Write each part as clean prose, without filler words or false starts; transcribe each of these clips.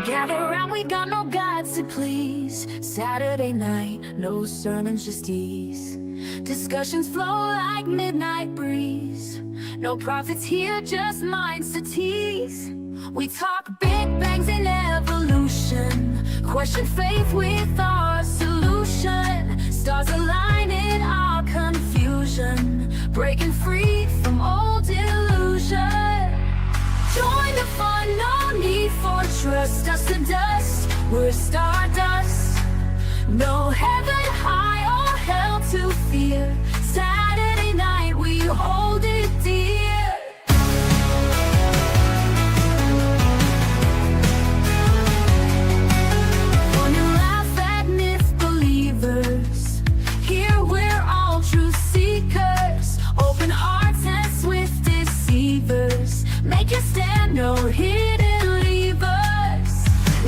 Gather round, we got no gods to please. Saturday night, no sermons, just ease. Discussions flow like midnight breeze. No prophets here, just minds to tease. We talk big bangs and evolution, question faith with our solution. Stars align in our confusion, breaking free from old illusion. Join the fun, no need for trust. Dust to dust, we're stardust. No heaven high or hell to fear. Saturday night, we hold it dear. Fun and laugh at myth believers. Here we're all truth seekers. Open hearts and swift deceivers. Make a stand, no hidden levers.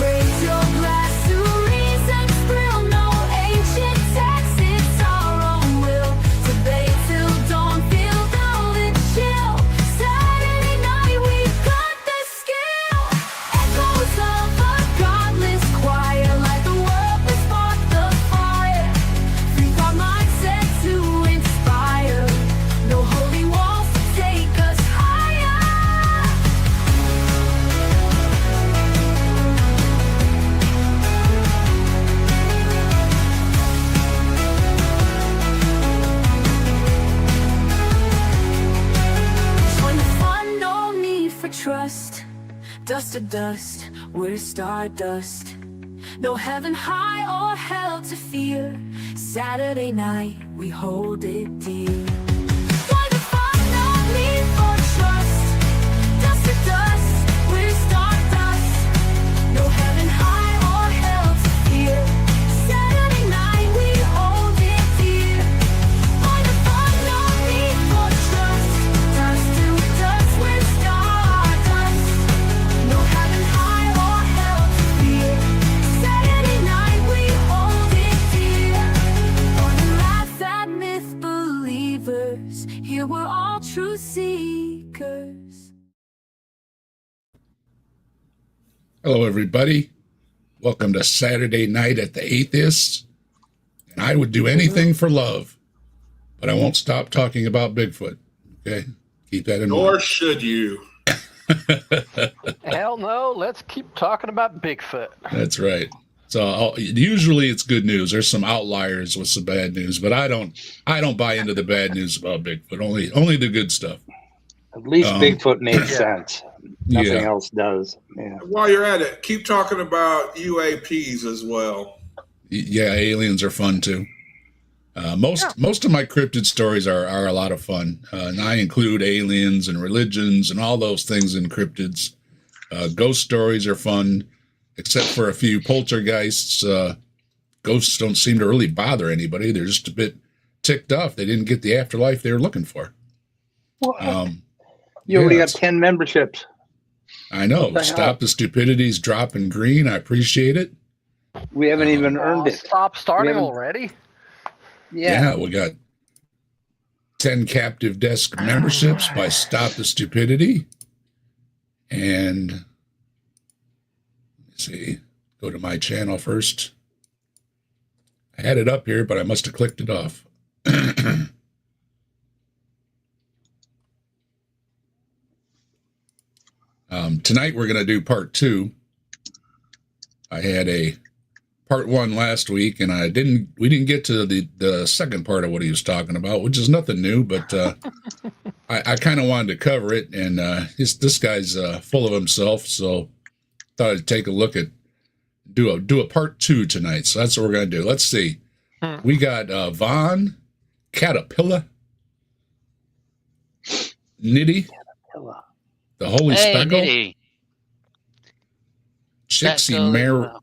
Raise your glass to reason's thrill. No ancient text, it's our own will. Debate till dawn, feel the chill. Saturday night, we've got the skill. Echoes of a godless choir, like the world that sparked the fire. Free thought mindset to inspire. No holy walls to take us higher. Join the fun, no need for trust. Dust to dust, we're stardust. No heaven high or hell to fear. Saturday night, we hold it dear. Join the fun, no need for trust. Dust to dust, we're stardust. No heaven high or hell to fear. Saturday night, we hold it dear. Join the fun, no need for trust. Dust to dust, we're stardust. No heaven high or hell to fear. Saturday night, we hold it dear. Fun and laugh at myth believers. Here we're all truth seekers. Hello, everybody. Welcome to Saturday Night at the Atheist. And I would do anything for love, but I won't stop talking about Bigfoot. Okay? Keep that in Nor mind. should you. Hell no, let's keep talking about Bigfoot. That's right. So usually it's good news. There's some outliers with some bad news, but I don't buy into the bad news about Bigfoot. Only the good stuff. At least Bigfoot makes sense. Nothing Yeah. else does. Yeah. While you're at it, keep talking about UAPs as well. Yeah, aliens are fun too. Most of my cryptid stories are a lot of fun, and I include aliens and religions and all those things in cryptids. Ghost stories are fun, except for a few poltergeists. Ghosts don't seem to really bother anybody. They're just a bit ticked off. They didn't get the afterlife they were looking for. You already yeah, got 10 memberships. I know. What the Stop hell? the Stupidity's dropping green. I appreciate it. We haven't even earned it. Stop starting We haven't- already. Yeah. We got 10 captive desk memberships by Stop the Stupidity. And let's see, go to my channel first. I had it up here, but I must have clicked it off. Tonight we're going to do part 2. I had a part 1 last week, and we didn't get to the second part of what he was talking about, which is nothing new, but I kind of wanted to cover it, and this guy's full of himself, so thought I'd take a look at do a part 2 tonight. So that's what we're going to do. Let's see. We got Vaughn, Caterpillar, Nitty, the Holy Speckle, Nitty.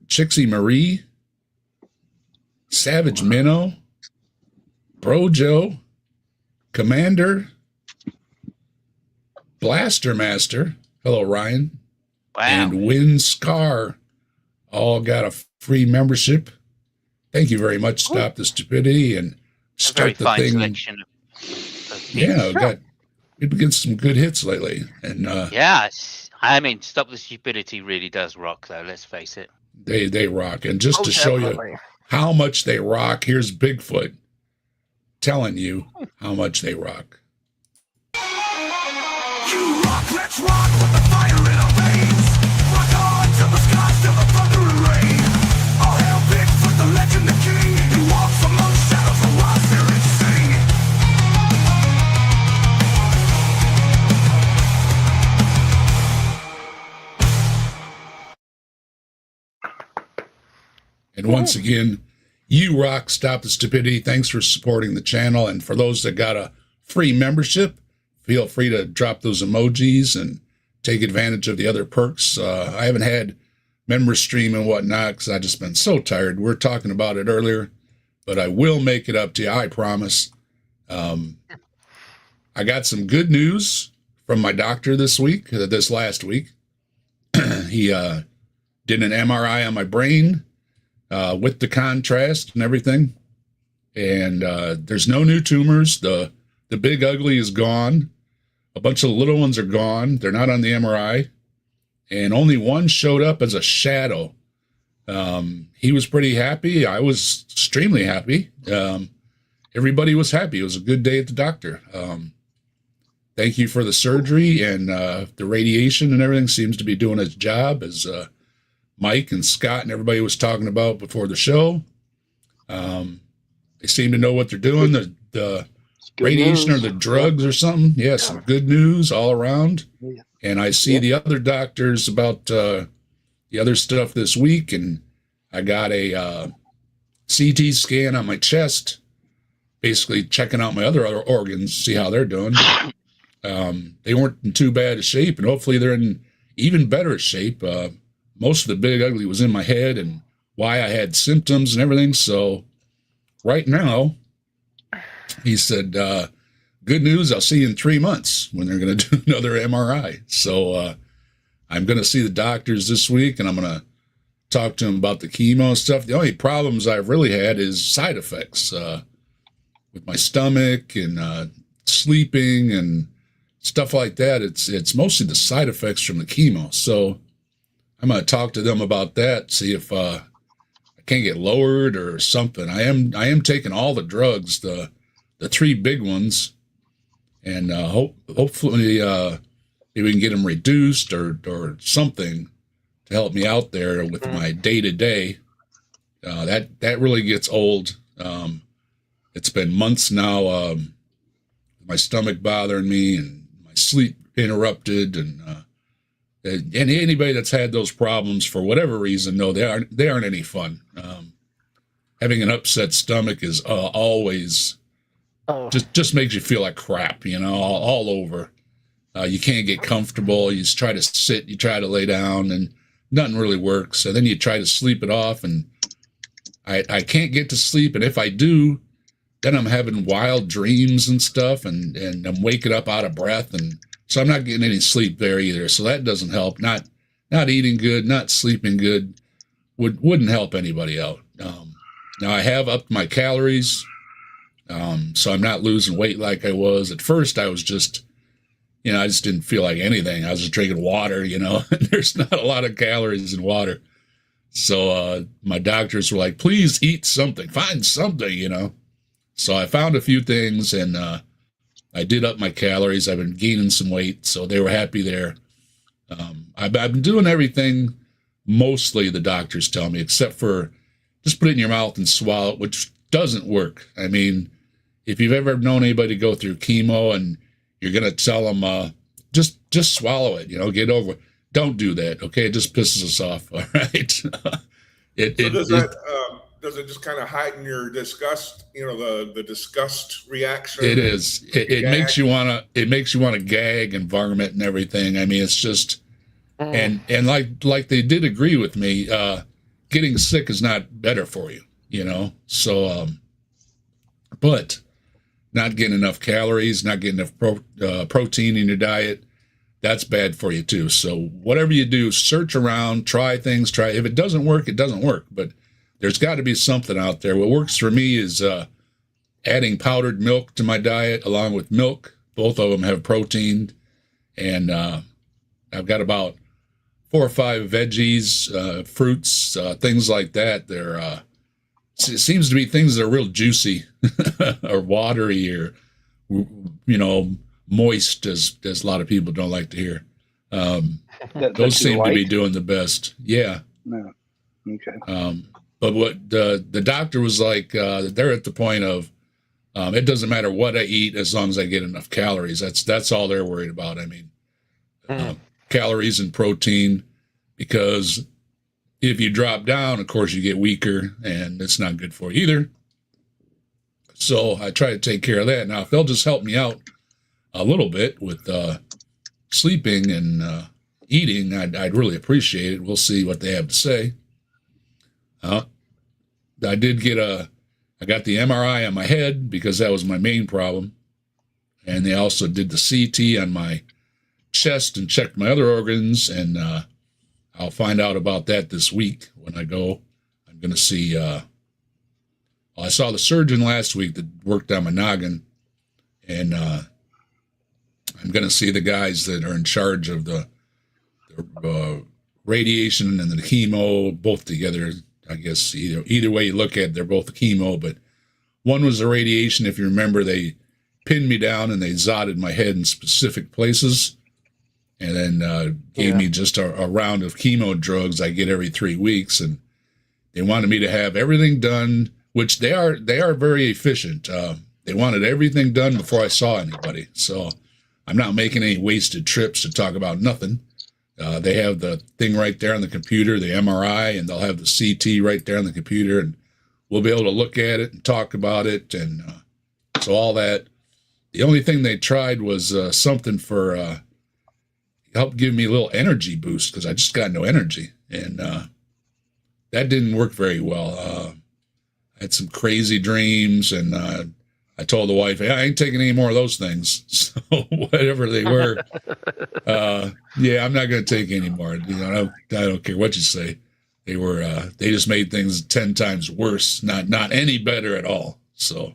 Chixie Marie, Savage Minnow, Bro Joe, Commander, Blaster Master, hello Ryan, Wow. and Win Scar all got a free membership. Thank you very much. Stop the Stupidity and A very start the fine thing. selection of Yeah, we've been getting some good hits lately, and yes, I mean, Stop the Stupidity really does rock, though. Let's face it. They rock. And just to show definitely. you how much they rock, here's Bigfoot telling you how much they rock. You rock, let's rock with the fire in our veins. Rock on to the skies, till the thunder and rain. All hail Bigfoot, the legend, the king. He walks among shadows, the wild spirits sing. And once again, you rock, Stop the Stupidity. Thanks for supporting the channel. And for those that got a free membership, feel free to drop those emojis and take advantage of the other perks. I haven't had member stream and whatnot because I've just been so tired. We are talking about it earlier, but I will make it up to you, I promise. I got some good news from my doctor this last week. He did an MRI on my brain with the contrast and everything. And there's no new tumors. The big ugly is gone. A bunch of little ones are gone. They're not on the MRI. And only one showed up as a shadow. He was pretty happy. I was extremely happy. Everybody was happy. It was a good day at the doctor. Thank you for the surgery, and the radiation and everything seems to be doing its job, as Mike and Scott and everybody was talking about before the show. They seem to know what they're doing. The radiation or the drugs or something. Yes, some good news all around. And I see the other doctors about the other stuff this week, and I got a CT scan on my chest, basically checking out my other organs, see how they're doing. They weren't in too bad a shape, and hopefully they're in even better shape. Most of the big ugly was in my head and why I had symptoms and everything. So right now, he said, good news, I'll see you in 3 months when they're going to do another MRI. So I'm going to see the doctors this week, and I'm going to talk to them about the chemo stuff. The only problems I've really had is side effects with my stomach and sleeping and stuff like that. It's mostly the side effects from the chemo. So I'm going to talk to them about that, see if I can't get lowered or something. I am taking all the drugs, the 3 big ones, and hopefully maybe we can get them reduced or something to help me out there with my day-to-day. That really gets old. It's been months now, my stomach bothering me and my sleep interrupted, and anybody that's had those problems for whatever reason, no, they aren't any fun. Having an upset stomach is always just makes you feel like crap, all over. You can't get comfortable. You just try to sit, you try to lay down, and nothing really works. And then you try to sleep it off, and I can't get to sleep. And if I do, then I'm having wild dreams and stuff, and I'm waking up out of breath, and so I'm not getting any sleep there either. So that doesn't help. Not eating good, not sleeping good wouldn't help anybody out. Now I have upped my calories, so I'm not losing weight like I was. At first I was just, I just didn't feel like anything. I was just drinking water, and there's not a lot of calories in water. So my doctors were like, please eat something, find something, So I found a few things, and I did up my calories. I've been gaining some weight, so they were happy there. I've been doing everything, mostly the doctors tell me, except for just put it in your mouth and swallow it, which doesn't work. I mean, if you've ever known anybody go through chemo and you're going to tell them, just swallow it, get over it. Don't do that, okay? It just pisses us off, all right? Does it just kind of heighten your disgust? The disgust reaction. It is. It makes you want to gag and vomit and everything. I mean, it's just, and like they did agree with me. Getting sick is not better for you, So, but not getting enough calories, not getting enough protein in your diet, that's bad for you too. So whatever you do, search around, try things. If it doesn't work, it doesn't work. But there's got to be something out there. What works for me is adding powdered milk to my diet along with milk. Both of them have protein, and I've got about 4 or 5 veggies, fruits, things like that. It seems to be things that are real juicy or watery or, moist, as a lot of people don't like to hear. Those seem to be doing the best. Yeah. No. Okay. But what the doctor was like, they're at the point of, it doesn't matter what I eat as long as I get enough calories. That's all they're worried about. I mean, calories and protein, because if you drop down, of course, you get weaker, and it's not good for you either. So I try to take care of that. Now, if they'll just help me out a little bit with sleeping and eating, I'd really appreciate it. We'll see what they have to say. I got the MRI on my head because that was my main problem. And they also did the CT on my chest and checked my other organs. And I'll find out about that this week when I go. I'm going to see, I saw the surgeon last week that worked on my noggin. And I'm going to see the guys that are in charge of the radiation and the chemo, both together. I guess either way you look at it, they're both chemo, but one was the radiation. If you remember, they pinned me down and they zotted my head in specific places, and then gave me just a round of chemo drugs I get every 3 weeks. And they wanted me to have everything done, which they are very efficient. They wanted everything done before I saw anybody. So I'm not making any wasted trips to talk about nothing. They have the thing right there on the computer, the MRI, and they'll have the CT right there on the computer, and we'll be able to look at it and talk about it. And so all that. The only thing they tried was something for help give me a little energy boost, because I just got no energy. And that didn't work very well. I had some crazy dreams, and I told the wife, hey, I ain't taking any more of those things. So whatever they were, yeah, I'm not going to take any more. I don't care what you say. They just made things 10 times worse, not any better at all. So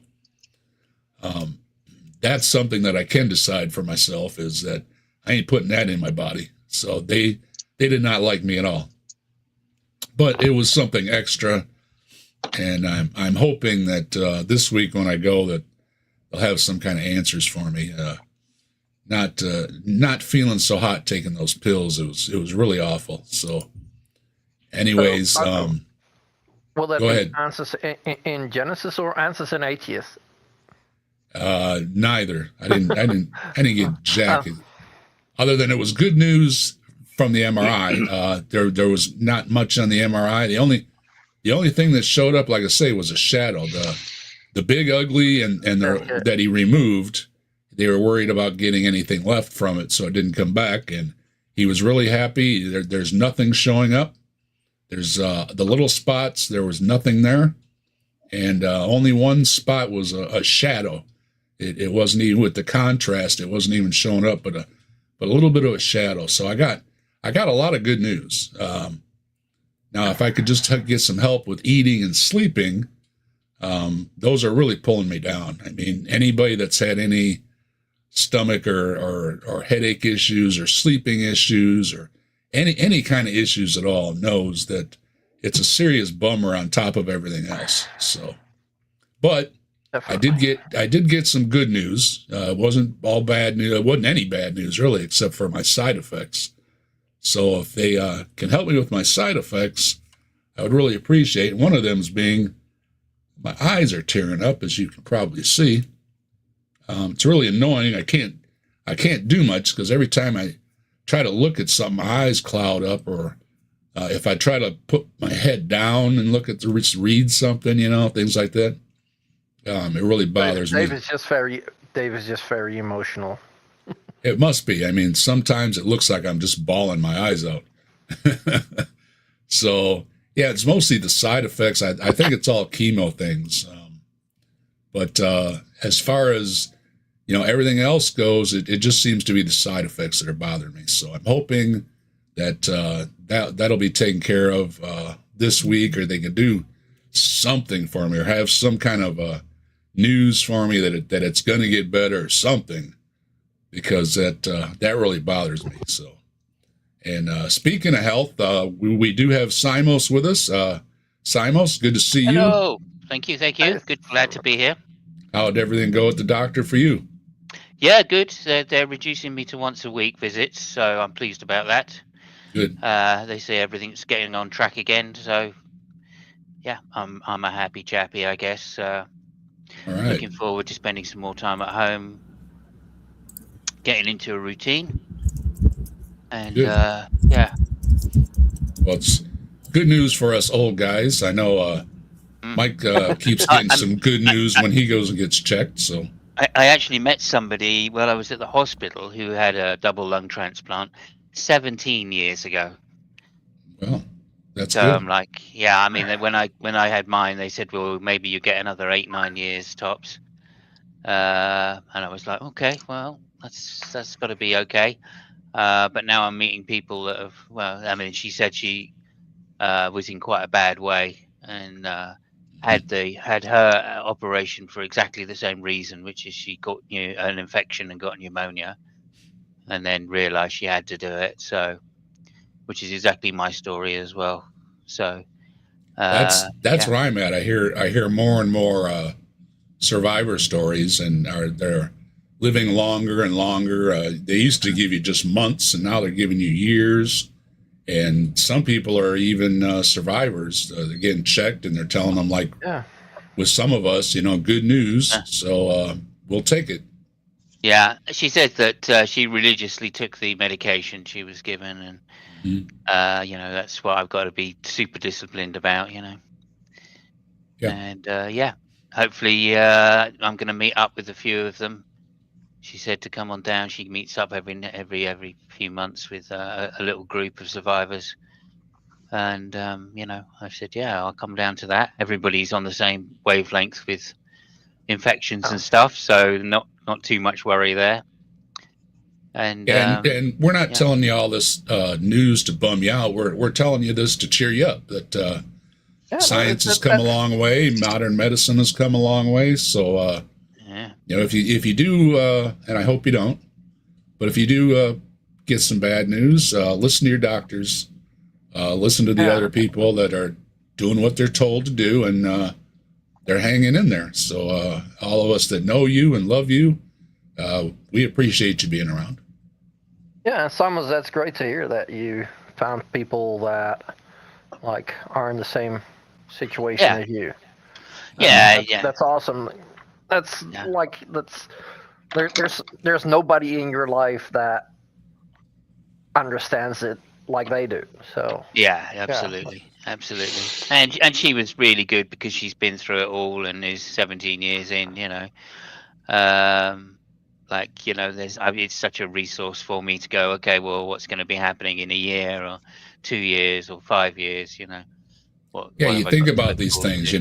that's something that I can decide for myself, is that I ain't putting that in my body. So they did not like me at all. But it was something extra, and I'm hoping that this week when I go, that they'll have some kind of answers for me. Not feeling so hot taking those pills. It was really awful. So, anyways, will that go be ahead. answers in Genesis or answers in Atheist? Neither. I didn't get jack. Other than it was good news from the MRI. There was not much on the MRI. The only thing that showed up, like I say, was a shadow. The big ugly that he removed. They were worried about getting anything left from it, so it didn't come back. And he was really happy. There's nothing showing up. There's the little spots. There was nothing there, and only one spot was a shadow. It wasn't even with the contrast. It wasn't even showing up, but a little bit of a shadow. So I got a lot of good news. Now, if I could just get some help with eating and sleeping, those are really pulling me down. I mean, anybody that's had any stomach or headache issues or sleeping issues or any kind of issues at all knows that it's a serious bummer on top of everything else. So, but definitely. I did get some good news. It wasn't all bad news. It wasn't any bad news really, except for my side effects. So if they can help me with my side effects, I would really appreciate it. One of them is being my eyes are tearing up, as you can probably see. It's really annoying. I can't do much because every time I try to look at something, my eyes cloud up, or if I try to put my head down and read something, things like that. It really bothers me. Dave is just very emotional. It must be. I mean, sometimes it looks like I'm just bawling my eyes out. So, yeah, it's mostly the side effects. I think it's all chemo things. But as far as, everything else goes, it just seems to be the side effects that are bothering me. So I'm hoping that that'll be taken care of this week, or they can do something for me, or have some kind of news for me that it's going to get better or something, because that really bothers me. So And speaking of health, we do have Simos with us. Simos, good to see you. Hello. Thank you. Good, glad to be here. How'd everything go at the doctor for you? Yeah, good. They're reducing me to once a week visits, so I'm pleased about that. Good. They say everything's getting on track again, so yeah, I'm a happy chappy, I guess. All right. Looking forward to spending some more time at home, getting into a routine, and Good. yeah. Well, it's good news for us old guys. I know Mike keeps getting some good news when he goes and gets checked. So I actually met somebody while I was at the hospital who had a double lung transplant 17 years ago. well, that's So good. I'm like, yeah, I mean, when I had mine, they said, well, maybe you get another 8-9 years tops. And I was like, okay, well, that's got to be okay. But now I'm meeting people that have, well, I mean, she said she was in quite a bad way and had her operation for exactly the same reason, which is she got an infection and got pneumonia, and then realized she had to do it. So, which is exactly my story as well. So That's yeah. where I'm at. I hear more and more survivor stories, and they're living longer and longer. They used to give you just months, and now they're giving you years. And some people are even survivors. They're getting checked, and they're telling them, like, with some of us, good news. So we'll take it. Yeah, she said that she religiously took the medication she was given, and that's what I've got to be super disciplined about, Yeah. And hopefully I'm going to meet up with a few of them. She said to come on down. She meets up every few months with a little group of survivors, and I said, yeah, I'll come down to that. Everybody's on the same wavelength with infections and stuff, so not too much worry there. And we're not telling you all this news to bum you out. We're telling you this to cheer you up. That science has come a long way. Modern medicine has come a long way. So if you do, and I hope you don't, but if you do get some bad news, listen to your doctors. Listen to the other people that are doing what they're told to do, and they're hanging in there. So all of us that know you and love you, we appreciate you being around. Yeah, Simons, that's great to hear that you found people that are in the same situation as you. That's awesome. There's nobody in your life that understands it like they do. So absolutely. And she was really good because she's been through it all and is 17 years in. It's such a resource for me to go, okay, well, what's going to be happening in a year or 2 years or 5 years? You think about these things.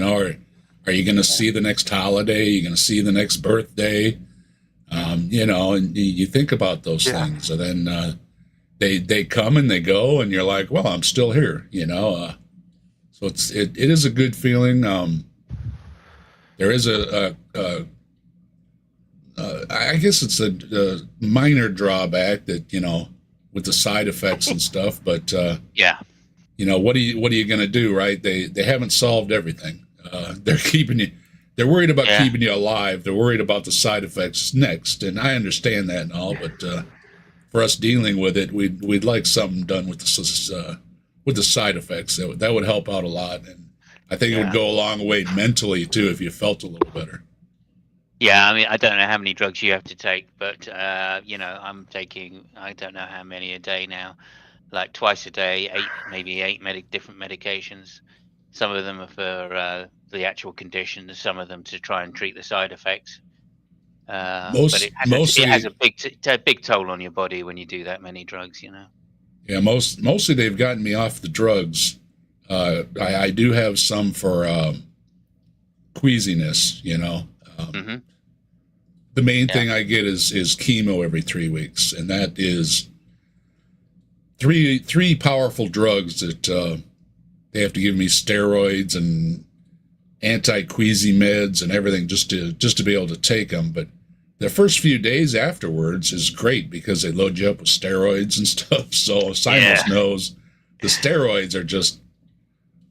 Are you going to see the next holiday? Are you going to see the next birthday? And you think about those things, and then they come and they go, and you're like, well, I'm still here. So it is a good feeling. There is I guess it's a minor drawback that with the side effects and stuff, but what are you going to do, right? They haven't solved everything. They're worried about keeping you alive. They're worried about the side effects next, and I understand that and all, but for us dealing with it, we'd like something done with the side effects. That would help out a lot, and I think it would go a long way mentally too if you felt a little better. Yeah, I mean, I don't know how many drugs you have to take, but I'm taking, I don't know how many a day now, like twice a day, maybe eight different medications. Some of them are for the actual condition, and some of them to try and treat the side effects. But it has a big toll on your body when you do that many drugs, Yeah, mostly they've gotten me off the drugs. I do have some for queasiness, The main thing I get is chemo every 3 weeks, and that is three powerful drugs that they have to give me steroids and anti-queasy meds and everything just to be able to take them. But the first few days afterwards is great because they load you up with steroids and stuff. So Simons knows the steroids are just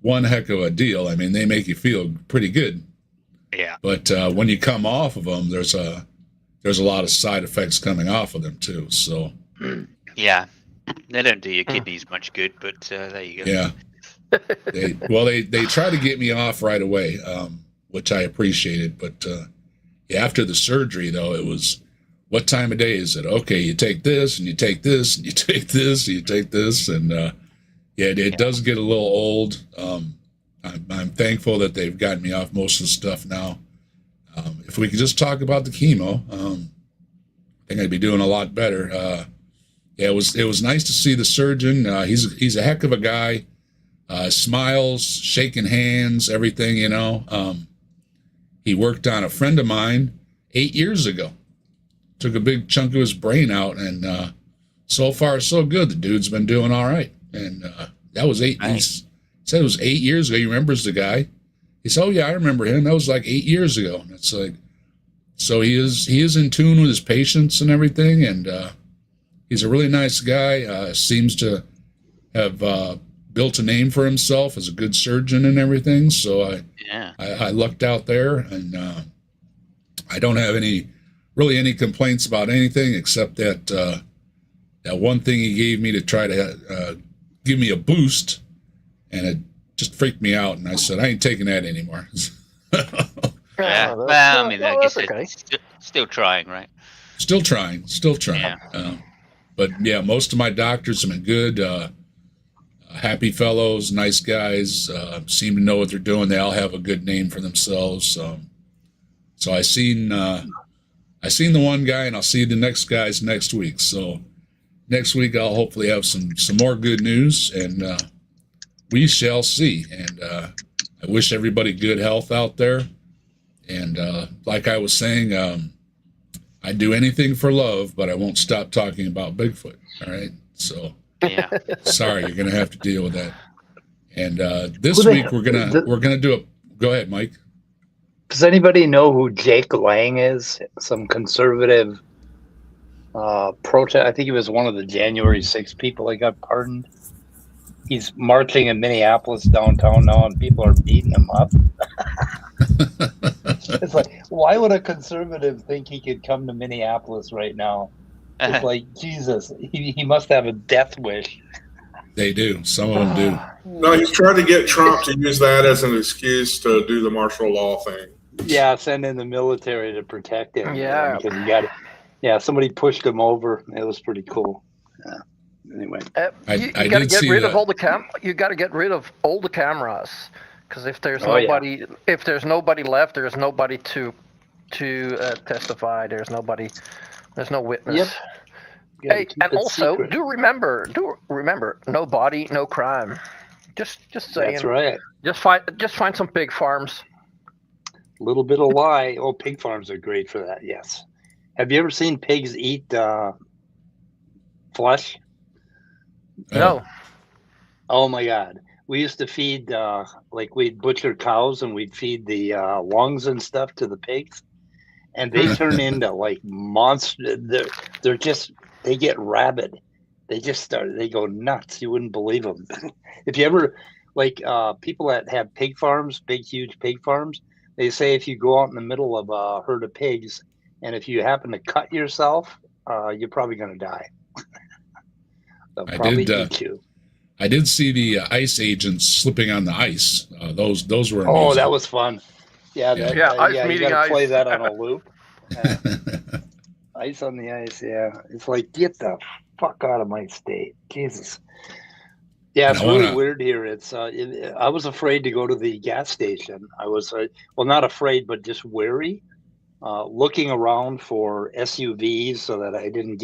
one heck of a deal. I mean, they make you feel pretty good. Yeah. But when you come off of them, there's a lot of side effects coming off of them too. So yeah, they don't do your kidneys much good, but there you go. yeah, they try to get me off right away, which I appreciated. But after the surgery, though, it was, what time of day is it? Okay, you take this and you take this and you take this and you take this, and it does get a little old. I'm thankful that they've gotten me off most of the stuff now. If we could just talk about the chemo, I think I'd be doing a lot better. It was nice to see the surgeon. He's a heck of a guy. Smiles, shaking hands, everything, you know. He worked on a friend of mine 8 years ago. Took a big chunk of his brain out, and so far so good. The dude's been doing all right. And that was 8. Nice. He said it was 8 years ago. He remembers the guy. He said, "Oh yeah, I remember him. That was like 8 years ago." And it's like, so he is in tune with his patients and everything, and he's a really nice guy. Seems to have built a name for himself as a good surgeon and everything. So I lucked out there, and I don't have any complaints about anything except that that one thing he gave me to try to give me a boost, and it just freaked me out. And I said, I ain't taking that anymore. Yeah. Well, I mean, I guess it's still trying, right? Still trying. Yeah. But yeah, most of my doctors have been good. Happy fellows, nice guys, seem to know what they're doing. They all have a good name for themselves. So I seen the one guy, and I'll see the next guys next week. So next week I'll hopefully have some more good news, and we shall see. And I wish everybody good health out there. And like I was saying, I'd do anything for love, but I won't stop talking about Bigfoot. All right, so. Yeah. Sorry, you're gonna have to deal with that. And this week we're gonna do a. Go ahead, Mike. Does anybody know who Jake Lang is? Some conservative protest. I think he was one of the January 6th people that got pardoned. He's marching in Minneapolis downtown now, and people are beating him up. It's like, why would a conservative think he could come to Minneapolis right now? It's like, Jesus, he must have a death wish. They do. Some of them do. No, he's trying to get Trump to use that as an excuse to do the martial law thing. Yeah, send in the military to protect him. Yeah. Because he got it. Yeah, somebody pushed him over. It was pretty cool. Yeah. Anyway, you got to get rid of all the You got to get rid of all the cameras, because if there's if there's nobody left, there's nobody to testify. There's no witness. Yep. Hey, and also do remember, no body, no crime. Just saying. That's right. Just find some pig farms. A little bit of lie. Oh, pig farms are great for that. Yes. Have you ever seen pigs eat flesh? No. Oh my God. We used to feed we'd butcher cows and we'd feed the lungs and stuff to the pigs, and they turn into like monster. They get rabid. They go nuts. You wouldn't believe them. If you ever people that have pig farms, big huge pig farms, they say if you go out in the middle of a herd of pigs and if you happen to cut yourself, you're probably going to die. They'll probably eat you. I did see the ice agents slipping on the ice. Those were amazing. Oh, that was fun. Yeah, ice you got to play that on a loop. Yeah. Ice on the ice, yeah. It's like, get the fuck out of my state. Jesus. Yeah, it's really weird here. It's I was afraid to go to the gas station. I was, not afraid, but just wary, looking around for SUVs so that I didn't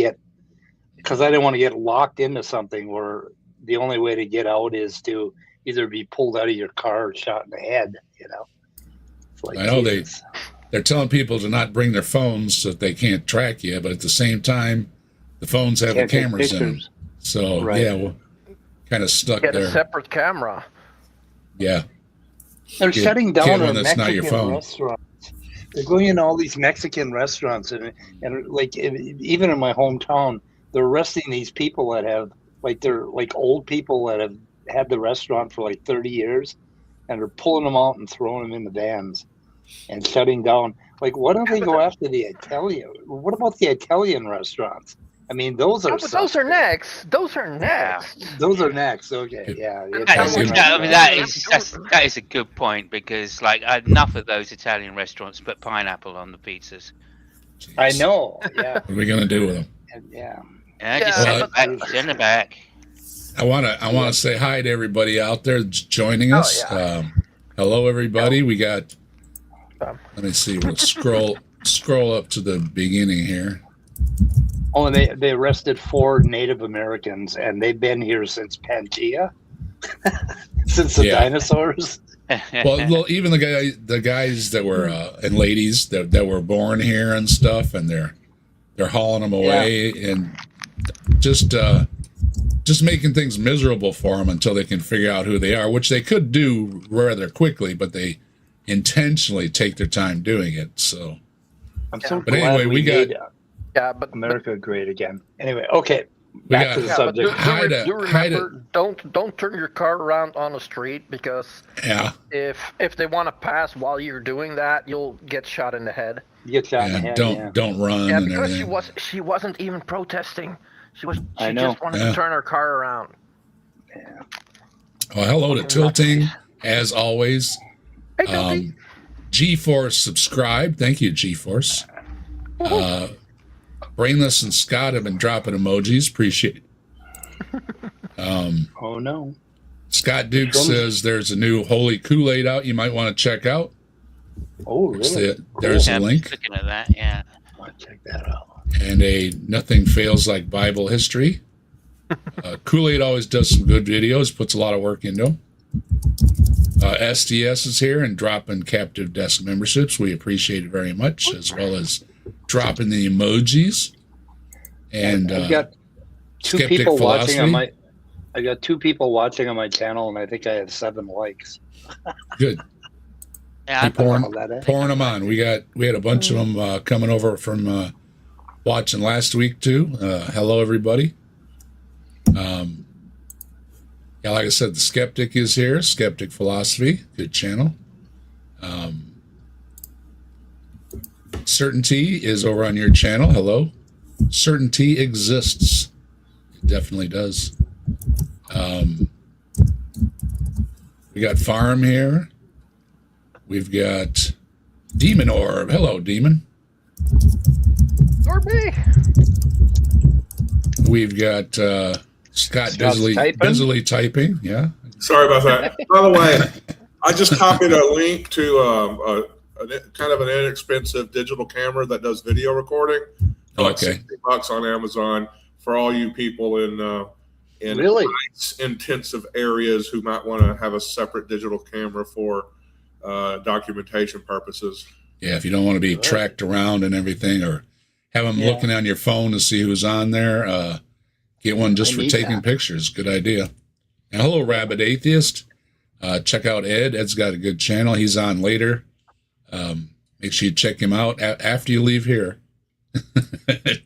because I didn't want to get locked into something where the only way to get out is to either be pulled out of your car or shot in the head, It's like, I know Jesus. they're telling people to not bring their phones so that they can't track you, but at the same time, the phones have the cameras in them. So, yeah, we're kind of stuck there. Get a separate camera. Yeah. They're shutting down one a that's not your Mexican phone. restaurant. They're going into all these Mexican restaurants, and like even in my hometown, they're arresting these people that have they're like old people that have had the restaurant for like 30 years, and they're pulling them out and throwing them in the vans and shutting down. Like, why don't they go after the Italian? What about the Italian restaurants? I mean, those are those are next. Those are next. Those are next. Okay, yeah. That is a good point, because like enough of those Italian restaurants put pineapple on the pizzas. Jeez. I know. Yeah. What are we gonna do with them? Just send it back. I wanna say hi to everybody out there joining us. Hello, everybody. We got. Let me see. We'll scroll up to the beginning here. Oh, and they arrested 4 Native Americans, and they've been here since Pangea, since the dinosaurs. Well, even the guys that were and ladies that were born here and stuff, and they're hauling them away and just making things miserable for them until they can figure out who they are, which they could do rather quickly, but they intentionally take their time doing it. So, I'm so but anyway, we got. But America great again. Anyway, okay. Back to the subject. Remember, don't turn your car around on the street, because if they want to pass while you're doing that, you'll get shot in the head. You get shot in the head. Don't run. Yeah, because she wasn't even protesting. She just wanted to turn her car around. Yeah. Well, hello to Tilting, as always. Hey, Tilting. G-Force subscribe. Thank you, G-Force. Brainless and Scott have been dropping emojis. Appreciate it. Oh, no. Scott Duke says there's a new Holy Kool-Aid out you might want to check out. Oh, really? There's a link. Looking at that, yeah. I want to check that out. And a Nothing Fails Like Bible History. Kool-Aid always does some good videos, puts a lot of work into them. SDS is here and dropping captive desk memberships. We appreciate it very much, as well as dropping the emojis. And I've got 2 people watching on my. I got 2 people watching on my channel, and I think I have 7 likes. Good. Yeah, pouring them on. We had a bunch of them coming over from watching last week too. Hello, everybody. Yeah, like I said, the Skeptic is here. Skeptic Philosophy, good channel. Certainty is over on your channel. Hello. Certainty exists. It definitely does. We got Farm here. We've got Demon Orb. Hello, Demon. Orby. We've got Scott busily typing. Yeah. Sorry about that. By the way, I just copied a link to kind of an inexpensive digital camera that does video recording. Okay. $60 on Amazon for all you people in really intensive areas who might want to have a separate digital camera for documentation purposes. Yeah, if you don't want to be tracked around and everything, or have them looking on your phone to see who's on there, get one just for taking pictures. Good idea. And hello, Rabbit Atheist. Check out Ed. Ed's got a good channel. He's on later. Make sure you check him out after you leave here.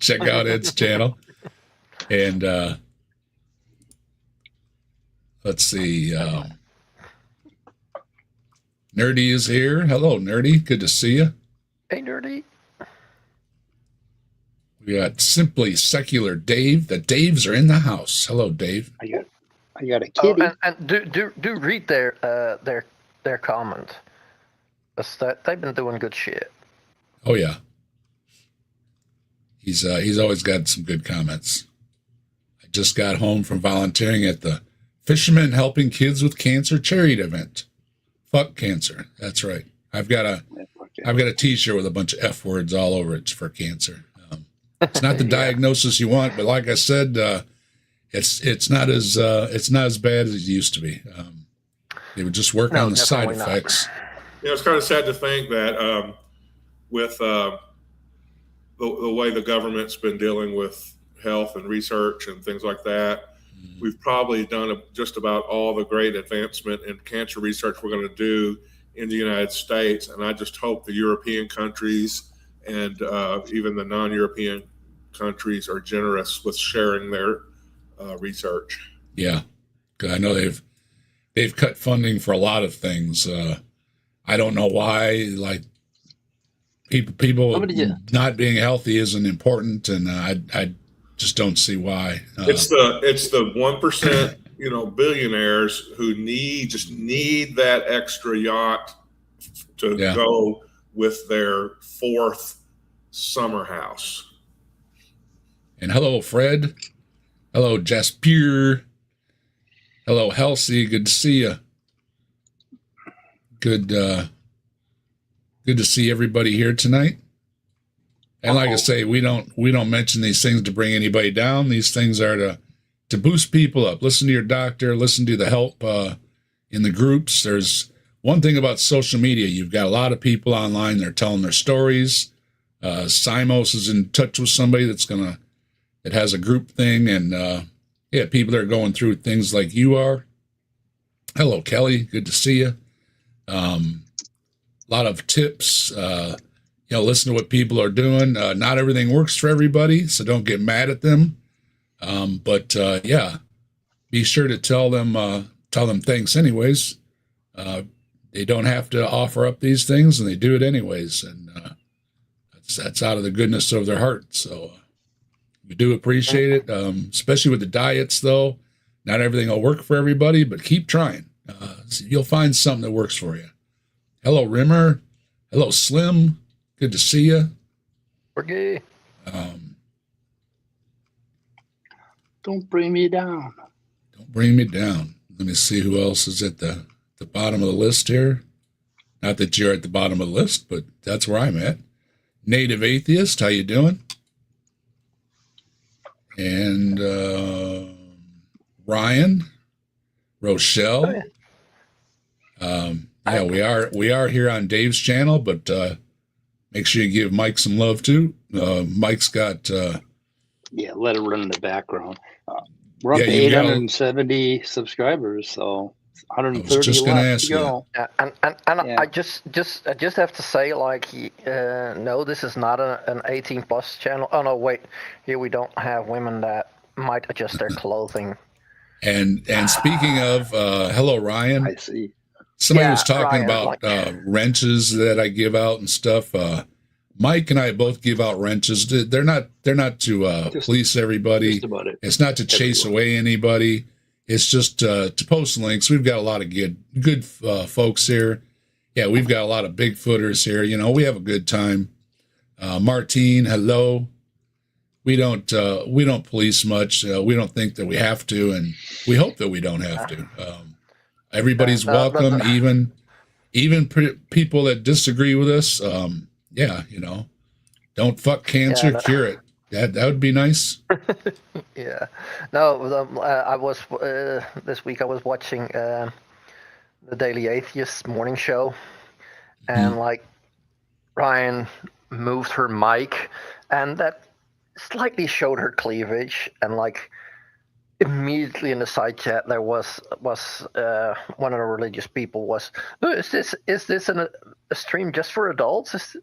Check out Ed's channel. And let's see. Nerdy is here. Hello, Nerdy. Good to see you. Hey, Nerdy. We got Simply Secular Dave. The Daves are in the house. Hello, Dave. I got a kitty. And do read their comment. They've been doing good shit. Oh yeah. He's always got some good comments. I just got home from volunteering at the Fishermen Helping Kids with Cancer charity event. Fuck cancer. That's right. I've got a T-shirt with a bunch of F words all over it for cancer. It's not the diagnosis you want, but like I said, it's not as bad as it used to be. They would just work on the side effects. It's kind of sad to think that with the way the government's been dealing with health and research and things like that, we've probably done just about all the great advancement in cancer research we're going to do in the United States. And I just hope the European countries and even the non-European countries are generous with sharing their research. Yeah, I know they've cut funding for a lot of things. I don't know why. Like people not being healthy isn't important, and I just don't see why. It's the 1%, billionaires who just need that extra yacht to go with their 4th summer house. And hello, Fred. Hello, Jasper. Hello, Halsey. Good to see you. Good to see everybody here tonight. And like I say, we don't mention these things to bring anybody down. These things are to boost people up. Listen to your doctor. Listen to the help in the groups. There's one thing about social media. You've got a lot of people online. They're telling their stories. Simos is in touch with somebody that has a group thing, and people that are going through things like you are. Hello, Kelly. Good to see you. A lot of tips. Listen to what people are doing. Not everything works for everybody, so don't get mad at them. But be sure to tell them thanks anyways. They don't have to offer up these things, and they do it anyways, and that's out of the goodness of their heart. So we do appreciate it, especially with the diets, though. Not everything will work for everybody, but keep trying. You'll find something that works for you. Hello, Rimmer. Hello, Slim. Good to see you. Okay. Don't bring me down. Don't bring me down. Let me see who else is at the bottom of the list here. Not that you're at the bottom of the list, but that's where I'm at. Native Atheist, how you doing? And Ryan, Rochelle. We are here on Dave's channel, but make sure you give Mike some love too. Mike's got let it run in the background. We're up to 870 subscribers, so 130 I was just left ask to go. I just have to say, no, this is not an 18+ channel. Oh no, wait, here we don't have women that might adjust their clothing. And speaking of, hello, Ryan. I see. Somebody was talking about wrenches that I give out and stuff. Mike and I both give out wrenches. They're not to police everybody. Just about it. It's not to chase away anybody. It's just to post links. We've got a lot of good folks here. Yeah, we've got a lot of Bigfooters here. We have a good time. Martine, hello. We don't police much. We don't think that we have to, and we hope that we don't have to. Everybody's welcome, even people that disagree with us. Don't fuck cancer, cure it. That would be nice. Yeah. No, I was this week I was watching the Daily Atheist morning show, and Ryan moved her mic, and that slightly showed her cleavage, and immediately in the side chat there was one of the religious people was, is this a stream just for adults?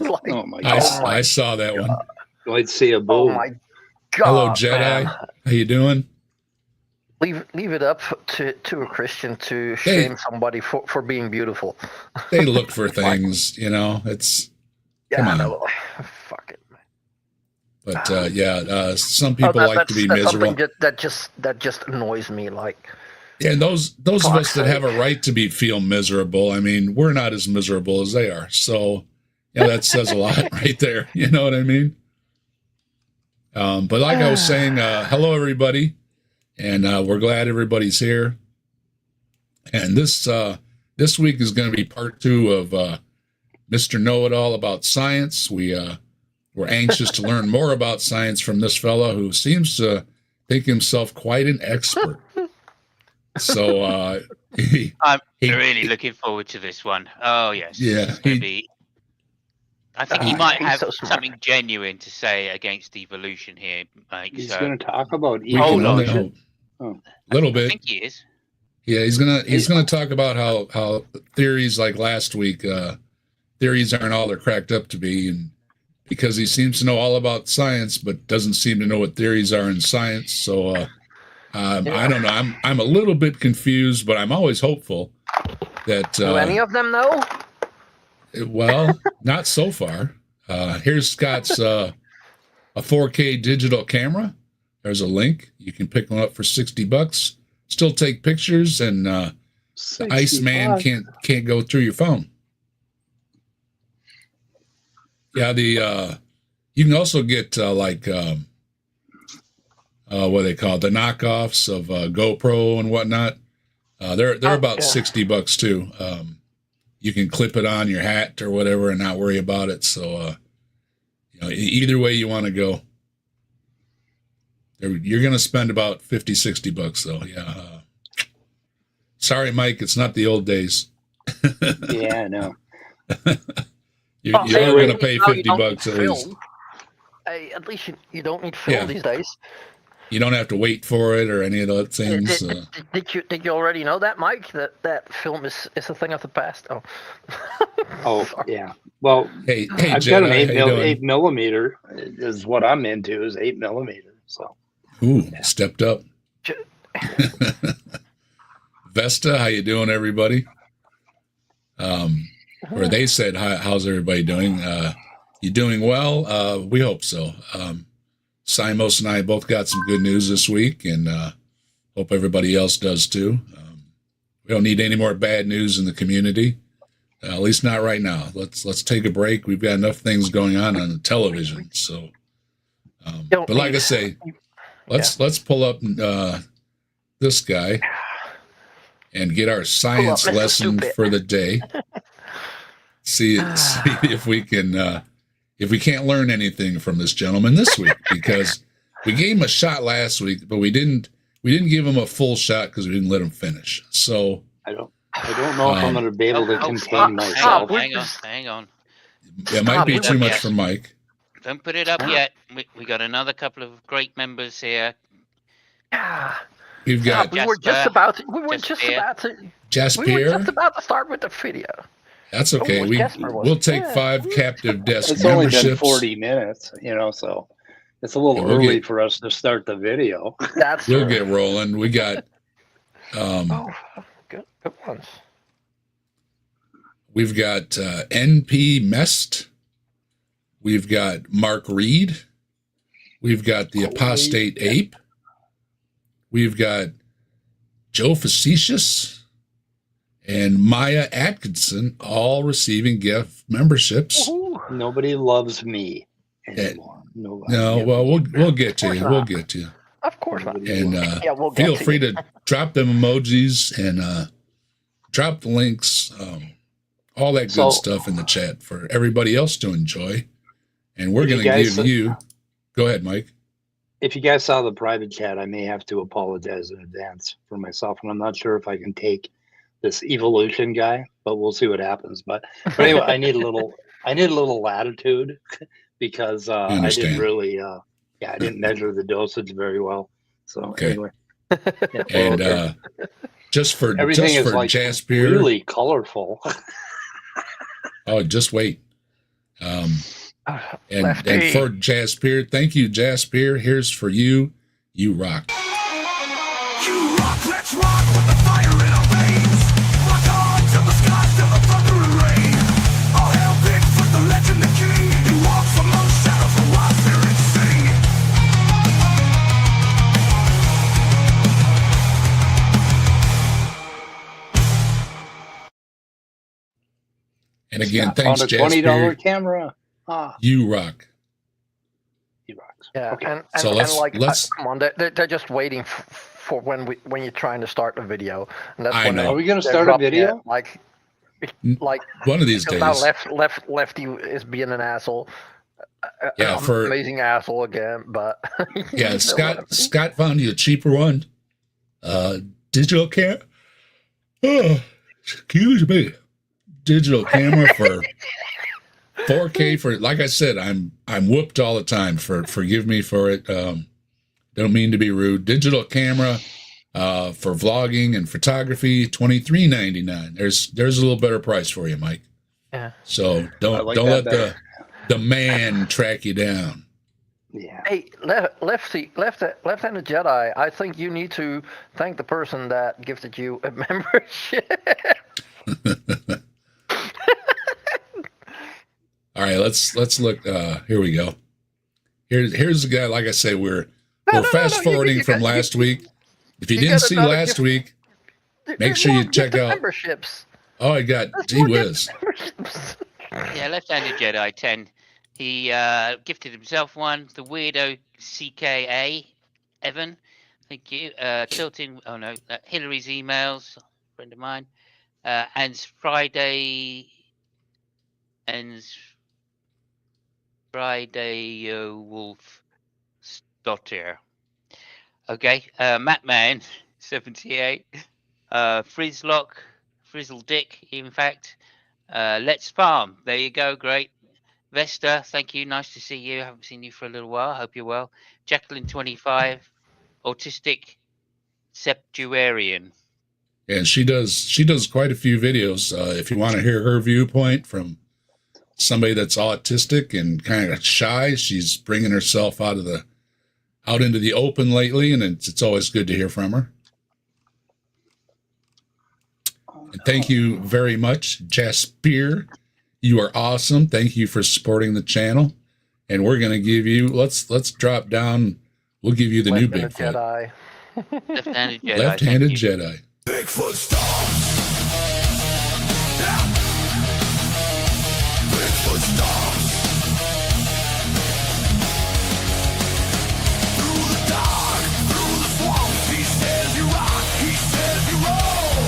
Oh my God. I saw that one. I'd say a boom. Oh my God. Hello, Jedi. Man. How you doing? Leave it up to a Christian to shame somebody for being beautiful. They look for things, it's come on. No, fuck it. But some people like to be miserable. That just annoys me. And those of us that have a right to feel miserable, I mean, we're not as miserable as they are. So that says a lot right there. You know what I mean? But like I was saying, hello everybody, and we're glad everybody's here. And this week is going to be part 2 of Mr. Know-It-All about science. We're anxious to learn more about science from this fellow who seems to think himself quite an expert. So I'm really looking forward to this one. Oh yes, yeah. I think he might have something genuine to say against evolution here, Mike. He's going to talk about evolution. A little bit. I think he is. Yeah, he's gonna talk about how theories like last week, theories aren't all they're cracked up to be, and because he seems to know all about science but doesn't seem to know what theories are in science. So I don't know. I'm a little bit confused, but I'm always hopeful that. Do any of them know? Well, not so far. Here's Scott's a 4K digital camera. There's a link. You can pick one up for $60. Still take pictures, and the Iceman can't go through your phone. Yeah, you can also get like what they call it, the knockoffs of GoPro and whatnot. They're about $60 too. You can clip it on your hat or whatever and not worry about it. So, either way you want to go, you're going to spend about $50-$60 though. Yeah. Sorry, Mike, it's not the old days. Yeah, I know. You're going to pay $50 at least. Hey, at least you don't need film these days. You don't have to wait for it or any of those things. Did you already know that, Mike? That film is a thing of the past. Oh. Oh yeah. Well, hey, I've got an 8 millimeter. Is what I'm into is 8 millimeter. So. Ooh, stepped up. Vesta, how you doing, everybody? Or they said, how's everybody doing? You doing well? We hope so. Simos and I both got some good news this week, and hope everybody else does too. We don't need any more bad news in the community, at least not right now. Let's take a break. We've got enough things going on the television. So, but like I say, let's pull up this guy and get our science lesson for the day. See if we can. If we can't learn anything from this gentleman this week, because we gave him a shot last week, but we didn't give him a full shot because we didn't let him finish. So I don't know if I'm going to be able to contain myself. Hang on. It might be too much for Mike. Don't put it up yet. We got another couple of great members here. We've got. We were just about to start with the video. That's okay. We'll take 5 captive desk it's memberships. Only been 40 minutes, so it's a little early for us to start the video. We'll get rolling. We got good ones. We've got NP Mest. We've got Mark Reed. We've got the Apostate Ape. We've got Joe Facetious and Maya Atkinson, all receiving gift memberships. Nobody loves me anymore. No, well, we'll get to you. We'll get to you. Of course not. And feel free to drop them emojis and drop the links, all that good stuff in the chat for everybody else to enjoy. And we're going to give you. Go ahead, Mike. If you guys saw the private chat, I may have to apologize in advance for myself, and I'm not sure if I can take this evolution guy, but we'll see what happens. But anyway, I need a little latitude because I didn't really, I didn't measure the dosage very well. So anyway, and just for like Jasper, really colorful. Oh, just wait. And for Jasper, thank you, Jasper. Here's for you. You rock. You rock. Let's rock with the fire in our veins. Rock on till the skies, till the thunder and rain. All hail Bigfoot, the legend, the king. He walks among shadows, the wild spirits sing. And again, thanks, Jasper. $20 camera. You rock. He rocks. Yeah, okay. and let's come on. They're just waiting for when you're trying to start a video. And that's I know. Are we going to start a video? Like one of these days. Now Lefty is being an asshole. Amazing asshole again. But yeah, Scott found you a cheaper one. Digital camera. Oh, excuse me. Digital camera for 4K for, like I said, I'm whooped all the time. Forgive me for it. Don't mean to be rude. Digital camera, For vlogging and photography, $23.99. There's a little better price for you, Mike. Yeah. So don't let the man track you down. Yeah. Hey, Lefty, Left-Handed Jedi, I think you need to thank the person that gifted you a membership. All right, let's look. Here we go. Here's the guy. Like I say, we're fast forwarding from last week. If you didn't see last week, make sure you check out memberships. Oh, I got gee whiz. Yeah, Left-Handed Jedi 10. He gifted himself one. The Weirdo CKA Evan. Thank you. Tilting. Oh no, Hillary's emails. Friend of mine. And Friday. Wolf Stottier. Okay. Mattman 78. Frizzlock. Frizzle Dick, in fact. Let's Farm. There you go. Great. Vesta, thank you. Nice to see you. Haven't seen you for a little while. Hope you're well. Jacqueline 25. Autistic Septuarian. And she does quite a few videos. If you want to hear her viewpoint from somebody that's autistic and kind of shy, she's bringing herself out into the open lately, and it's always good to hear from her. And thank you very much, Jasper. You are awesome. Thank you for supporting the channel. And we're going to give you, let's drop down. We'll give you the new Bigfoot. Jedi. Left-Handed Jedi. Left-Handed Jedi. Bigfoot stomps. Yeah. Bigfoot stomps. Through the dark, through the swamps, he says you rock, he says you roll.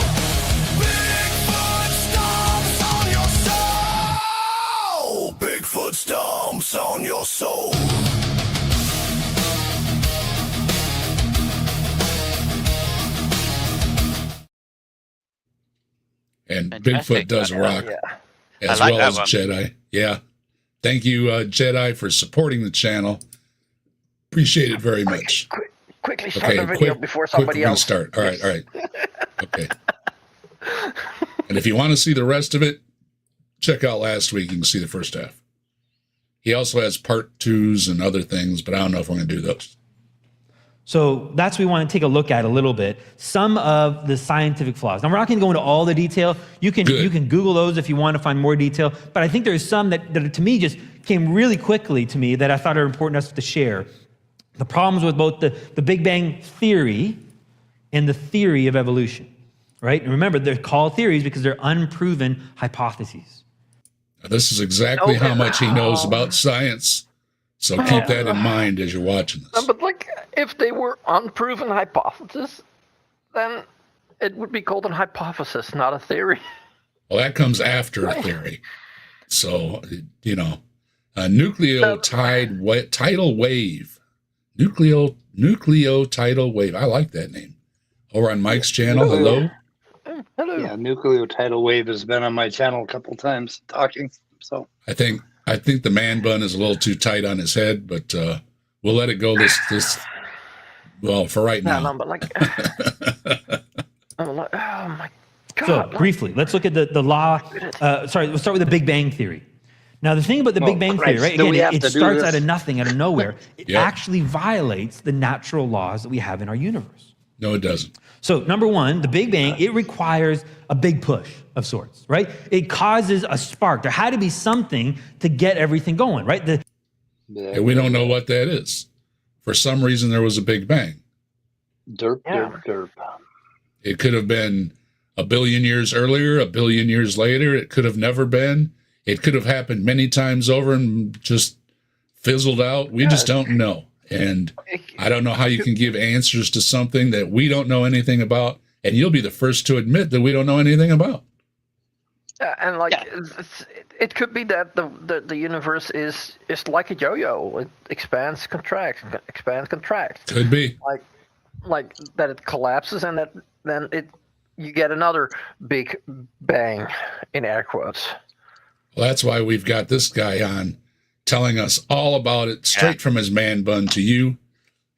Bigfoot stomps on your soul. Bigfoot stomps on your soul. And Fantastic. Bigfoot does rock as I like well that as one. Jedi. Yeah. Thank you, Jedi, for supporting the channel. Appreciate it very much. Quickly start the video before somebody else. Start. All right. Okay. And if you want to see the rest of it, check out last week. You can see the first half. He also has part 2s and other things, but I don't know if we're going to do those. So that's what we want to take a look at a little bit. Some of the scientific flaws. Now, we're not going to go into all the detail. You can Google those if you want to find more detail. But I think there's some that to me just came really quickly to me that I thought are important us to share. The problems with both the Big Bang theory and the theory of evolution, right? And remember, they're called theories because they're unproven hypotheses. Now, this is exactly how much he knows about science. So keep that in mind as you're watching this. But like, if they were unproven hypotheses, then it would be called an hypothesis, not a theory. Well, that comes after a theory. So, nucleotidal wave. Nucleotidal wave. I like that name. Over on Mike's channel. Hello. Hello. Yeah, nucleotidal wave has been on my channel a couple times talking. So I think the man bun is a little too tight on his head, but we'll let it go for right now. No, but like, oh my God. So briefly, let's look at the law. We'll start with the Big Bang theory. Now, the thing about the Big Bang theory, right? Again, it starts out of nothing, out of nowhere. It actually violates the natural laws that we have in our universe. No, it doesn't. So number one, the Big Bang, it requires a big push of sorts, right? It causes a spark. There had to be something to get everything going, right? And we don't know what that is. For some reason, there was a Big Bang. Derp. It could have been a billion years earlier, a billion years later. It could have never been. It could have happened many times over and just fizzled out. We just don't know. And I don't know how you can give answers to something that we don't know anything about. And you'll be the first to admit that we don't know anything about. And like, it could be that the universe is like a yo-yo. It expands, contracts, expands, contracts. Could be. Like that it collapses and then you get another big bang, in air quotes. Well, that's why we've got this guy on telling us all about it straight from his man bun to you.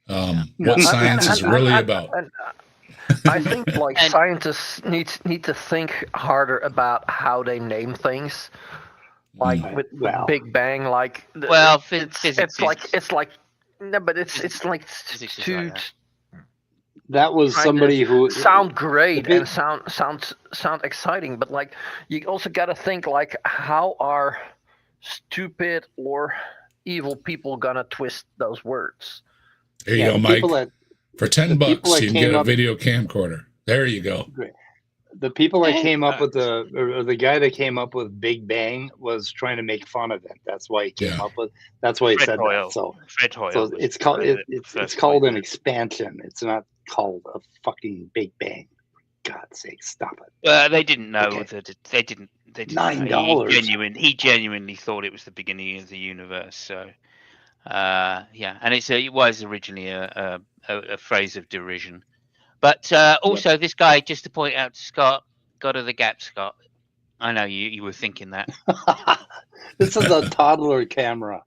What science is really about. I think like scientists need to think harder about how they name things. Like with Big Bang, like it's like no, but it's like too. That was somebody who sound great and sound exciting, but like you also got to think like how are stupid or evil people gonna twist those words? There you go, Mike. For $10, you can get a video camcorder. There you go. Great. The people that came up with the guy that came up with Big Bang was trying to make fun of it. That's why he came up with. That's why he said that. So it's called it's called an expansion. It's not called a fucking Big Bang. For God's sake, stop it. They didn't know that they didn't. $9. He genuinely thought it was the beginning of the universe. So, and it was originally a phrase of derision. But also, this guy, just to point out to Scott, got to the gap, Scott. I know you were thinking that. This is a toddler camera,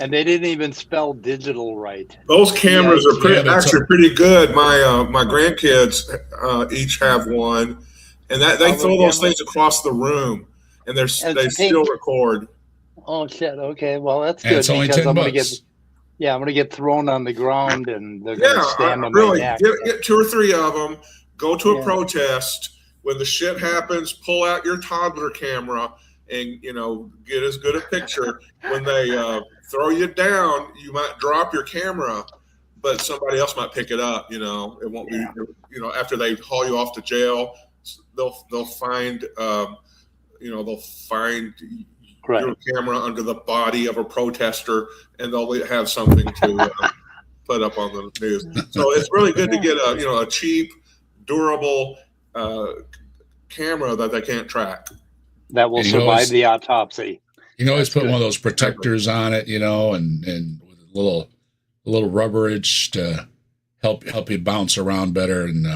and they didn't even spell digital right. Those cameras are actually pretty good. My grandkids each have one, and they throw those things across the room, and they still record. Oh shit! Okay, well that's good. It's only $10. I'm gonna get thrown on the ground, and they're gonna stand on my neck. Get 2 or 3 of them. Go to a protest. When the shit happens, pull out your toddler camera and get as good a picture. When they throw you down, you might drop your camera, but somebody else might pick it up. It won't be. After they haul you off to jail, they'll find. They'll find. Your camera under the body of a protester, and they'll have something to put up on the news. So it's really good to get a cheap, durable camera that they can't track. That will survive the autopsy. You can always put one of those protectors on it, and with a little rubberage to help you bounce around better, and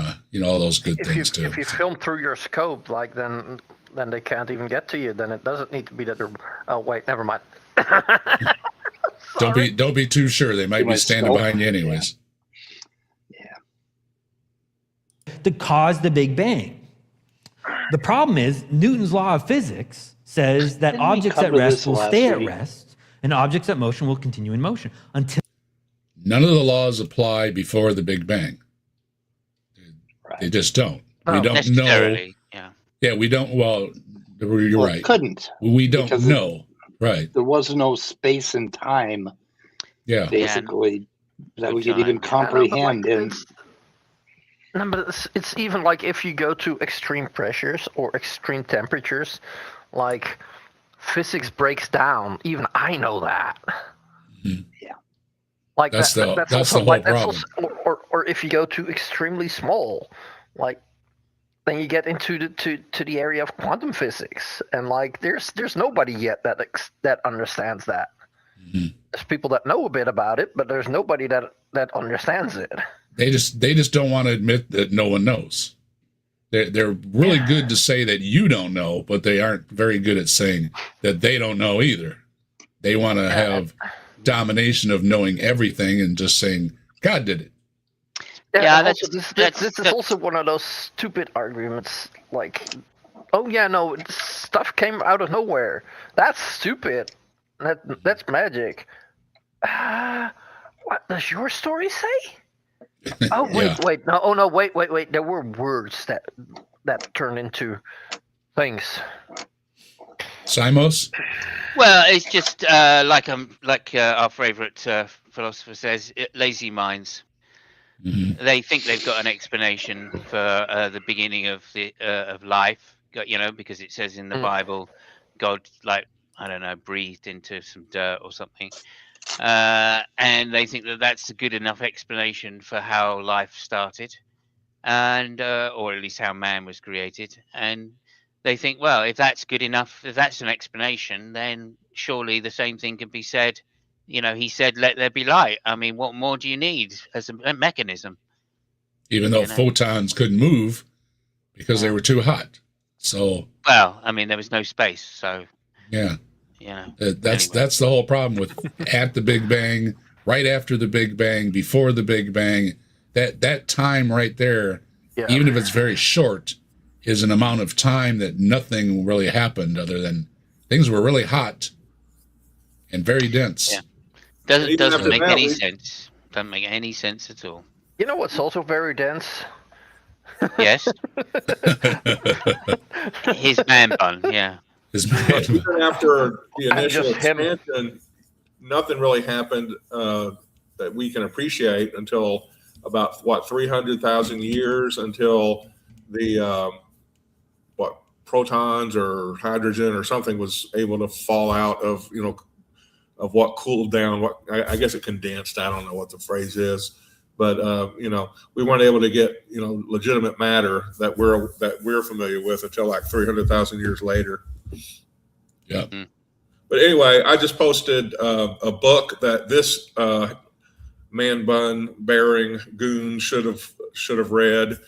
all those good things too. If you film through your scope, like then they can't even get to you. Then it doesn't need to be that. Oh wait, never mind. Don't be too sure. They might be standing behind you anyways. To cause the Big Bang. The problem is Newton's law of physics says that objects at rest will stay at rest, and objects at motion will continue in motion until. None of the laws apply before the Big Bang. They just don't. We don't know. Yeah, we don't. Well, you're right. Couldn't. We don't know. Right. There was no space and time. Yeah. Basically, that we could even comprehend. But it's even like if you go to extreme pressures or extreme temperatures, like physics breaks down. Even I know that. Mm-hmm. Yeah. Like that's the whole problem. Or if you go to extremely small, like. Then you get into the area of quantum physics, and like there's nobody yet that understands that. Mm-hmm. There's people that know a bit about it, but there's nobody that understands it. They just don't want to admit that no one knows. They're really good to say that you don't know, but they aren't very good at saying that they don't know either. They want to have domination of knowing everything and just saying God did it. This is also one of those stupid arguments. Like, stuff came out of nowhere. That's stupid. That's magic. What does your story say? Oh wait, wait. There were words that turned into things. Simos? Well, it's just like our favorite philosopher says, lazy minds. Mm-hmm. They think they've got an explanation for the beginning of life, because it says in the Bible, God, breathed into some dirt or something, and they think that's a good enough explanation for how life started, and or at least how man was created. And they think, well, if that's good enough, if that's an explanation, then surely the same thing can be said. He said, let there be light. I mean, what more do you need as a mechanism? Even though photons couldn't move because they were too hot. So. Well, I mean, there was no space. So. Yeah. That's the whole problem with at the Big Bang, right after the Big Bang, before the Big Bang. That time right there even if it's very short, is an amount of time that nothing really happened other than things were really hot and very dense. Yeah. Doesn't make any sense. Doesn't make any sense at all. You know what's also very dense? Yes. His man bun, yeah. His man. Even after the initial expansion, nothing really happened that we can appreciate until about 300,000 years until the protons or hydrogen or something was able to fall out of of what cooled down. What I guess it condensed. I don't know what the phrase is. But we weren't able to get legitimate matter that we're familiar with until like 300,000 years later. Yeah. But anyway, I just posted a book that this man bun bearing goon should have read.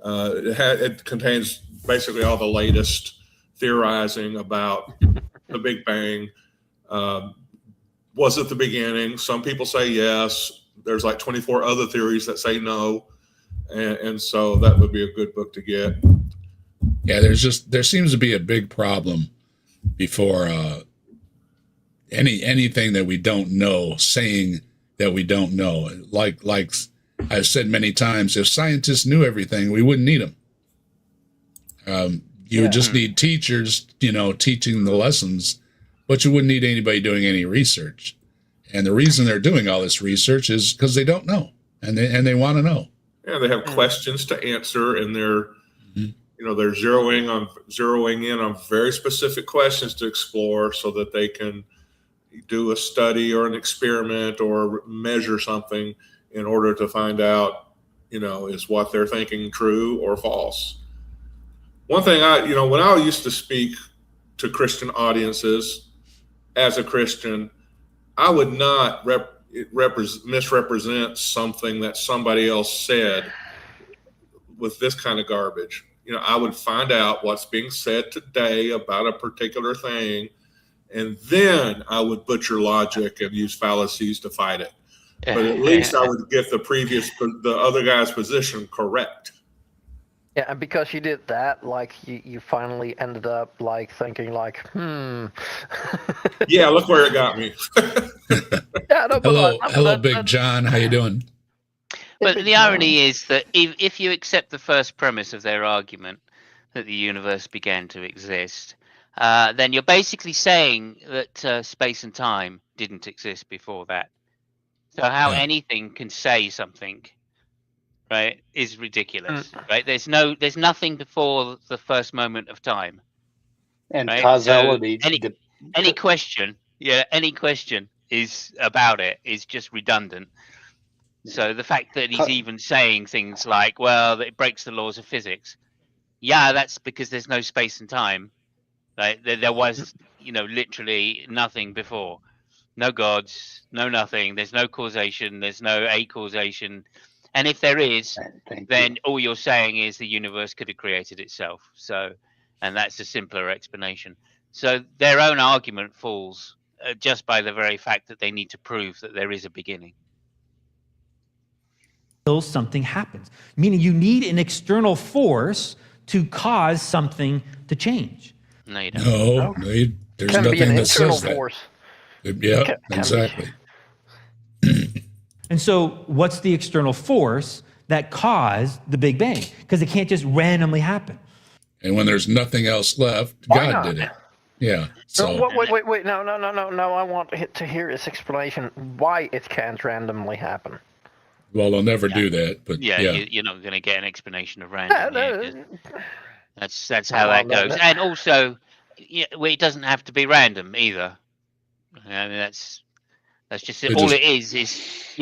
It contains basically all the latest theorizing about the Big Bang. Was it the beginning? Some people say yes. There's like 24 other theories that say no. And so that would be a good book to get. Yeah, there seems to be a big problem before anything that we don't know, saying that we don't know. Like I've said many times, if scientists knew everything, we wouldn't need them. You would just need teachers, teaching the lessons, but you wouldn't need anybody doing any research. And the reason they're doing all this research is because they don't know, and they want to know. Yeah, they have questions to answer, and they're they're zeroing in on very specific questions to explore, so that they can do a study or an experiment or measure something in order to find out, is what they're thinking true or false. One thing when I used to speak to Christian audiences as a Christian, I would not misrepresent something that somebody else said with this kind of garbage. I would find out what's being said today about a particular thing, and then I would butcher logic and use fallacies to fight it. But at least I would get the other guy's position correct. Yeah, and because you did that, like you finally ended up like thinking like, Yeah, look where it got me. Yeah, no, hello, Big John. How you doing? But the irony is that if you accept the first premise of their argument that the universe began to exist, then you're basically saying that space and time didn't exist before that. So how anything can say something, right, is ridiculous, right? There's nothing before the first moment of time, and right? causality. So any question is about it is just redundant. So the fact that he's even saying things like, well, that it breaks the laws of physics, that's because there's no space and time. Right? There was, literally nothing before. No gods, no nothing. There's no causation. There's no a causation. And if there is, then all you're saying is the universe could have created itself. And that's a simpler explanation. So their own argument falls just by the very fact that they need to prove that there is a beginning. Until something happens, meaning you need an external force to cause something to change. No, you don't. No, there's nothing that says that. Force. Yeah, exactly. And so what's the external force that caused the Big Bang? Because it can't just randomly happen. And when there's nothing else left, God did it. Yeah. So Wait. No. I want to hear his explanation why it can't randomly happen. Well, they'll never do that. But you're not going to get an explanation of random. That's how that goes. And also, it doesn't have to be random either. I mean, that's just it. All it is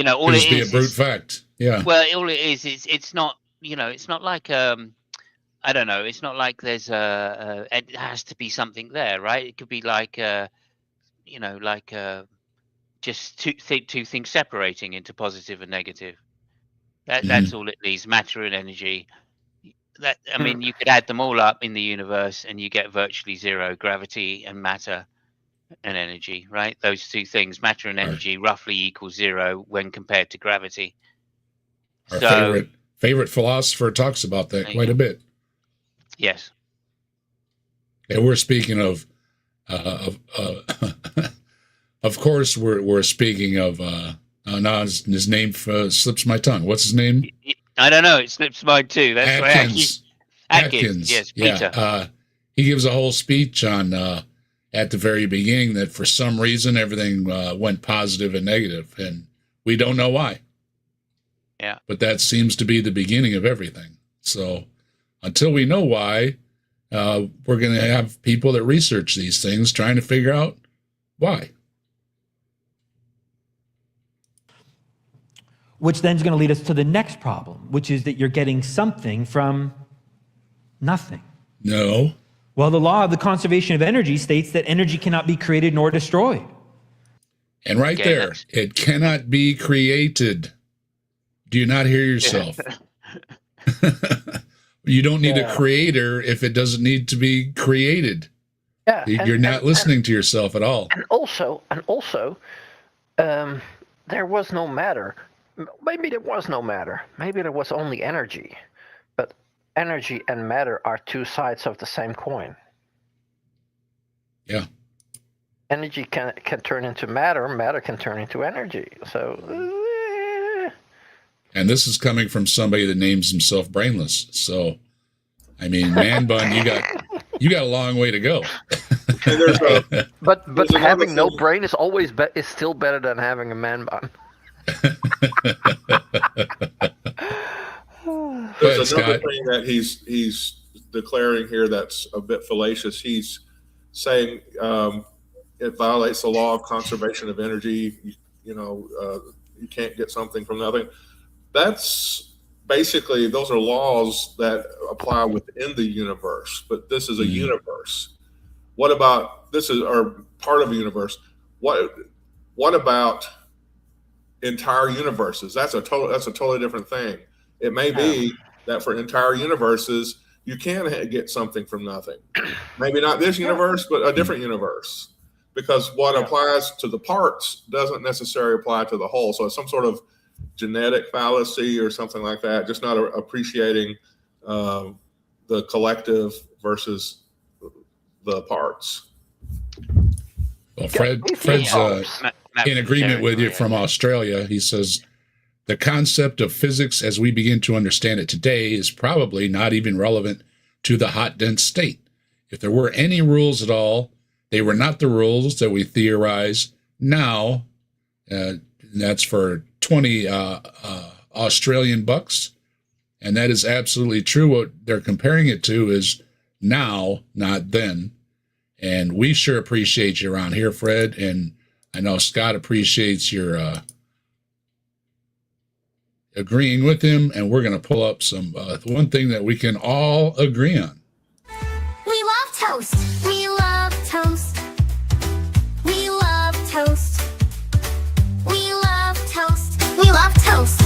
all it is. Be a brute fact. Yeah. Well, all it is it's not. It's not like I don't know. It's not like there's it has to be something there, right? It could be like just two things separating into positive and negative. That's all it needs. Matter and energy. You could add them all up in the universe, and you get virtually zero. Gravity and matter and energy, right? Those two things, matter and energy, roughly equals zero when compared to gravity. Our favorite philosopher talks about that quite a bit. Yes. And we're speaking of course, we're speaking of, now his name slips my tongue. What's his name? I don't know. It slips mine too. That's Atkins. Atkins. Yes, Peter. Yeah. He gives a whole speech on, at the very beginning, that for some reason everything went positive and negative, and we don't know why. Yeah. But that seems to be the beginning of everything. So until we know why, we're going to have people that research these things trying to figure out why. Which then is going to lead us to the next problem, which is that you're getting something from nothing. No. Well, the law of the conservation of energy states that energy cannot be created nor destroyed. And right there, it cannot be created. Do you not hear yourself? You don't need a creator if it doesn't need to be created. Yeah, You're not listening to yourself at all. And also, there was no matter. Maybe there was no matter. Maybe there was only energy. But energy and matter are two sides of the same coin. Yeah. Energy can turn into matter. Matter can turn into energy. So. And this is coming from somebody that names himself brainless. So, I mean, man bun, you got a long way to go. But having no brain is always is still better than having a man bun. There's another thing that he's declaring here that's a bit fallacious. He's saying it violates the law of conservation of energy. You can't get something from nothing. That's basically, those are laws that apply within the universe, but this is a universe. What about part of a universe? What about entire universes? That's a totally different thing. It may be that for entire universes, you can get something from nothing. Maybe not this universe, but a different universe, because what applies to the parts doesn't necessarily apply to the whole. So it's some sort of genetic fallacy or something like that, just not appreciating the collective versus the parts. Well, Fred's in agreement with you from Australia. He says the concept of physics as we begin to understand it today is probably not even relevant to the hot, dense state. If there were any rules at all, they were not the rules that we theorize now. That's for 20 Australian bucks. And that is absolutely true. What they're comparing it to is now, not then. And we sure appreciate you around here, Fred. And I know Scott appreciates your agreeing with him. And we're going to pull up some one thing that we can all agree on. We love toast. We love toast. We love toast. We love toast. We love toast.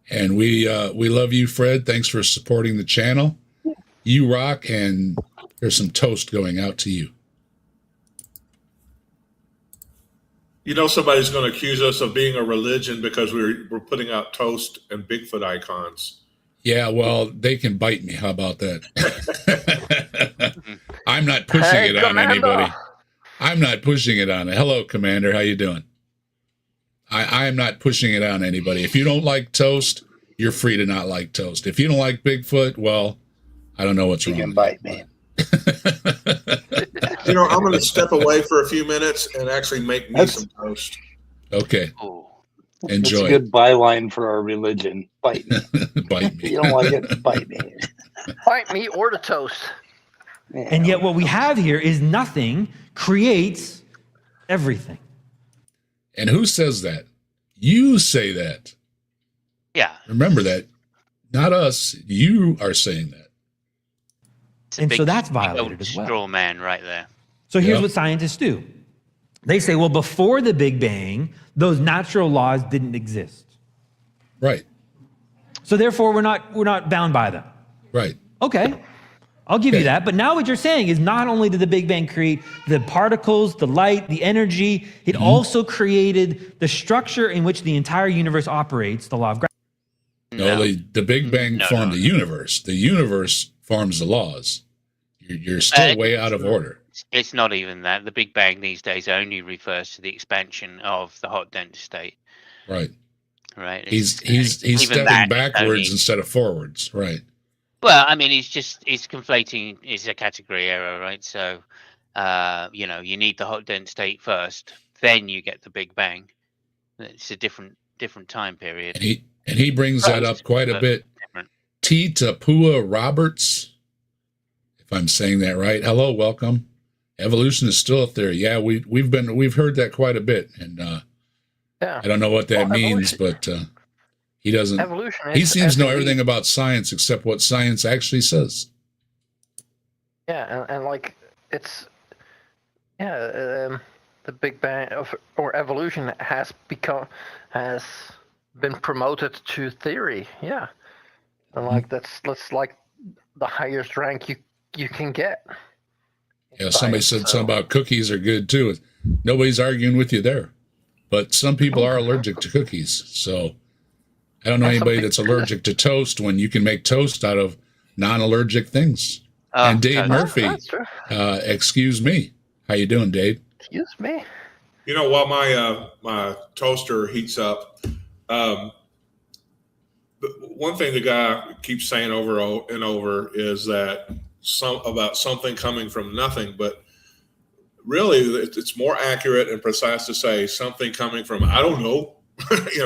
And we love you, Fred. Thanks for supporting the channel. You rock, and there's some toast going out to you. Somebody's going to accuse us of being a religion because we're putting out toast and Bigfoot icons. Yeah, well, they can bite me. How about that? I'm not pushing it on anybody. I'm not pushing it on. Hello, Commander. How you doing? I am not pushing it on anybody. If you don't like toast, you're free to not like toast. If you don't like Bigfoot, well, I don't know what's wrong. You can bite me. I'm going to step away for a few minutes and actually make me some toast. Okay. Oh. Enjoy. It's a good byline for our religion. Bite me. Bite me. You don't like it? Bite me. Bite me or the toast. Yeah. And yet what we have here is nothing creates everything. And who says that? You say that. Yeah. Remember that. Not us. You are saying that. And so that's violated as well. Straw man right there. So here's what scientists do. They say, well, before the Big Bang, those natural laws didn't exist. Right. So therefore, we're not bound by them. Right. Okay. I'll give you that. But now what you're saying is not only did the Big Bang create the particles, the light, the energy, it also created the structure in which the entire universe operates, the law of gravity. No, the Big Bang formed the universe. The universe forms the laws. You're still way out of order. It's not even that. The Big Bang these days only refers to the expansion of the hot dense state. Right. Right. He's stepping backwards instead of forwards. Right. Well, I mean, he's conflating. It's a category error, right? So, you need the hot dense state first, then you get the Big Bang. It's a different time period. And he brings that up quite a bit. T. Tapua Roberts, if I'm saying that right. Hello, welcome. Evolution is still a theory. Yeah, we've heard that quite a bit, and I don't know what that means, but he doesn't. He seems to know everything about science except what science actually says. Yeah, and like it's the Big Bang or evolution has been promoted to theory. Yeah, and like that's like the highest rank you can get. Yeah, somebody said something about cookies are good too. Nobody's arguing with you there, but some people are allergic to cookies. So I don't know anybody that's allergic to toast when you can make toast out of non-allergic things. And Dave Murphy, excuse me. How you doing, Dave? Excuse me. While my toaster heats up, one thing the guy keeps saying over and over is that about something coming from nothing, but really it's more accurate and precise to say something coming from, I don't know,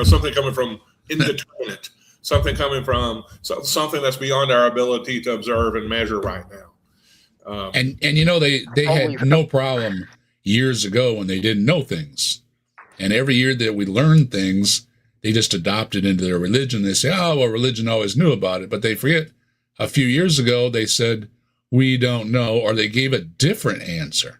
something coming from indeterminate, something coming from something that's beyond our ability to observe and measure right now. And they had no problem years ago when they didn't know things. And every year that we learn things, they just adopt it into their religion. They say, oh, well, religion always knew about it. But they forget a few years ago, they said, we don't know, or they gave a different answer.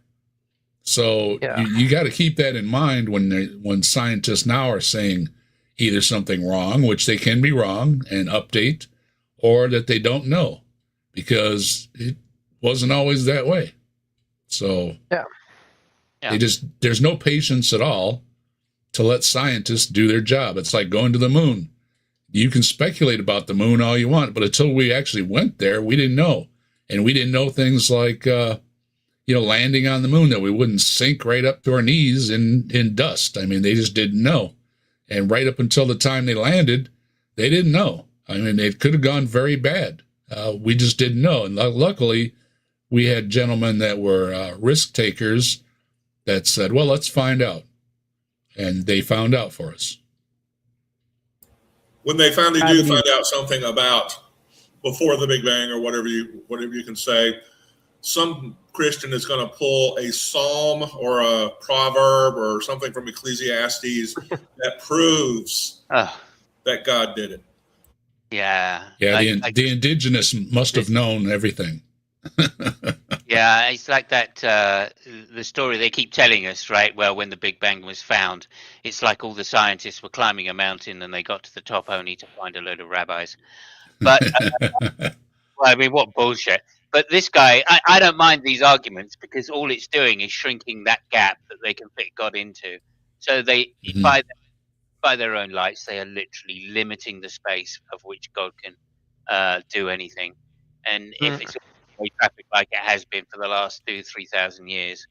So you got to keep that in mind when scientists now are saying either something wrong, which they can be wrong and update, or that they don't know because it wasn't always that way. So there's no patience at all to let scientists do their job. It's like going to the moon. You can speculate about the moon all you want, but until we actually went there, we didn't know. And we didn't know things like, landing on the moon, that we wouldn't sink right up to our knees in dust. I mean, they just didn't know. And right up until the time they landed, they didn't know. I mean, it could have gone very bad. We just didn't know. And luckily, we had gentlemen that were risk takers that said, well, let's find out. And they found out for us. When they finally do find out something about before the Big Bang or whatever you can say, some Christian is going to pull a psalm or a proverb or something from Ecclesiastes that proves that God did it. Yeah. Yeah, the indigenous must have known everything. Yeah, it's like that, the story they keep telling us, right? Well, when the Big Bang was found, it's like all the scientists were climbing a mountain and they got to the top only to find a load of rabbis. But, I mean, what bullshit. But this guy, I don't mind these arguments because all it's doing is shrinking that gap that they can fit God into. So they, by their own lights, they are literally limiting the space of which God can do anything. And if it's traffic like it has been for the last 2,000-3,000 years,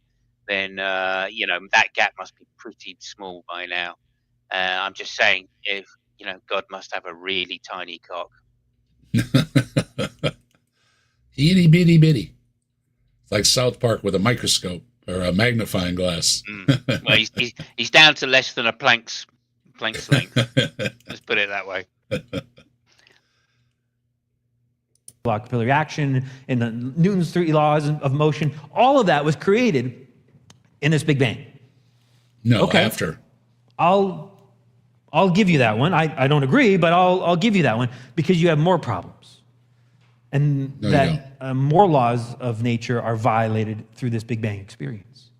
then that gap must be pretty small by now. I'm just saying, if God must have a really tiny cock. Itty bitty bitty. It's like South Park with a microscope or a magnifying glass. Well, he's down to less than a plank's length. Let's put it that way. Capillary action and the Newton's three laws of motion, all of that was created in this Big Bang. No, after. I'll give you that one. I don't agree, but I'll give you that one because you have more problems. And more laws of nature are violated through this Big Bang experience.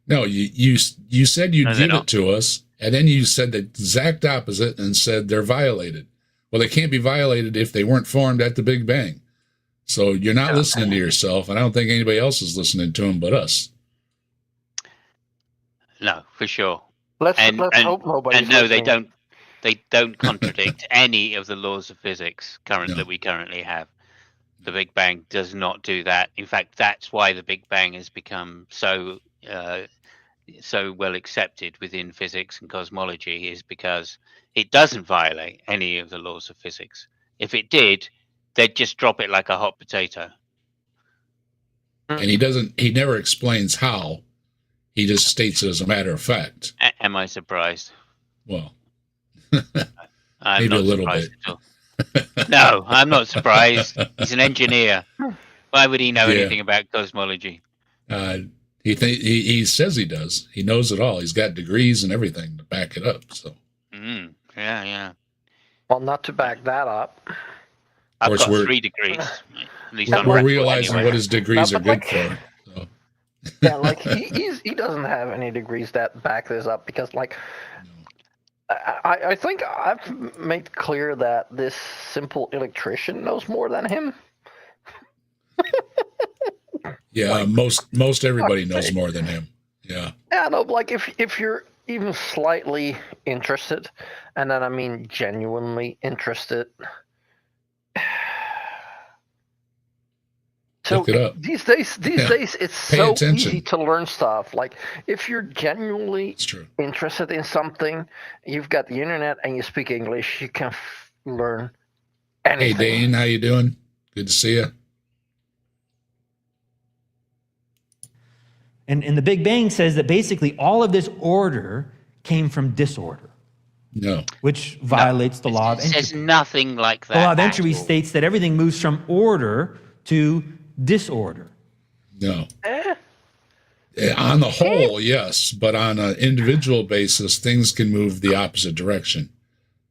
No, you said you'd give it to us, and then you said the exact opposite and said they're violated. Well, they can't be violated if they weren't formed at the Big Bang. So you're not listening to yourself, and I don't think anybody else is listening to them but us. No, for sure. Let's hope nobody. And no, they don't. They don't contradict any of the laws of physics No. that we currently have. The Big Bang does not do that. In fact, that's why the Big Bang has become so well accepted within physics and cosmology, is because it doesn't violate any of the laws of physics. If it did, they'd just drop it like a hot potato. And he never explains how. He just states it as a matter of fact. Am I surprised? Well, I'm maybe not a little surprised bit. at all. No, I'm not surprised. He's an engineer. Why would he know anything about cosmology? He says he does. He knows it all. He's got degrees and everything to back it up. So yeah. Well, not to back that up. I've got 3 degrees. At least we're realizing what his degrees are good for. So. Yeah, like he doesn't have any degrees that back this up, because like I think I've made clear that this simple electrician knows more than him. Yeah, like, most everybody knows more than him. Yeah. Yeah, no, like if you're even slightly interested, and then I mean genuinely interested. So look it up. These days it's Pay so attention. easy to learn stuff. Like if you're genuinely interested in something, you've got the internet and you speak English, you can learn anything. Hey Dane, how you doing? Good to see you. And the Big Bang says that basically all of this order came from disorder. No. Which violates the law of entropy. It says nothing like that. The law of entropy states that everything moves from order to disorder. No. On the whole, yes, but on an individual basis, things can move the opposite direction.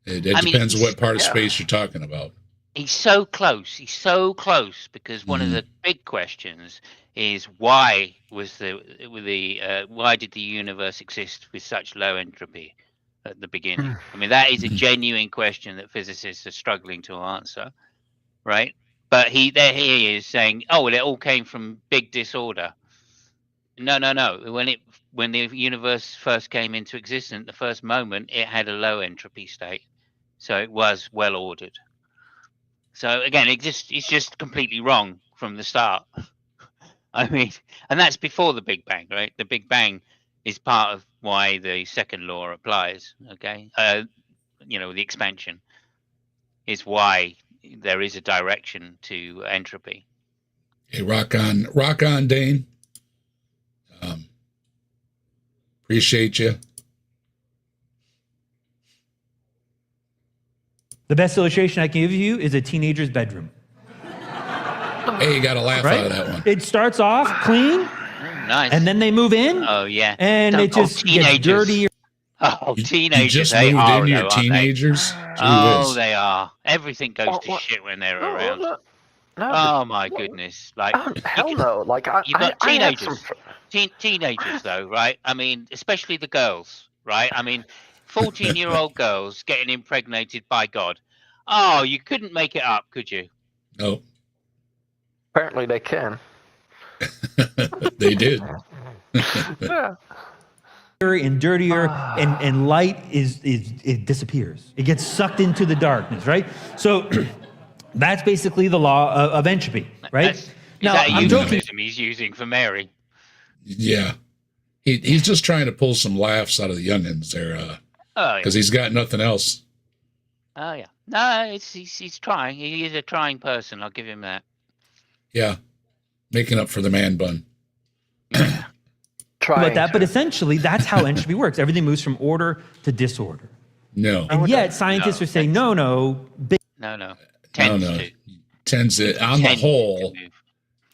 It depends what part of space you're talking about. He's so close. He's so close, because one of the big questions is why did the universe exist with such low entropy at the beginning? I mean, that is a genuine question that physicists are struggling to answer, right? But he is saying, oh, well, it all came from big disorder. No. When the universe first came into existence, the first moment, it had a low entropy state, so it was well ordered. So again, it's just completely wrong from the start. I mean, and that's before the Big Bang, right? The Big Bang is part of why the second law applies. Okay, the expansion is why there is a direction to entropy. Hey, rock on, Dane. Appreciate you. The best illustration I can give you is a teenager's bedroom. Hey, you got to laugh out of that one. It starts off clean, nice, and then they move in. Oh yeah, and it just gets dirty. Oh, teenagers! You just moved in. You're teenagers. Oh, they are. Everything goes to shit when they're around. No, oh my goodness! Like hell no! Like you've got teenagers. Teenagers, though, right? I mean, especially the girls, right? I mean, 14-year-old girls getting impregnated by God. Oh, you couldn't make it up, could you? No. Apparently they can. They did. Yeah. And dirtier, and light it disappears. It gets sucked into the darkness, right? So that's basically the law of entropy, right? Is that a euphemism he's using for Mary? Yeah. He's just trying to pull some laughs out of the youngins there, because he's got nothing else. Oh yeah, no, he's trying. He is a trying person. I'll give him that. Yeah, making up for the man bun. But essentially, that's how entropy works. Everything moves from order to disorder. No, and yet scientists are saying no. Tends to on the whole,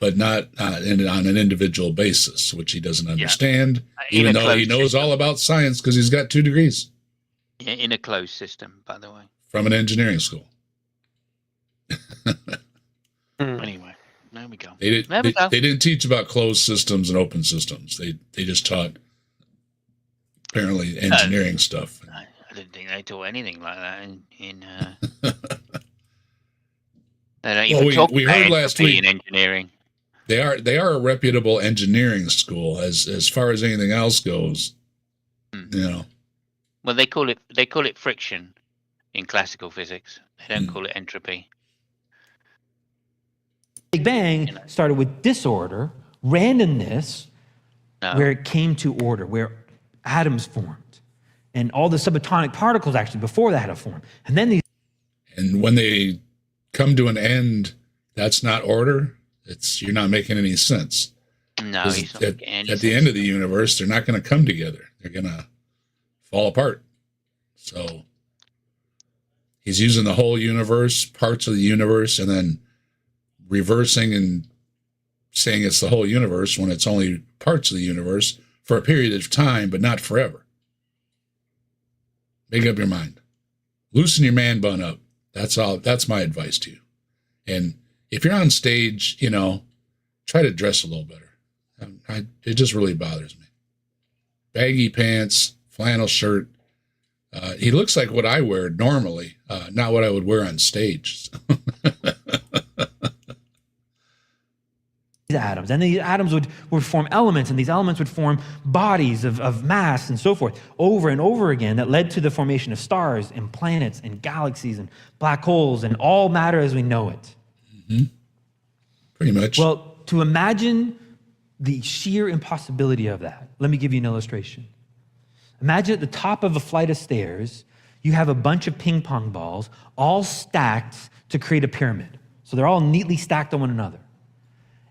but not on an individual basis, which he doesn't understand, even though he knows all about science because he's got 2 degrees. In a closed system, by the way. From an engineering school. Anyway, there we go. They didn't teach about closed systems and open systems. They just taught, apparently, engineering stuff. I didn't think they taught anything like that in they don't even talk we heard last week in engineering. They are a reputable engineering school as far as anything else goes. You know. Well, they call it friction, in classical physics. They don't call it entropy. Big Bang started with disorder, randomness, where it came to order, where atoms formed. And all the subatomic particles actually before that had formed. And then these. And when they come to an end, that's not order. You're not making any sense. No, he's not making any at sense. the end of the universe, they're not going to come together. They're going to fall apart. So he's using the whole universe, parts of the universe, and then reversing and saying it's the whole universe when it's only parts of the universe for a period of time, but not forever. Make up your mind. Loosen your man bun up. That's all. That's my advice to you. And if you're on stage, try to dress a little better. It just really bothers me. Baggy pants, flannel shirt. He looks like what I wear normally, not what I would wear on stage. These atoms, and these atoms would form elements, and these elements would form bodies of mass and so forth over and over again that led to the formation of stars and planets and galaxies and black holes and all matter as we know it. Mm-hmm. Pretty much. Well, to imagine the sheer impossibility of that, let me give you an illustration. Imagine at the top of a flight of stairs, you have a bunch of ping pong balls all stacked to create a pyramid. So they're all neatly stacked on one another.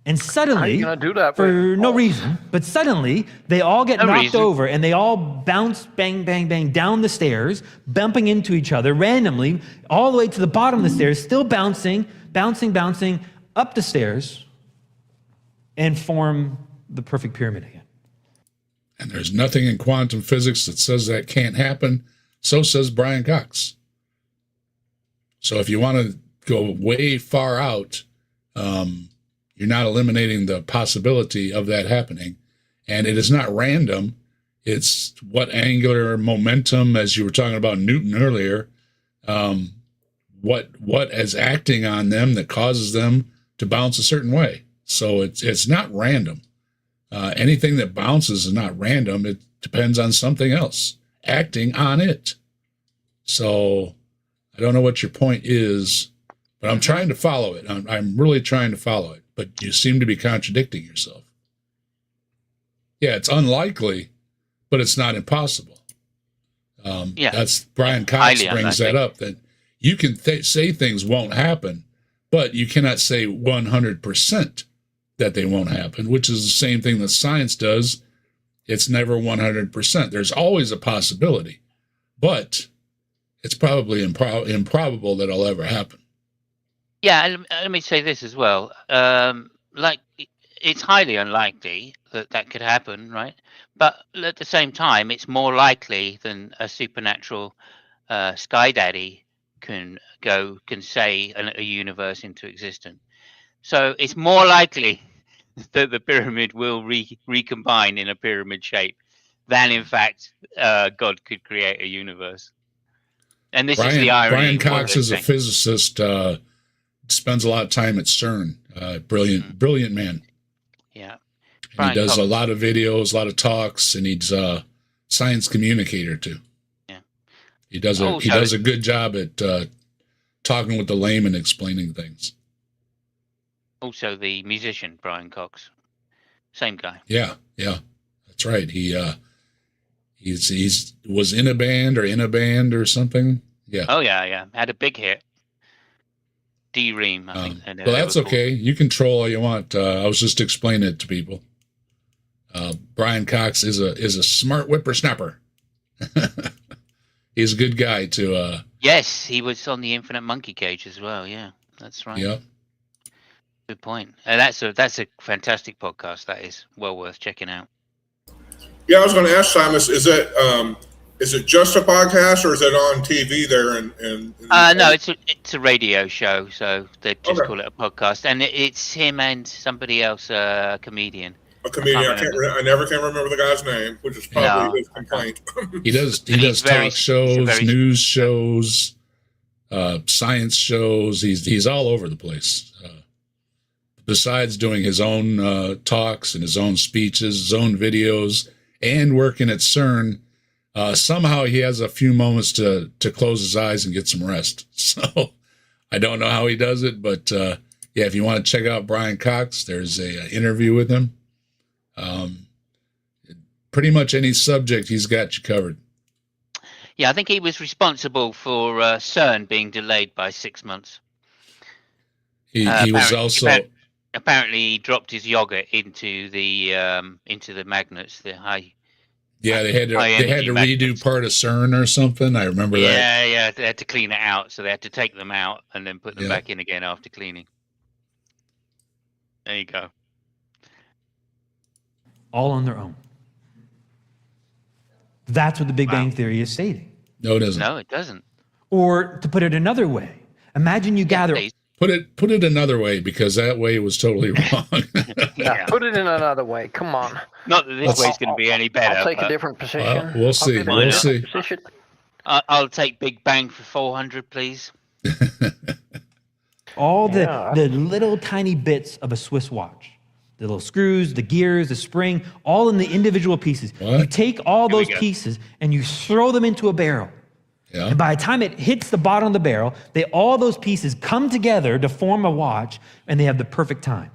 And suddenly, how are you gonna do that for no reason, but suddenly they all get knocked over and they all bounce, bang, bang, bang, down the stairs, bumping into each other randomly, all the way to the bottom of the stairs, still bouncing, up the stairs, and form the perfect pyramid again. And there's nothing in quantum physics that says that can't happen. So says Brian Cox. So if you want to go way far out, you're not eliminating the possibility of that happening. And it is not random. It's what angular momentum, as you were talking about Newton earlier, what is acting on them that causes them to bounce a certain way. So it's not random. Anything that bounces is not random. It depends on something else acting on it. So I don't know what your point is, but I'm trying to follow it. I'm really trying to follow it. But you seem to be contradicting yourself. Yeah, it's unlikely, but it's not impossible. That's Brian Cox brings that up, that you can say things won't happen, but you cannot say 100% that they won't happen, which is the same thing that science does. It's never 100%. There's always a possibility, but it's probably improbable that it'll ever happen. Yeah, and let me say this as well. It's highly unlikely that could happen, right? But at the same time, it's more likely than a supernatural sky daddy can say a universe into existence. So it's more likely that the pyramid will recombine in a pyramid shape than, in fact, God could create a universe. And this is the irony. Brian Cox is a physicist. Spends a lot of time at CERN. Brilliant man. Yeah. And he does a lot of videos, a lot of talks, and he's a science communicator too. Yeah. He does a good job at talking with the layman, explaining things. Also the musician, Brian Cox. Same guy. Yeah, that's right. He was in a band or something. Yeah. Oh yeah. Had a big hit. D-Ream, I think. Well, that's okay. You can troll all you want. I was just explaining it to people. Brian Cox is a smart whippersnapper. He's a good guy to. Yes, he was on the Infinite Monkey Cage as well. Yeah, that's right. Yeah. Good point. That's a fantastic podcast. That is well worth checking out. Yeah, I was going to ask Simon, is it just a podcast, or is it on TV there? No, it's a radio show, so they just call it a podcast, and it's him and somebody else, a comedian. A comedian. I never can remember the guy's name, which is probably his complaint. He does talk shows, news shows, science shows. He's all over the place. Besides doing his own talks and his own speeches, his own videos, and working at CERN. Somehow he has a few moments to close his eyes and get some rest. So I don't know how he does it, but yeah, if you want to check out Brian Cox, there's a interview with him. Pretty much any subject, he's got you covered. Yeah, I think he was responsible for CERN being delayed by 6 months. He was also apparently he dropped his yogurt into the magnets, the high. Yeah, they had to redo part of CERN or something. I remember that. Yeah, they had to clean it out, so they had to take them out and then put them back in again after cleaning. There you go. All on their own. That's what the Big Bang Theory is stating. No, it doesn't. No, it doesn't. Or to put it another way, imagine you gather. Put it another way, because that way was totally wrong. Yeah, put it in another way. Come on. Not that this way's going to be any better. I'll take a different position. We'll see. We'll see. I'll take Big Bang for 400, please. All the little tiny bits of a Swiss watch, the little screws, the gears, the spring, all in the individual pieces. What? You take all those pieces and you throw them into a barrel. Yeah. And by the time it hits the bottom of the barrel, all those pieces come together to form a watch, and they have the perfect time.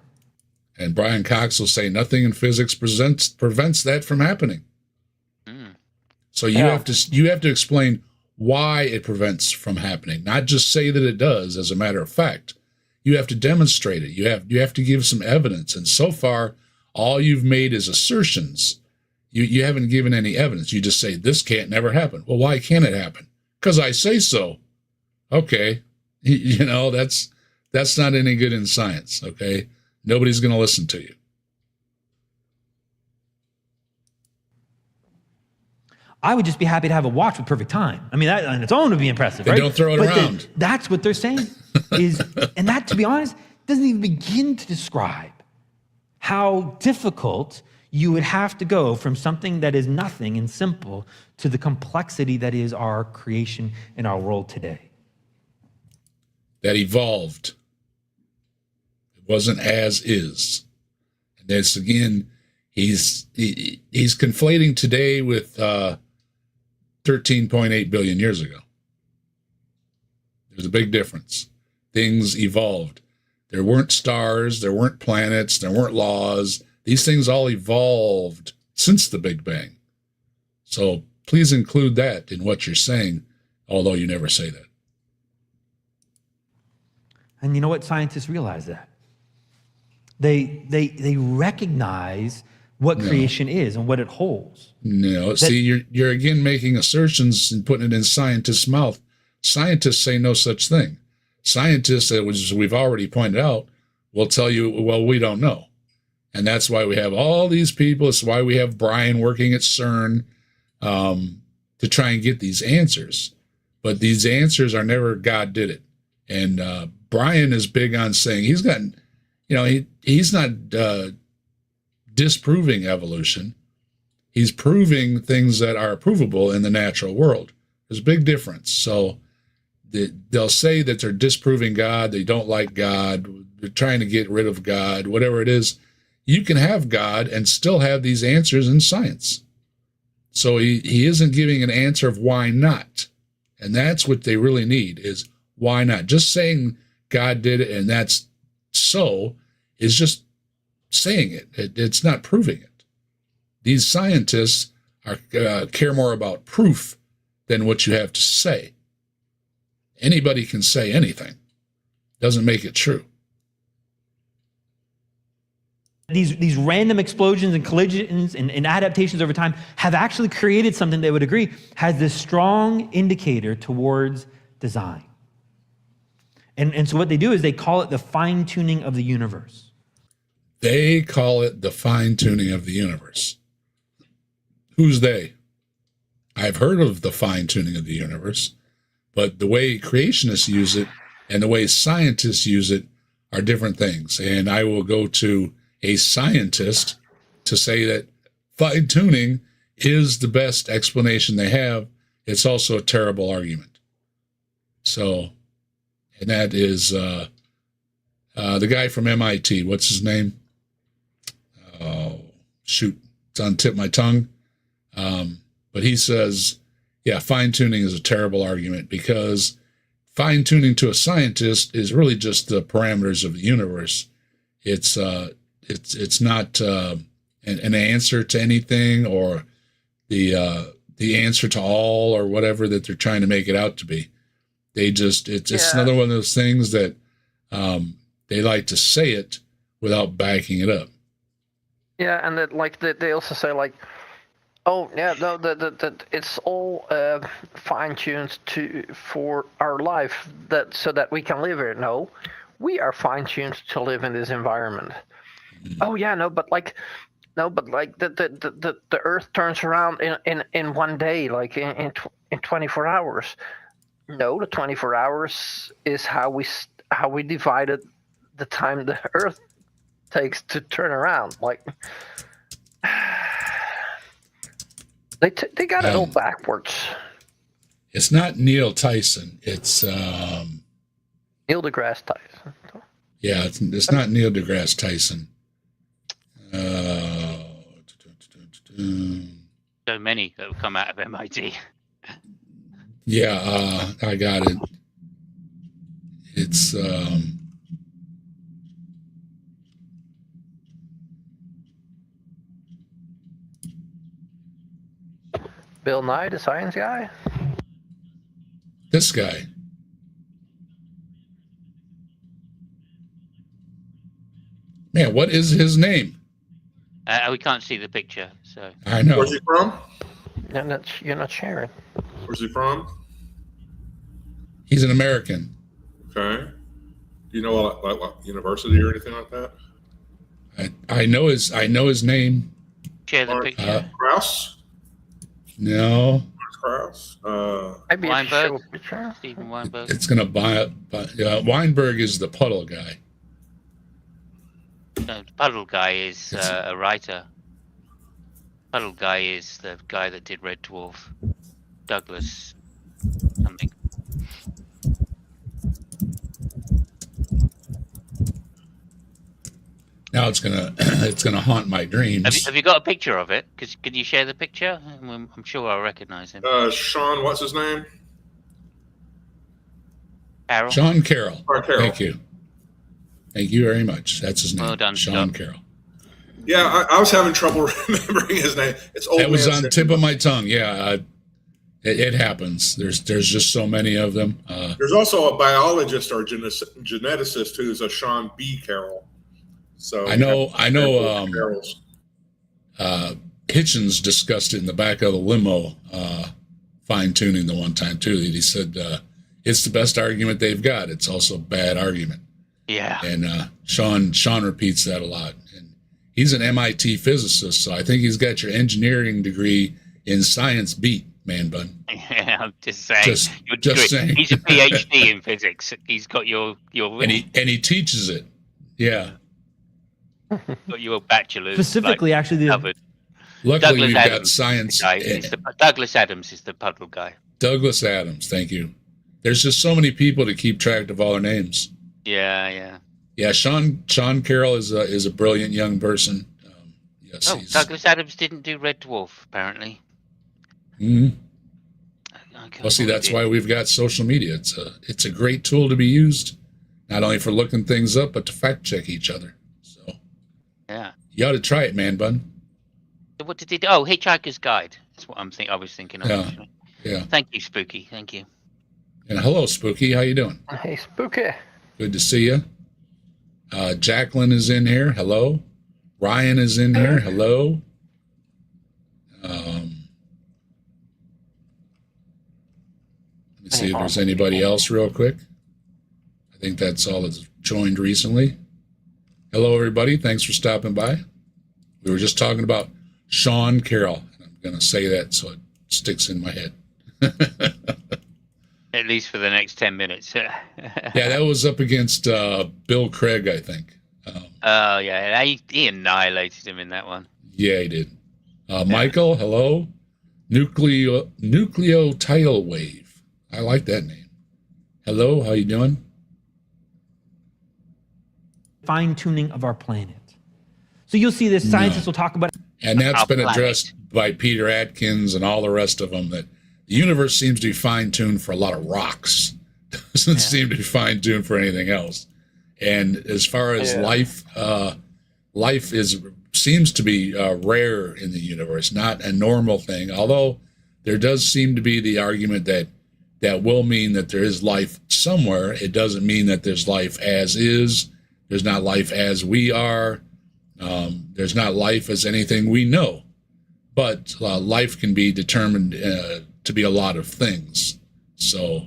And Brian Cox will say nothing in physics prevents that from happening. So you have to explain why it prevents from happening, not just say that it does. As a matter of fact, you have to demonstrate it. You have to give some evidence. And so far, all you've made is assertions. You haven't given any evidence. You just say this can't never happen. Well, why can't it happen? Because I say so. Okay. You know, that's not any good in science. Okay. Nobody's going to listen to you. I would just be happy to have a watch with perfect time. I mean, that on its own would be impressive, right? Don't throw it around. That's what they're saying and that, to be honest, doesn't even begin to describe how difficult you would have to go from something that is nothing and simple to the complexity that is our creation in our world today. That evolved. It wasn't as is. And that's, again, he's conflating today with 13.8 billion years ago. There's a big difference. Things evolved. There weren't stars, there weren't planets, there weren't laws. These things all evolved since the Big Bang. So please include that in what you're saying, although you never say that. And you know what? Scientists realize that. They recognize what creation is and what it holds. No, see, you're again making assertions and putting it in scientists' mouth. Scientists say no such thing. Scientists, as we've already pointed out, will tell you, well, we don't know. And that's why we have all these people. It's why we have Brian working at CERN to try and get these answers. But these answers are never God did it. And Brian is big on saying he's not disproving evolution. He's proving things that are provable in the natural world. There's a big difference. So they'll say that they're disproving God. They don't like God. They're trying to get rid of God, whatever it is. You can have God and still have these answers in science. So he isn't giving an answer of why not. And that's what they really need, is why not. Just saying God did it and that's so is just saying it. It's not proving it. These scientists care more about proof than what you have to say. Anybody can say anything. Doesn't make it true. These random explosions and collisions and adaptations over time have actually created something they would agree has this strong indicator towards design. And so what they do is they call it the fine-tuning of the universe. They call it the fine-tuning of the universe. Who's they? I've heard of the fine-tuning of the universe, but the way creationists use it and the way scientists use it are different things. And I will go to a scientist to say that fine-tuning is the best explanation they have. It's also a terrible argument. So, and that is the guy from MIT. What's his name? Oh, shoot. It's on the tip of my tongue. But he says, yeah, fine-tuning is a terrible argument because fine-tuning to a scientist is really just the parameters of the universe. It's not an answer to anything or the answer to all or whatever that they're trying to make it out to be. It's another one of those things that they like to say it without backing it up. Yeah, and they also say like, oh yeah, no, that it's all fine-tuned for our life so that we can live here. No, we are fine-tuned to live in this environment. Oh yeah, but the Earth turns around in one day, like in 24 hours. No, the 24 hours is how we divided the time the Earth takes to turn around. Like they got it all backwards. It's not Neil Tyson. It's Neil deGrasse Tyson. Yeah, it's not Neil deGrasse Tyson. So many that have come out of MIT. Yeah, I got it. It's Bill Nye, the science guy. This guy. Man, what is his name? We can't see the picture, so. I know. Where's he from? You're not sharing. Where's he from? He's an American. Okay. Do you know like university or anything like that? I know his name. Share the picture. Krauss? No. Krauss? Maybe Weinberg. Stephen Weinberg. It's gonna buy Weinberg is the puddle guy. No, the Puddle guy is a writer. Puddle guy is the guy that did Red Dwarf. Douglas something. Now it's gonna haunt my dreams. Have you got a picture of it? Because could you share the picture? I'm sure I'll recognize him. Sean, what's his name? Carroll. Sean Carroll. Carroll. Thank you. Thank you very much. That's his name. Well done, Sean Doc. Carroll. Yeah, I was having trouble remembering his name. It's old. That was on the tip of my tongue. Yeah, it happens. There's just so many of them. There's also a biologist or geneticist who's a Sean B. Carroll. So I know. Hitchens discussed it in the back of the limo, fine tuning the one time too. He said it's the best argument they've got. It's also a bad argument. Yeah. And Sean repeats that a lot. And he's an MIT physicist, so I think he's got your engineering degree in science beat, man bun. Yeah, I'm just saying. Just saying. He's a PhD in physics. He's got your and he teaches it. Yeah. Got your bachelor's. Specifically, actually, covered. Luckily, Douglas we've Adams got science. Douglas Adams is the Puddle guy. Douglas Adams, thank you. There's just so many people to keep track of all their names. Yeah. Sean Carroll is a brilliant young person. Yes, Douglas Adams didn't do Red Dwarf, apparently. Mm-hmm. Well, see, that's why we've got social media. It's a great tool to be used, not only for looking things up, but to fact check each other. So, yeah, you ought to try it, man bun. So what did he do? Oh, Hitchhiker's Guide. That's what I was thinking of. Yeah. Yeah. Thank you, Spooky. Thank you. And hello, Spooky. How you doing? Hey, Spooky. Good to see you. Jacqueline is in here. Hello. Ryan is in here. Hello. Let me see if there's anybody else real quick. I think that's all that's joined recently. Hello, everybody. Thanks for stopping by. We were just talking about Sean Carroll. I'm going to say that so it sticks in my head. At least for the next 10 minutes. Yeah, that was up against Bill Craig, I think. Oh, yeah. He annihilated him in that one. Yeah, he did. Michael, hello. Nucleotidal wave. I like that name. Hello, how you doing? Fine-tuning of our planet. So you'll see this. Scientists will talk about. And that's Our been planet. addressed by Peter Atkins and all the rest of them, that the universe seems to be fine-tuned for a lot of rocks. Doesn't seem to be fine-tuned for anything else. And as far as life seems to be rare in the universe, not a normal thing. Although there does seem to be the argument that will mean that there is life somewhere. It doesn't mean that there's life as is. There's not life as we are. There's not life as anything we know. But life can be determined to be a lot of things. So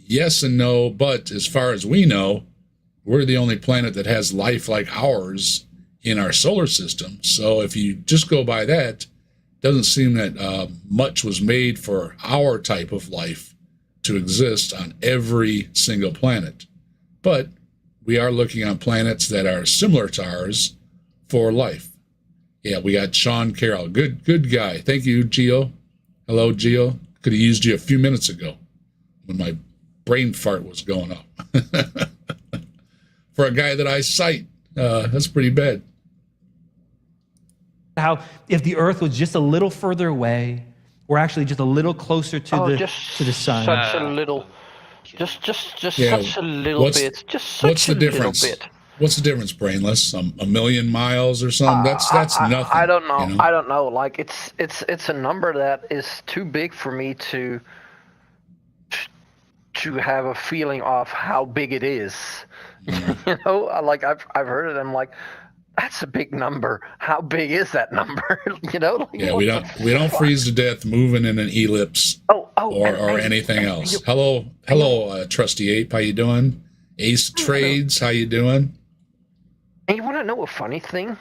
yes and no, but as far as we know, we're the only planet that has life like ours in our solar system. So if you just go by that, it doesn't seem that much was made for our type of life to exist on every single planet. But we are looking on planets that are similar to ours for life. Yeah, we got Sean Carroll. Good guy. Thank you, Gio. Hello, Gio. Could have used you a few minutes ago when my brain fart was going up. For a guy that I cite, that's pretty bad. How if the Earth was just a little further away, or actually just a little closer to the sun. Such a little, just such a little bit. Just such what's the difference? Little bit. What's the difference, Brainless? A million miles or something? That's nothing. I don't know. You know? I don't know. Like it's a number that is too big for me to have a feeling of how big it is. You know, like I've heard it. I'm like, that's a big number. How big is that number? You know? Like, yeah, we don't freeze to death moving in an ellipse or anything else. Hello, Trusty Ape. How you doing? Ace Trades. How you doing? And you want to know a funny thing?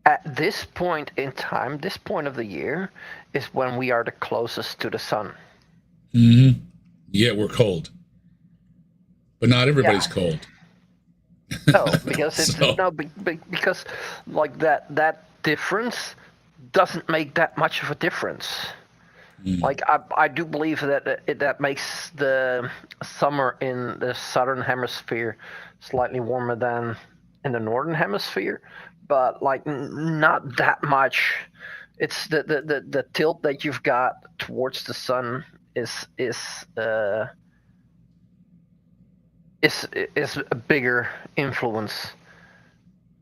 At this point in time, this point of the year, is when we are the closest to the sun. Mm-hmm. Yeah, we're cold. But not everybody's cold. No, because it's because like that difference doesn't make that much of a difference. Like I do believe that that makes the summer in the southern hemisphere slightly warmer than in the northern hemisphere, but like not that much. It's the tilt that you've got towards the sun is a bigger influence.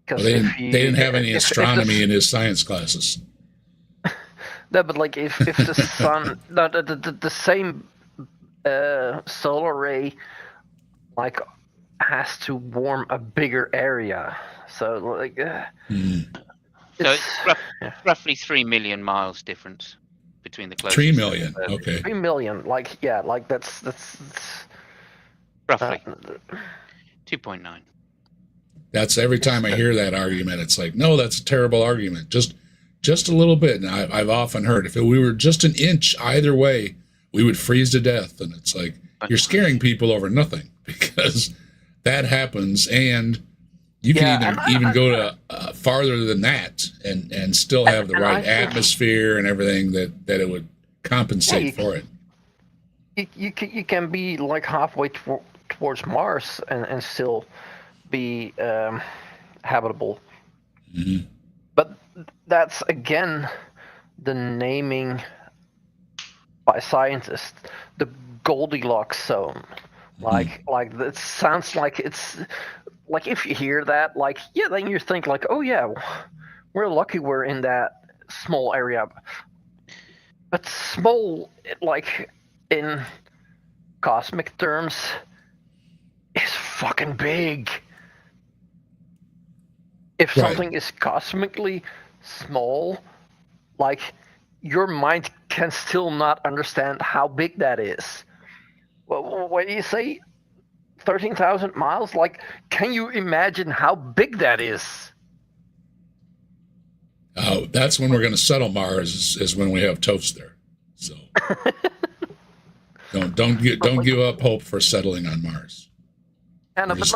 Well, they didn't have any astronomy in his science classes. No, but like if the sun, the same solar ray, like has to warm a bigger area. So like, so it's roughly 3 million miles difference between the closest. 3 million. Okay. 3 million. Like like that's roughly 2.9. That's every time I hear that argument, it's like, no, that's a terrible argument. Just a little bit. And I've often heard if we were just an inch either way, we would freeze to death. And it's like, you're scaring people over nothing, because that happens. And you can even go to farther than that and still have the right atmosphere and everything that it would compensate for it. You can be like halfway towards Mars and still be habitable. Mm-hmm. But that's again the naming by scientists, the Goldilocks zone. Like that sounds like it's like, if you hear that, like, yeah, then you think like, oh yeah, we're lucky we're in that small area. But small, like in cosmic terms, is fucking big. If something is cosmically small, like, your mind can still not understand how big that is. Well, when you say 13,000 miles, like, can you imagine how big that is? Oh, that's when we're going to settle Mars, is when we have toast there. So don't give up hope for settling on Mars.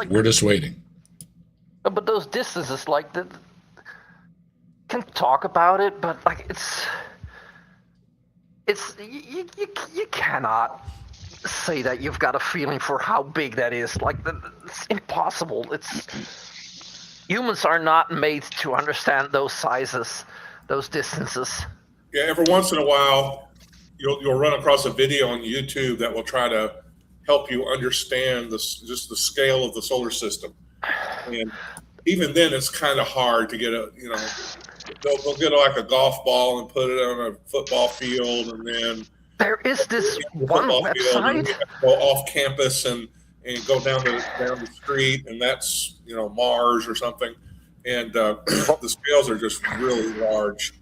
We're just waiting. But those distances, like, can talk about it, but like it's you cannot say that you've got a feeling for how big that is. Like, it's impossible. humans are not made to understand those sizes, those distances. Yeah, every once in a while, you'll run across a video on YouTube that will try to help you understand just the scale of the solar system. And even then, it's kind of hard to get they'll get like a golf ball and put it on a football field, and then there is this one website. Go off campus and go down the street, and that's Mars or something, and the scales are just really large.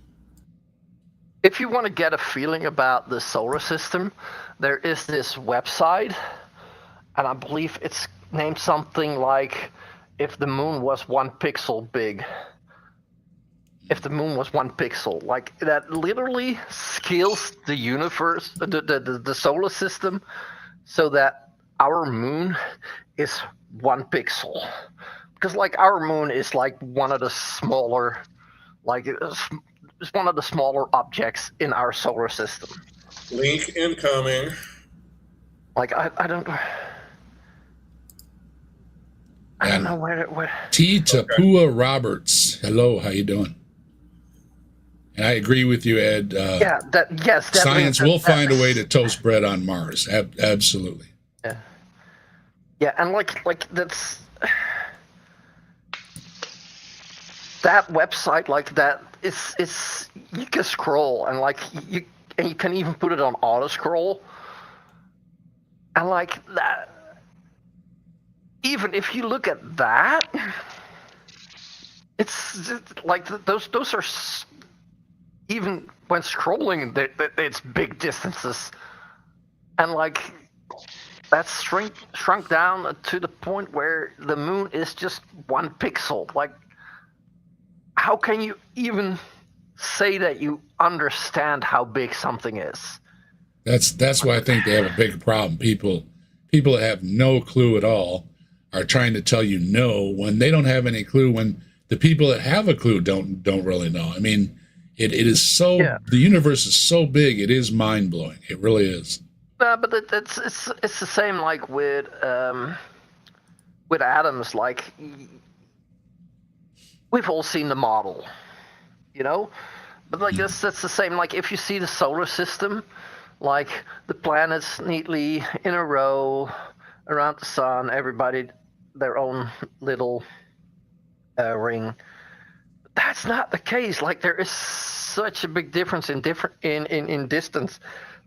If you want to get a feeling about the solar system, there is this website, and I believe it's named something like "If the Moon Was 1 Pixel Big." If the moon was 1 pixel, like that literally scales the universe, the solar system, so that our moon is 1 pixel. Because like our moon is like one of the smaller, it's one of the smaller objects in our solar system. Link incoming. Like I don't know where. T. Tapua Roberts. Hello, how you doing? And I agree with you, Ed. Science will find a way to toast bread on Mars. Absolutely. Yeah, and like that's that website, like that. It's you can scroll and you can even put it on auto scroll, and like that. Even if you look at that, it's like those are. Even when scrolling, it's big distances, and like that's shrunk down to the point where the moon is just 1 pixel. Like, how can you even say that you understand how big something is? That's why I think they have a big problem. People that have no clue at all are trying to tell you no when they don't have any clue. When the people that have a clue don't really know. I mean. It is so. Yeah. The universe is so big. It is mind blowing. It really is. But it's the same like with atoms. Like we've all seen the model, But like that's the same. Like if you see the solar system, like the planets neatly in a row around the sun, everybody their own little ring. That's not the case. Like there is such a big difference in distance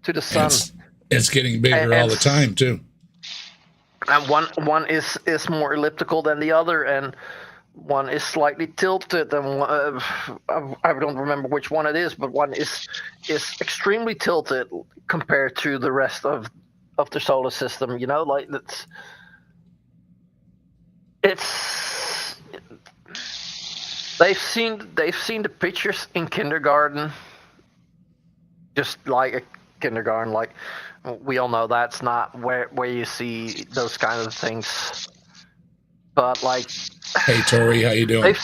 to the sun. It's getting bigger all the time too. And one is more elliptical than the other, and one is slightly tilted. And I don't remember which one it is, but one is extremely tilted compared to the rest of the solar system. Like it's. They've seen the pictures in kindergarten, just like a kindergarten. Like we all know that's not where you see those kind of things. But like, hey Tori, how you doing?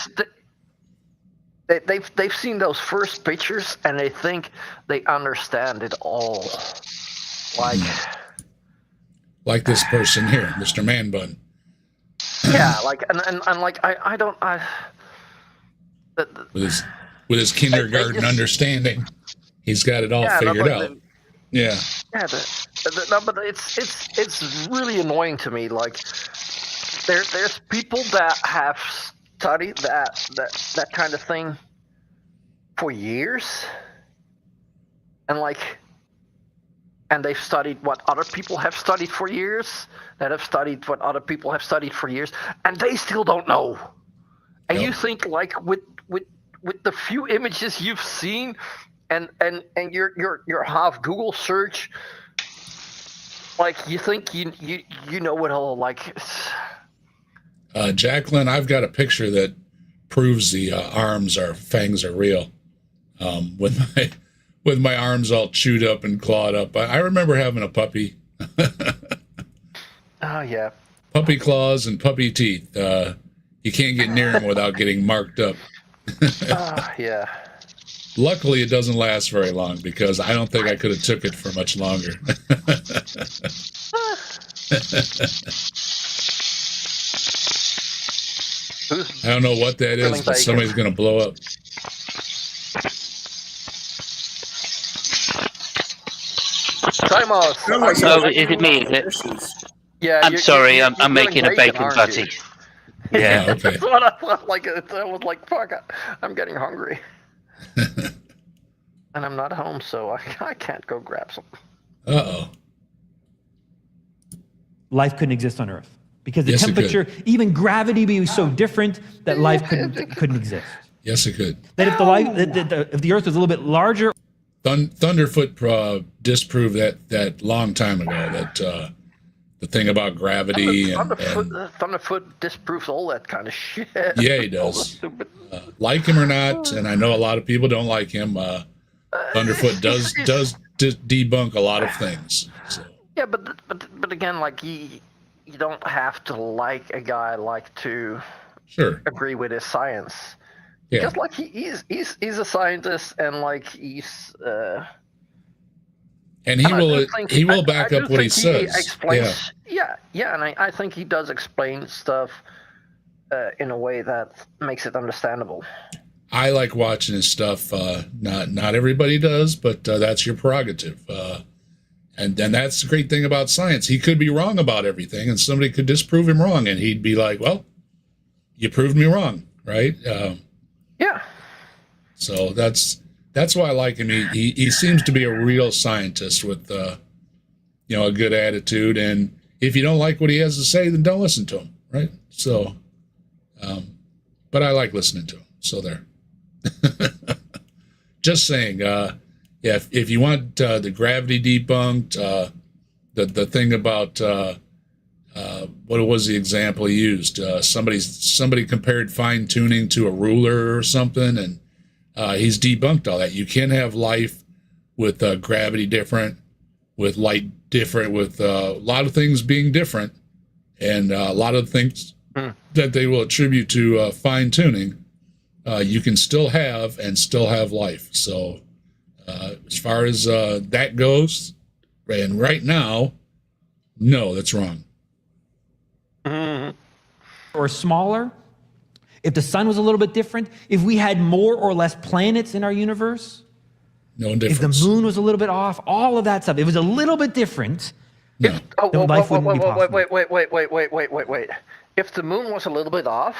They've seen those first pictures and they think they understand it all. Like this person here, Mr. Man Bun. Yeah, like and like I don't. With his kindergarten understanding, he's got it all figured out. Yeah. But it's really annoying to me. Like there's people that have studied that kind of thing for years, and they've studied what other people have studied for years, that have studied what other people have studied for years, and they still don't know. And you think like with the few images you've seen and your half Google search, like you think you know it all. Like Jacqueline, I've got a picture that proves the fangs are real. With my arms all chewed up and clawed up. I remember having a puppy. Oh yeah. Puppy claws and puppy teeth. You can't get near them without getting marked up. Yeah. Luckily, it doesn't last very long because I don't think I could have took it for much longer. I don't know what that is, but somebody's going to blow up. Timos. Oh, is it me? Is it? Yeah, I'm sorry. I'm making a bacon butty. Yeah, okay. That's what I thought. I was like, fuck, I'm getting hungry. And I'm not home, so I can't go grab some. Uh-oh. Life couldn't exist on Earth because the temperature, even gravity, be so different that life couldn't exist. Yes, it could. That if the Earth was a little bit larger. Thunderfoot disproved that long time ago. That the thing about gravity Thunderfoot disproves all that kind of shit. Yeah, he does. Like him or not, and I know a lot of people don't like him. Thunderfoot does debunk a lot of things. So. Yeah, but again, like you don't have to like a guy to agree with his science. Yeah. Because like he's a scientist and like he's and he will back up what he says. Explains, yeah, and I think he does explain stuff in a way that makes it understandable. I like watching his stuff. Not everybody does, but that's your prerogative. And that's the great thing about science. He could be wrong about everything, and somebody could disprove him wrong, and he'd be like, "Well, you proved me wrong, right?" Yeah. So that's why I like him. He seems to be a real scientist with a good attitude. And if you don't like what he has to say, then don't listen to him, right? So, but I like listening to him. So there. Just saying. If you want the gravity debunked, the thing about what was the example he used? Somebody compared fine tuning to a ruler or something, and he's debunked all that. You can have life with gravity different, with light different, with a lot of things being different, and a lot of things that they will attribute to fine tuning. You can still have life. So as far as that goes, and right now, no, that's wrong. Or smaller, if the sun was a little bit different, if we had more or less planets in our universe, no difference. If the moon was a little bit off, all of that stuff, it was a little bit different. No. Life wouldn't be possible. Wait. If the moon was a little bit off,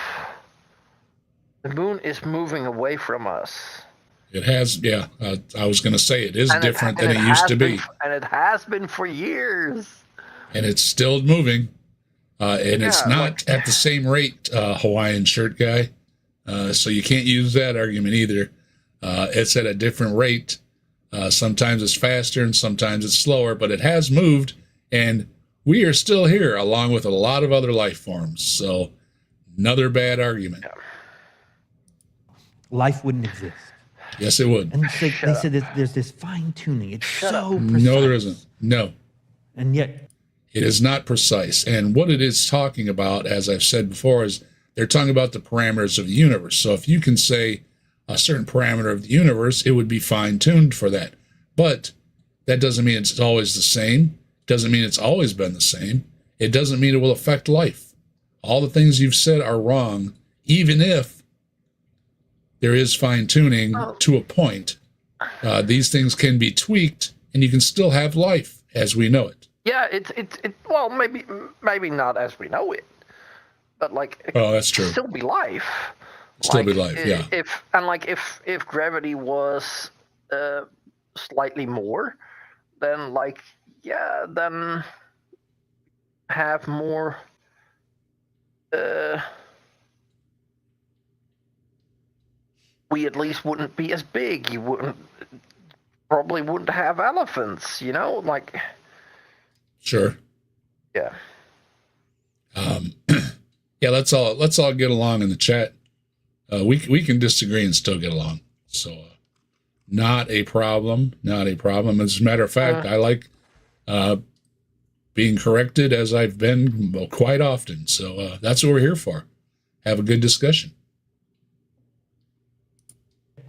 the moon is moving away from us. It has, yeah. I was going to say it is different than it used to be. And it has been for years. And it's still moving. And it's not at the same rate, Hawaiian shirt guy. So you can't use that argument either. It's at a different rate. Sometimes it's faster and sometimes it's slower, but it has moved. And we are still here along with a lot of other life forms. So another bad argument. Yeah. Life wouldn't exist. Yes, it would. And they said that there's this fine tuning. It's so precise. No, there isn't. No. And yet. It is not precise. And what it is talking about, as I've said before, is they're talking about the parameters of the universe. So if you can say a certain parameter of the universe, it would be fine-tuned for that. But that doesn't mean it's always the same. Doesn't mean it's always been the same. It doesn't mean it will affect life. All the things you've said are wrong, even if there is fine-tuning to a point. These things can be tweaked, and you can still have life as we know it. Yeah, well, maybe not as we know it, but like that's true. Still be life. Still be life, yeah. If gravity was slightly more, then then have more. We at least wouldn't be as big. You probably wouldn't have elephants. Sure. Yeah. Yeah. Let's all get along in the chat. We can disagree and still get along. So, not a problem. Not a problem. As a matter of fact, I like being corrected, as I've been quite often. So that's what we're here for. Have a good discussion.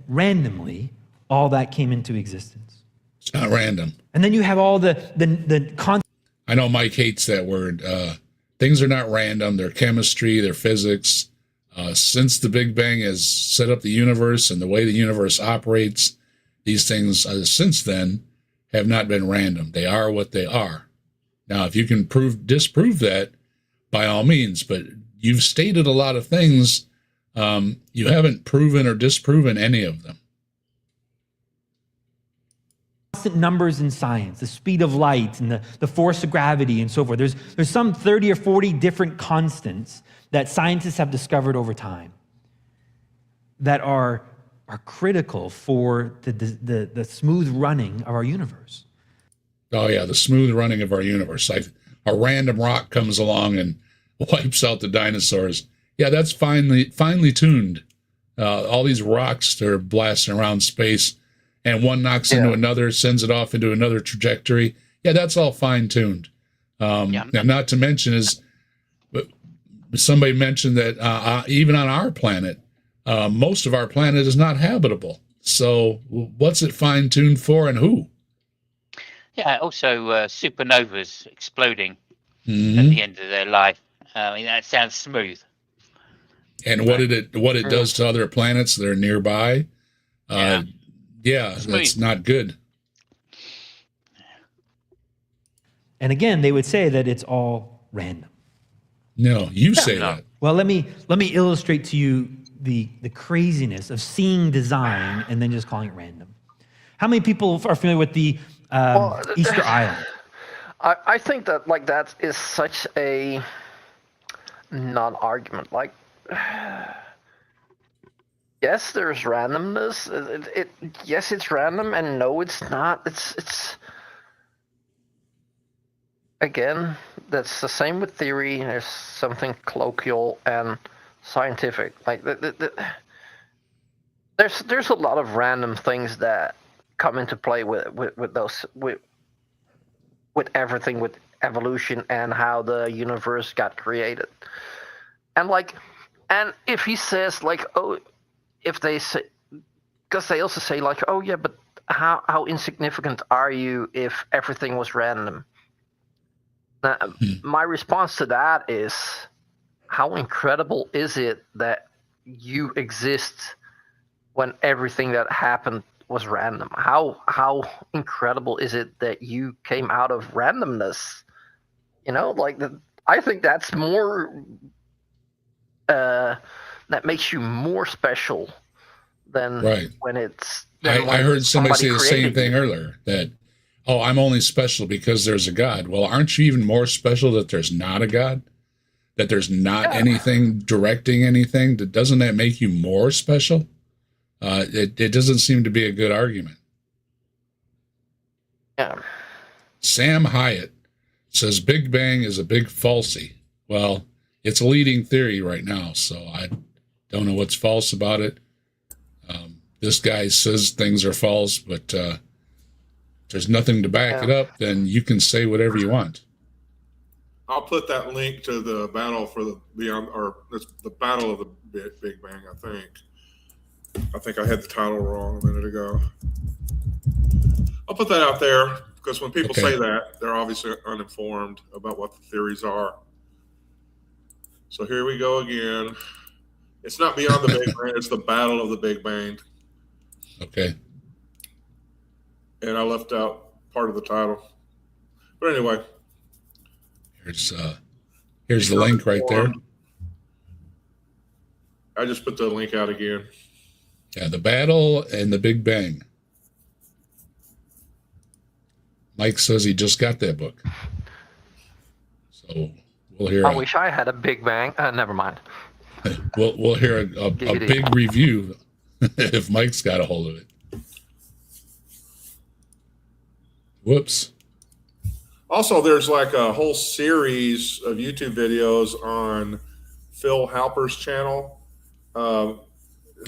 Randomly, all that came into existence. It's not random. And then you have all the content. I know Mike hates that word. Things are not random. They're chemistry. They're physics. Since the Big Bang has set up the universe and the way the universe operates, these things since then have not been random. They are what they are. Now, if you can disprove that, by all means, but you've stated a lot of things. You haven't proven or disproven any of them. Constant numbers in science, the speed of light and the force of gravity and so forth. There's some 30 or 40 different constants that scientists have discovered over time that are critical for the smooth running of our universe. Oh yeah, the smooth running of our universe. Like a random rock comes along and wipes out the dinosaurs. Yeah, that's finely tuned. All these rocks that are blasting around space, and one knocks into another, sends it off into another trajectory. Yeah, that's all fine tuned. And not to mention is, somebody mentioned that even on our planet, most of our planet is not habitable. So what's it fine tuned for, and who? Yeah, also supernovas exploding at the end of their life. I mean, that sounds smooth. And what it does to other planets that are nearby, that's not good. And again, they would say that it's all random. No, you say that. Well, let me illustrate to you the craziness of seeing design and then just calling it random. How many people are familiar with the Easter Island? I think that that is such a non-argument. Yes, there's randomness. Yes, it's random, and no, it's not. It's again, that's the same with theory. There's something colloquial and scientific. There's a lot of random things that come into play with everything, with evolution and how the universe got created. And if he says if they say, because they also say but how insignificant are you if everything was random? My response to that is, how incredible is it that you exist when everything that happened was random? How incredible is it that you came out of randomness? I think that's more. That makes you more special than when it's. I heard somebody say the same thing earlier, that, I'm only special because there's a God. Well, aren't you even more special that there's not a God? That there's not anything directing anything? Doesn't that make you more special? It doesn't seem to be a good argument. Yeah. Sam Hyatt says Big Bang is a big falsie. Well, it's a leading theory right now, so I don't know what's false about it. This guy says things are false, but if there's nothing to back it up, then you can say whatever you want. I'll put that link to the battle for the beyond, or the battle of the Big Bang. I think I had the title wrong a minute ago. I'll put that out there, because when people say that, they're obviously uninformed about what the theories are. So here we go again. It's not beyond the Big Bang, it's the battle of the Big Bang. Okay. And I left out part of the title. But anyway. Here's the link right there. I just put the link out again. Yeah, the battle and the Big Bang. Mike says he just got that book. So we'll hear. I wish I had a Big Bang. Never mind. We'll hear a big review if Mike's got a hold of it. Whoops. Also, there's a whole series of YouTube videos on Phil Halper's channel.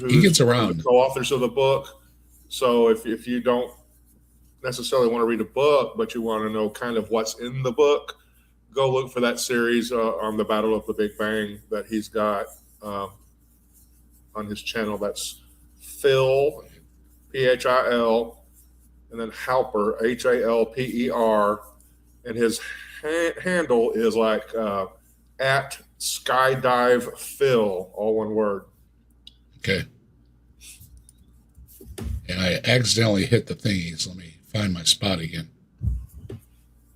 He gets around. One of the co-authors of the book. So if you don't necessarily want to read a book, but you want to know kind of what's in the book, go look for that series on the Battle of the Big Bang that he's got on his channel. That's Phil, Phil, and then Halper, Halper, and his handle is at Skydive Phil, all one word. Okay. And I accidentally hit the thingies. Let me find my spot again.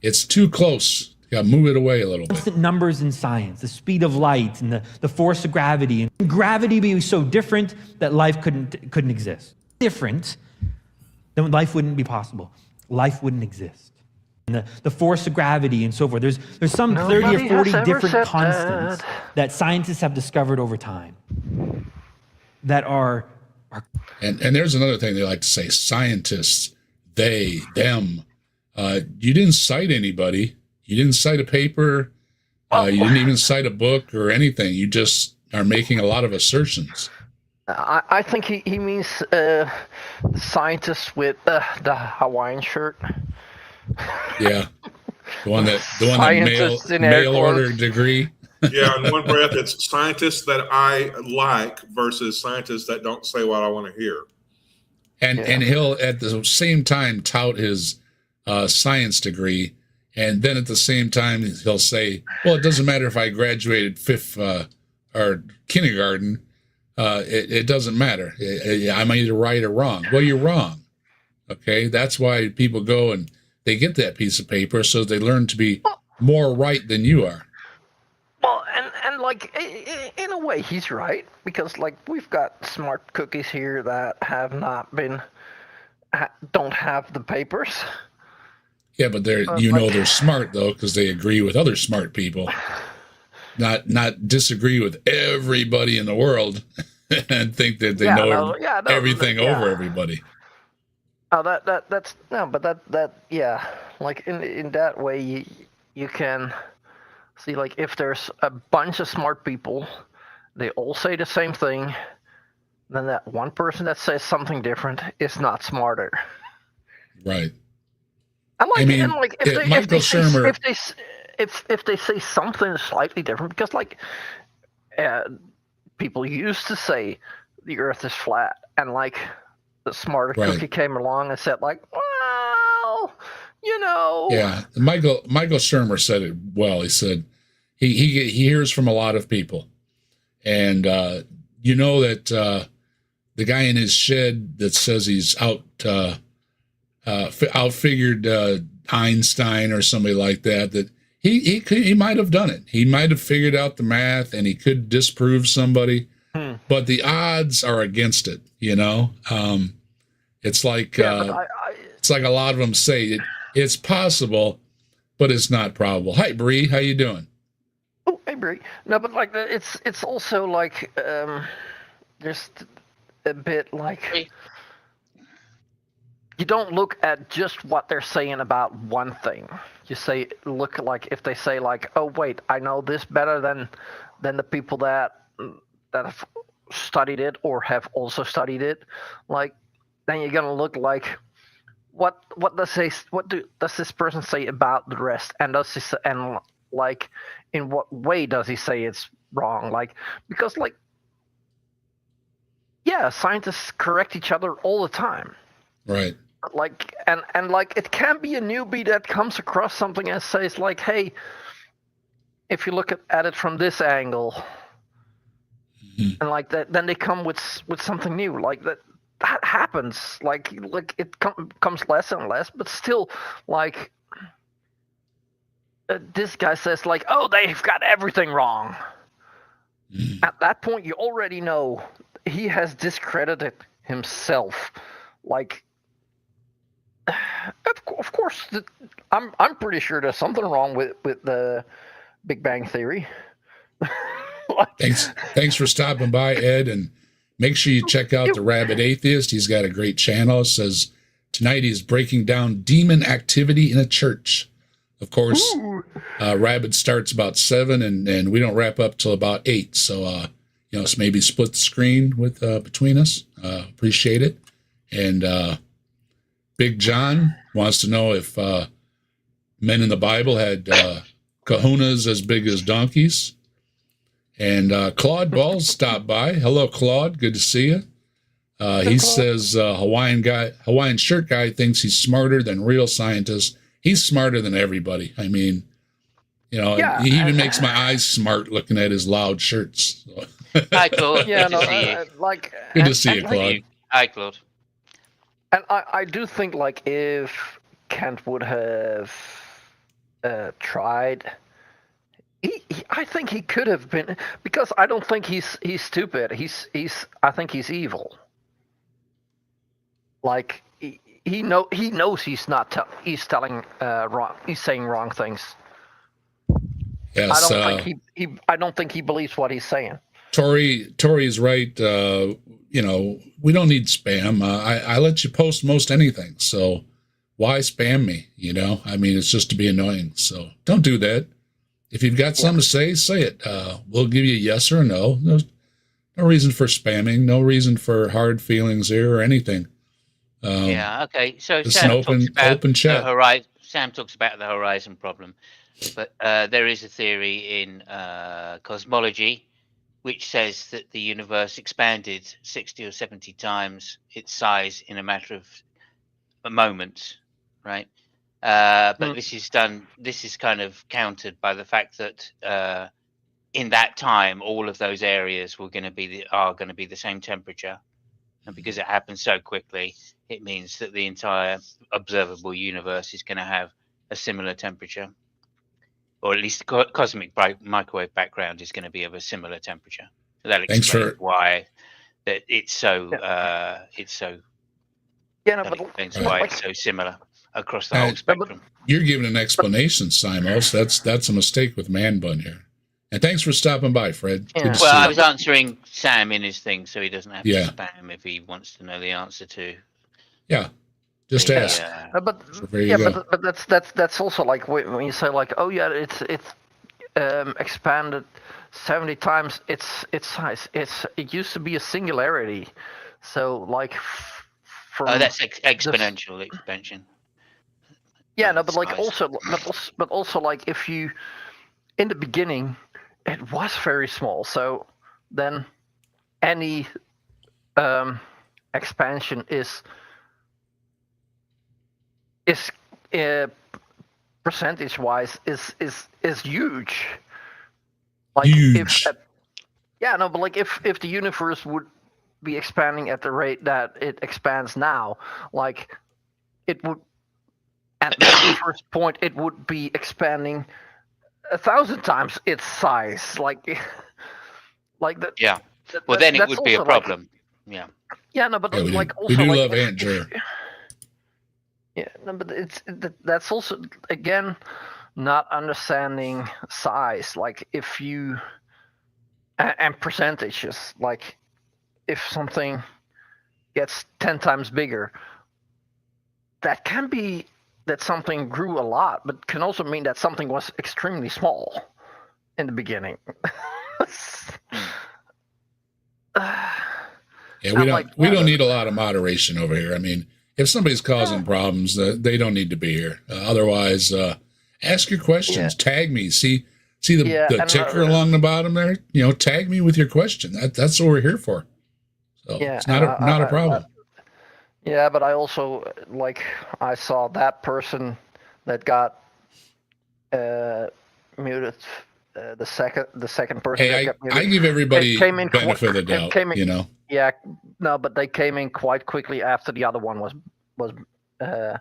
It's too close. Got to move it away a little bit. Constant numbers in science, the speed of light and the force of gravity. And gravity being so different that life couldn't exist. Different, then life wouldn't be possible. Life wouldn't exist. And the force of gravity and so forth. There's some Nobody 30 or 40 has ever different said constants that scientists have discovered over time that are And there's another thing they like to say: scientists, they, them. You didn't cite anybody. You didn't cite a paper. You didn't even cite a book or anything. You just are making a lot of assertions. I think he means scientists with the Hawaiian shirt. Yeah, the one that mail order degree. Yeah, in one breath, it's scientists that I like versus scientists that don't say what I want to hear. And he'll at the same time tout his science degree, and then at the same time he'll say, "Well, it doesn't matter if I graduated fifth or kindergarten. It doesn't matter. I'm either right or wrong." Well, you're wrong. Okay, that's why people go and they get that piece of paper so they learn to be more right than you are. Well, and like in a way he's right, because like we've got smart cookies here that have not been don't have the papers. Yeah, but they're smart though, because they agree with other smart people, not disagree with everybody in the world and think that they know everything over everybody. Oh, that's no, but that like in that way you can see, like, if there's a bunch of smart people, they all say the same thing, then that one person that says something different is not smarter. Right. If they say something slightly different, because like people used to say the Earth is flat, and like the smarter cookie came along and said like, well, you know. Yeah, Michael Shermer said it well. He said he hears from a lot of people, and you know that the guy in his shed that says he's outfigured Einstein or somebody like that he might have done it. He might have figured out the math, and he could disprove somebody, but the odds are against it. You know, it's like it's like a lot of them say it's possible, but it's not probable. Hi, Bree, how you doing? Oh, hey, Bree. No, but like it's also like there's a bit like. You don't look at just what they're saying about one thing. You look like if they say like, oh wait, I know this better than the people that have studied it or have also studied it. Like, then you're gonna look like, what does this person say about the rest, and like in what way does he say it's wrong? Like, because like, yeah, scientists correct each other all the time. Right. Like and like it can be a newbie that comes across something and says like, hey, if you look at it from this angle, and like that, then they come with something new. Like that happens. Like it comes less and less, but still, like this guy says like, oh, they've got everything wrong. At that point, you already know he has discredited himself. Like, of course, I'm pretty sure there's something wrong with the Big Bang Theory. Thanks for stopping by, Ed, and make sure you check out the Rabid Atheist. He's got a great channel. It says tonight he's breaking down demon activity in a church. Of course, Rabid starts about 7, and we don't wrap up till about 8. So so maybe split the screen with between us. Appreciate it. And Big John wants to know if men in the Bible had kahunas as big as donkeys. And Claude Balls stopped by. Hello, Claude. Good to see you. He says Hawaiian shirt guy thinks he's smarter than real scientists. He's smarter than everybody. I mean, You know, Yeah, he even makes my eyes smart looking at his loud shirts. So. Hi, Claude. yeah, Good to see you. Good to see you, Claude. Hi, Claude. And I do think like if Kent would have tried, I think he could have been, because I don't think he's stupid. I think he's evil. Like he knows he's not he's telling wrong. He's saying wrong things. Yes, I don't think he believes what he's saying. Tori's right. You know, we don't need spam. I let you post most anything, so why spam me? You know, I mean, it's just to be annoying. So don't do that. If you've got something to say it. We'll give you a yes or a no. No reason for spamming. No reason for hard feelings here or anything. Yeah. Okay. So it's Sam an open chat. Sam talks about the horizon problem, but there is a theory in cosmology which says that the universe expanded 60 or 70 times its size in a matter of a moment, right? But this is kind of countered by the fact that in that time, all of those areas are going to be the same temperature. And because it happens so quickly, it means that the entire observable universe is going to have a similar temperature. Or at least the cosmic microwave background is going to be of a similar temperature. So that explains why that it's so. Yeah, no, but why it's so similar across the whole spectrum. You're giving an explanation, Simos. That's a mistake with Man Bun here. And thanks for stopping by, Fred. Yeah. Well, I was answering Sam in his thing, so he doesn't have to spam if he wants to know the answer to. Yeah. Just ask. But that's also like when you say like, oh yeah, it's expanded 70 times its size. It used to be a singularity, so like from that's exponential expansion. Yeah, no, but like also like if you in the beginning it was very small, so then any expansion is percentage wise is huge. Like huge. But like if the universe would be expanding at the rate that it expands now, like it would at the first point it would be expanding 1,000 times its size. Like that. Yeah. Well, then it would be a problem. Like, yeah, no, but like also we do like, love Andrew. Yeah, no, but that's also again not understanding size. Like if you and percentages. Like if something gets 10 times bigger, that can be that something grew a lot, but can also mean that something was extremely small in the beginning. We don't need a lot of moderation over here. I mean, if somebody's causing problems, they don't need to be here. Otherwise, ask your questions. Tag me. See the ticker along the bottom there. You know, tag me with your question. That's what we're here for. So it's not a problem. Yeah, but I also I saw that person that got muted. The second person. Hey, that got muted. I give everybody benefit of the doubt. You know. Yeah, no, but they came in quite quickly after the other one was muted.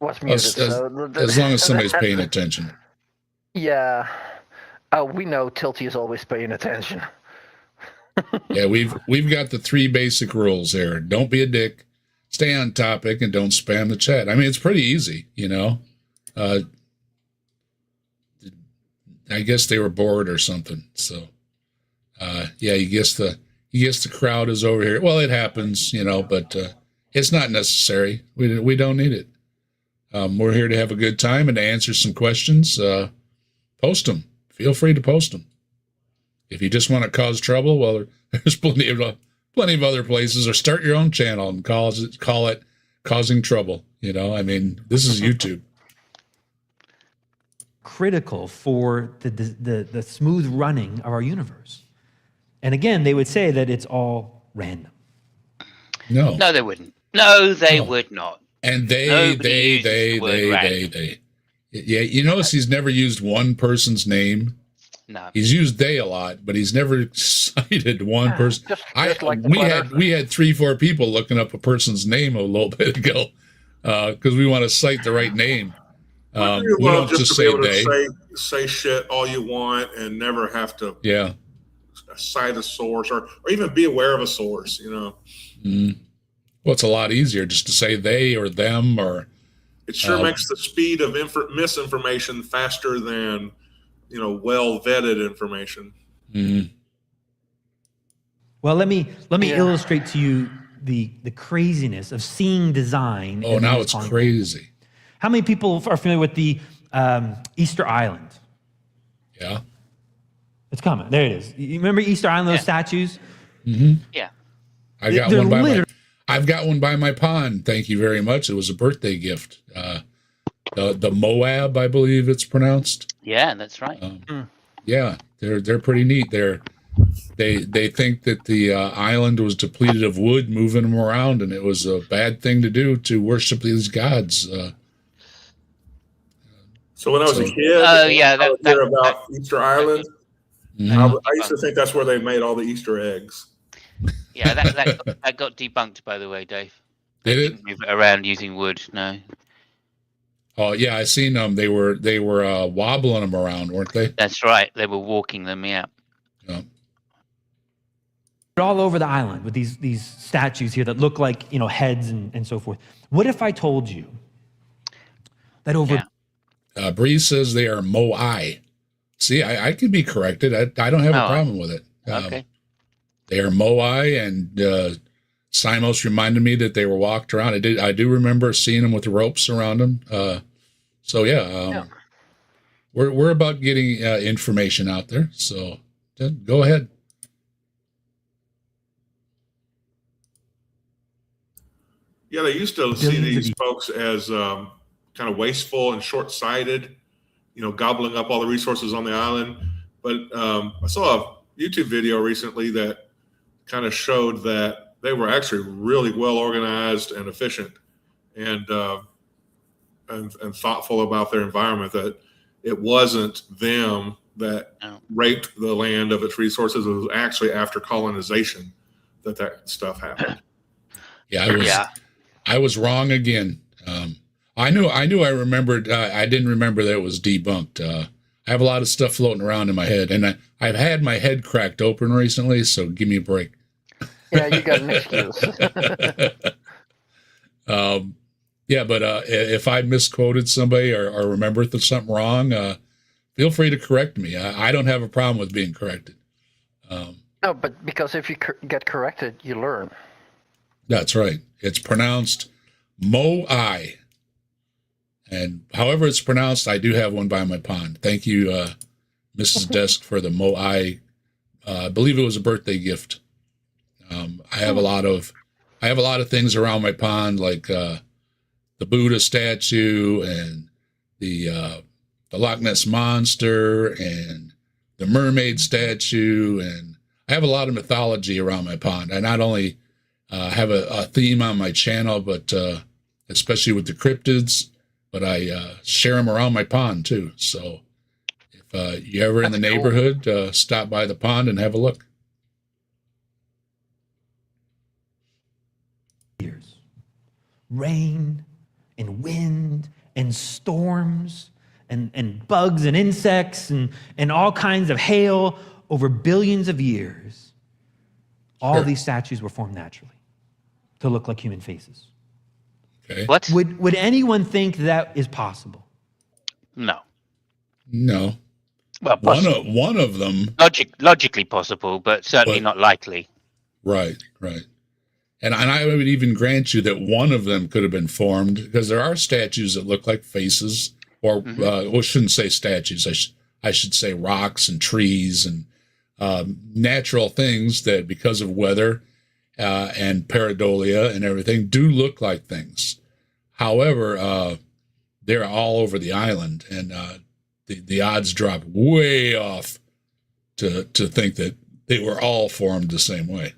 As long as somebody's paying attention. Yeah. We know Tilty is always paying attention. Yeah, we've got the 3 basic rules here. Don't be a dick, stay on topic, and don't spam the chat. I mean, it's pretty easy, you know. I guess they were bored or something. So, you guess the crowd is over here. Well, it happens, you know, but it's not necessary. We don't need it. We're here to have a good time and to answer some questions. Post them. Feel free to post them. If you just want to cause trouble, well, there's plenty of other places. Or start your own channel and call it causing trouble. You know, I mean, this is YouTube. Critical for the smooth running of our universe. And again, they would say that it's all random. No, they wouldn't. No, they would not. And they. Yeah, you notice he's never used one person's name. No. He's used they a lot, but he's never cited one person. Just like the we letter. had 3-4 people looking up a person's name a little bit ago because we want to cite the right name. We don't just say they. Say shit all you want and never have to cite a source or even be aware of a source, you know. Mm. Well, it's a lot easier just to say they or them or. It sure makes the speed of misinformation faster than, you know, well vetted information. Mm. Well, let me illustrate to you the craziness of seeing design. Oh, now it's crazy. How many people are familiar with the Easter Island? Yeah. It's coming. There it is. You remember Easter Island, those statues? Mm-hmm. Yeah. I've got one by my pond. Thank you very much. It was a birthday gift. The Moab, I believe it's pronounced. Yeah, that's right. Yeah, they're pretty neat. They think that the island was depleted of wood, moving them around, and it was a bad thing to do to worship these gods. So when I was a kid, I would hear about Easter Island. Mm-hmm. I used to think that's where they made all the Easter eggs. Yeah, that got debunked, by the way, Dave. Did it? Move it around using wood? No. Oh yeah, I seen them. They were wobbling them around, weren't they? That's right. They were walking them. Yeah. All over the island with these statues here that look like, you know, heads and so forth. What if I told you that over? Yeah. Bree says they are Moai. See, I can be corrected. I don't have a problem with it. Okay. They are Moai, and Simos reminded me that they were walked around. I do remember seeing them with ropes around them. We're about getting information out there. So go ahead. Yeah, they used to see these folks as kind of wasteful and short-sighted, you know, gobbling up all the resources on the island. But I saw a YouTube video recently that kind of showed that they were actually really well organized and efficient and thoughtful about their environment, that it wasn't them that raped the land of its resources. It was actually after colonization that stuff happened. I was wrong again. I remembered. I didn't remember that it was debunked. I have a lot of stuff floating around in my head, and I've had my head cracked open recently, so give me a break. Yeah, you got an excuse. But if I misquoted somebody or remember something wrong, feel free to correct me. I don't have a problem with being corrected. No, but because if you get corrected, you learn. That's right. It's pronounced Moai. And however it's pronounced, I do have one by my pond. Thank you, Mrs. Desk, for the Moai. I believe it was a birthday gift. I have a lot of things around my pond, like the Buddha statue and the Loch Ness Monster and the mermaid statue, and I have a lot of mythology around my pond. I not only have a theme on my channel, but especially with the cryptids, but I share them around my pond too. So if you're ever in the neighborhood, stop by the pond and have a look. Rain and wind and storms and bugs and insects and all kinds of hail over billions of years. All these statues were formed naturally to look like human faces. Okay. What? Would anyone think that is possible? No. Well, one of them logically possible, but certainly not likely. Right. And I would even grant you that one of them could have been formed, because there are statues that look like faces, or I shouldn't say statues. I should say rocks and trees and natural things that, because of weather and pareidolia and everything, do look like things. However, they're all over the island, and the odds drop way off to think that they were all formed the same way.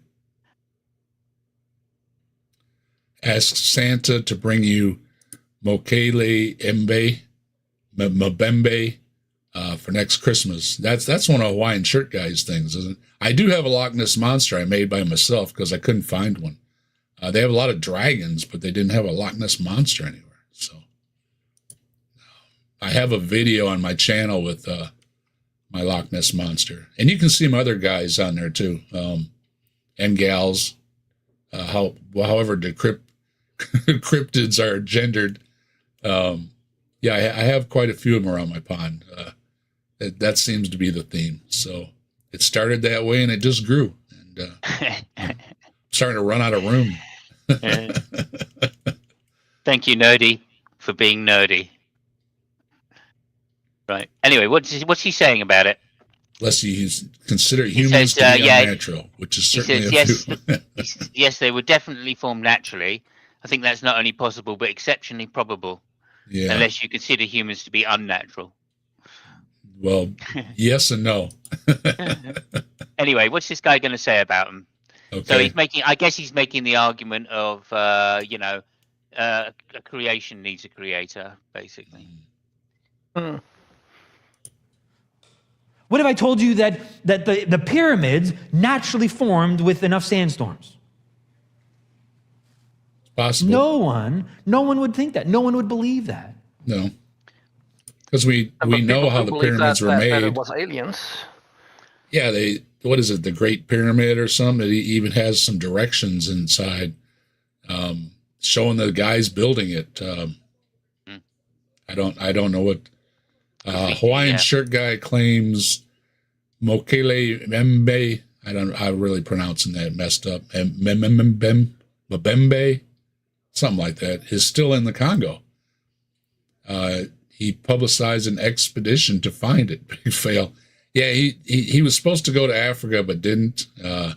Ask Santa to bring you Mokele Embe, Mbembe for next Christmas. That's one of Hawaiian Shirt Guy's things, isn't it? I do have a Loch Ness Monster I made by myself because I couldn't find one. They have a lot of dragons, but they didn't have a Loch Ness Monster anywhere. So I have a video on my channel with my Loch Ness Monster. And you can see my other guys on there too, and gals, however the cryptids are gendered. Yeah, I have quite a few of them around my pond. That seems to be the theme. So it started that way and it just grew. And I'm starting to run out of room. Thank you, Nerdy, for being nerdy. Right. Anyway, what's he saying about it? Unless you consider humans to be unnatural, which is certainly yes, they would definitely form naturally. I think that's not only possible, but exceptionally probable. Yeah. Unless you consider humans to be unnatural. Well, yes and no. Anyway, what's this guy going to say about them? Okay. So I guess he's making the argument of, a creation needs a creator, basically. What if I told you that the pyramids naturally formed with enough sandstorms? It's possible. No one would think that. No one would believe that. No. Because we know how the pyramids were made. That it was aliens. Yeah, what is it, the Great Pyramid or something? It even has some directions inside showing the guys building it. I don't know what Hawaiian Shirt Guy claims Mokele Membe. I'm really pronouncing that messed up. Mbembe, something like that, is still in the Congo. He publicized an expedition to find it. Big fail. Yeah, he was supposed to go to Africa, but didn't. And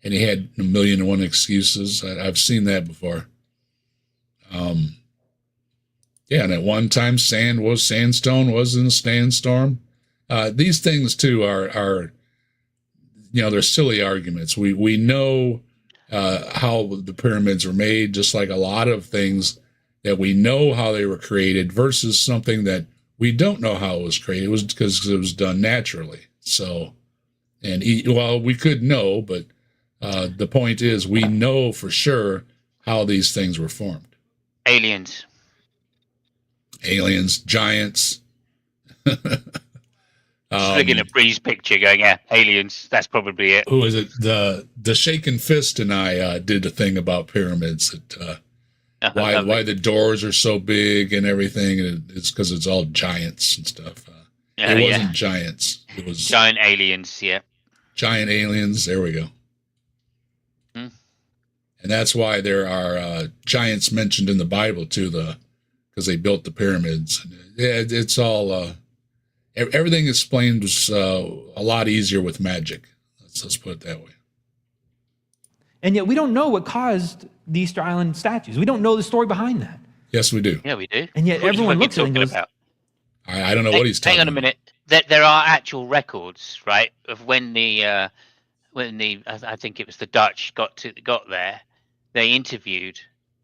he had 1,000,001 excuses. I've seen that before. Yeah, and at one time, sandstone was in a sandstorm. These things too are they're silly arguments. We know how the pyramids were made, just like a lot of things that we know how they were created versus something that we don't know how it was created. It was because it was done naturally. So, we could know, but the point is we know for sure how these things were formed. Aliens, giants. looking at Bree's picture, going, "Yeah, aliens. That's probably it." Who is it? The Shaken Fist and I did a thing about pyramids. That why the doors are so big and everything. And it's because it's all giants and stuff. It wasn't giants. It was giant aliens. Yeah, giant aliens. There we go. And that's why there are giants mentioned in the Bible too. Because they built the pyramids. Yeah, it's all everything is explained a lot easier with magic. Let's put it that way. And yet we don't know what caused the Easter Island statues. We don't know the story behind that. Yes, we do. Yeah, we do. And yet everyone looks at it and goes, I don't know what he's talking about. Hang on a minute. There are actual records, right, of when the I think it was the Dutch got there. They interviewed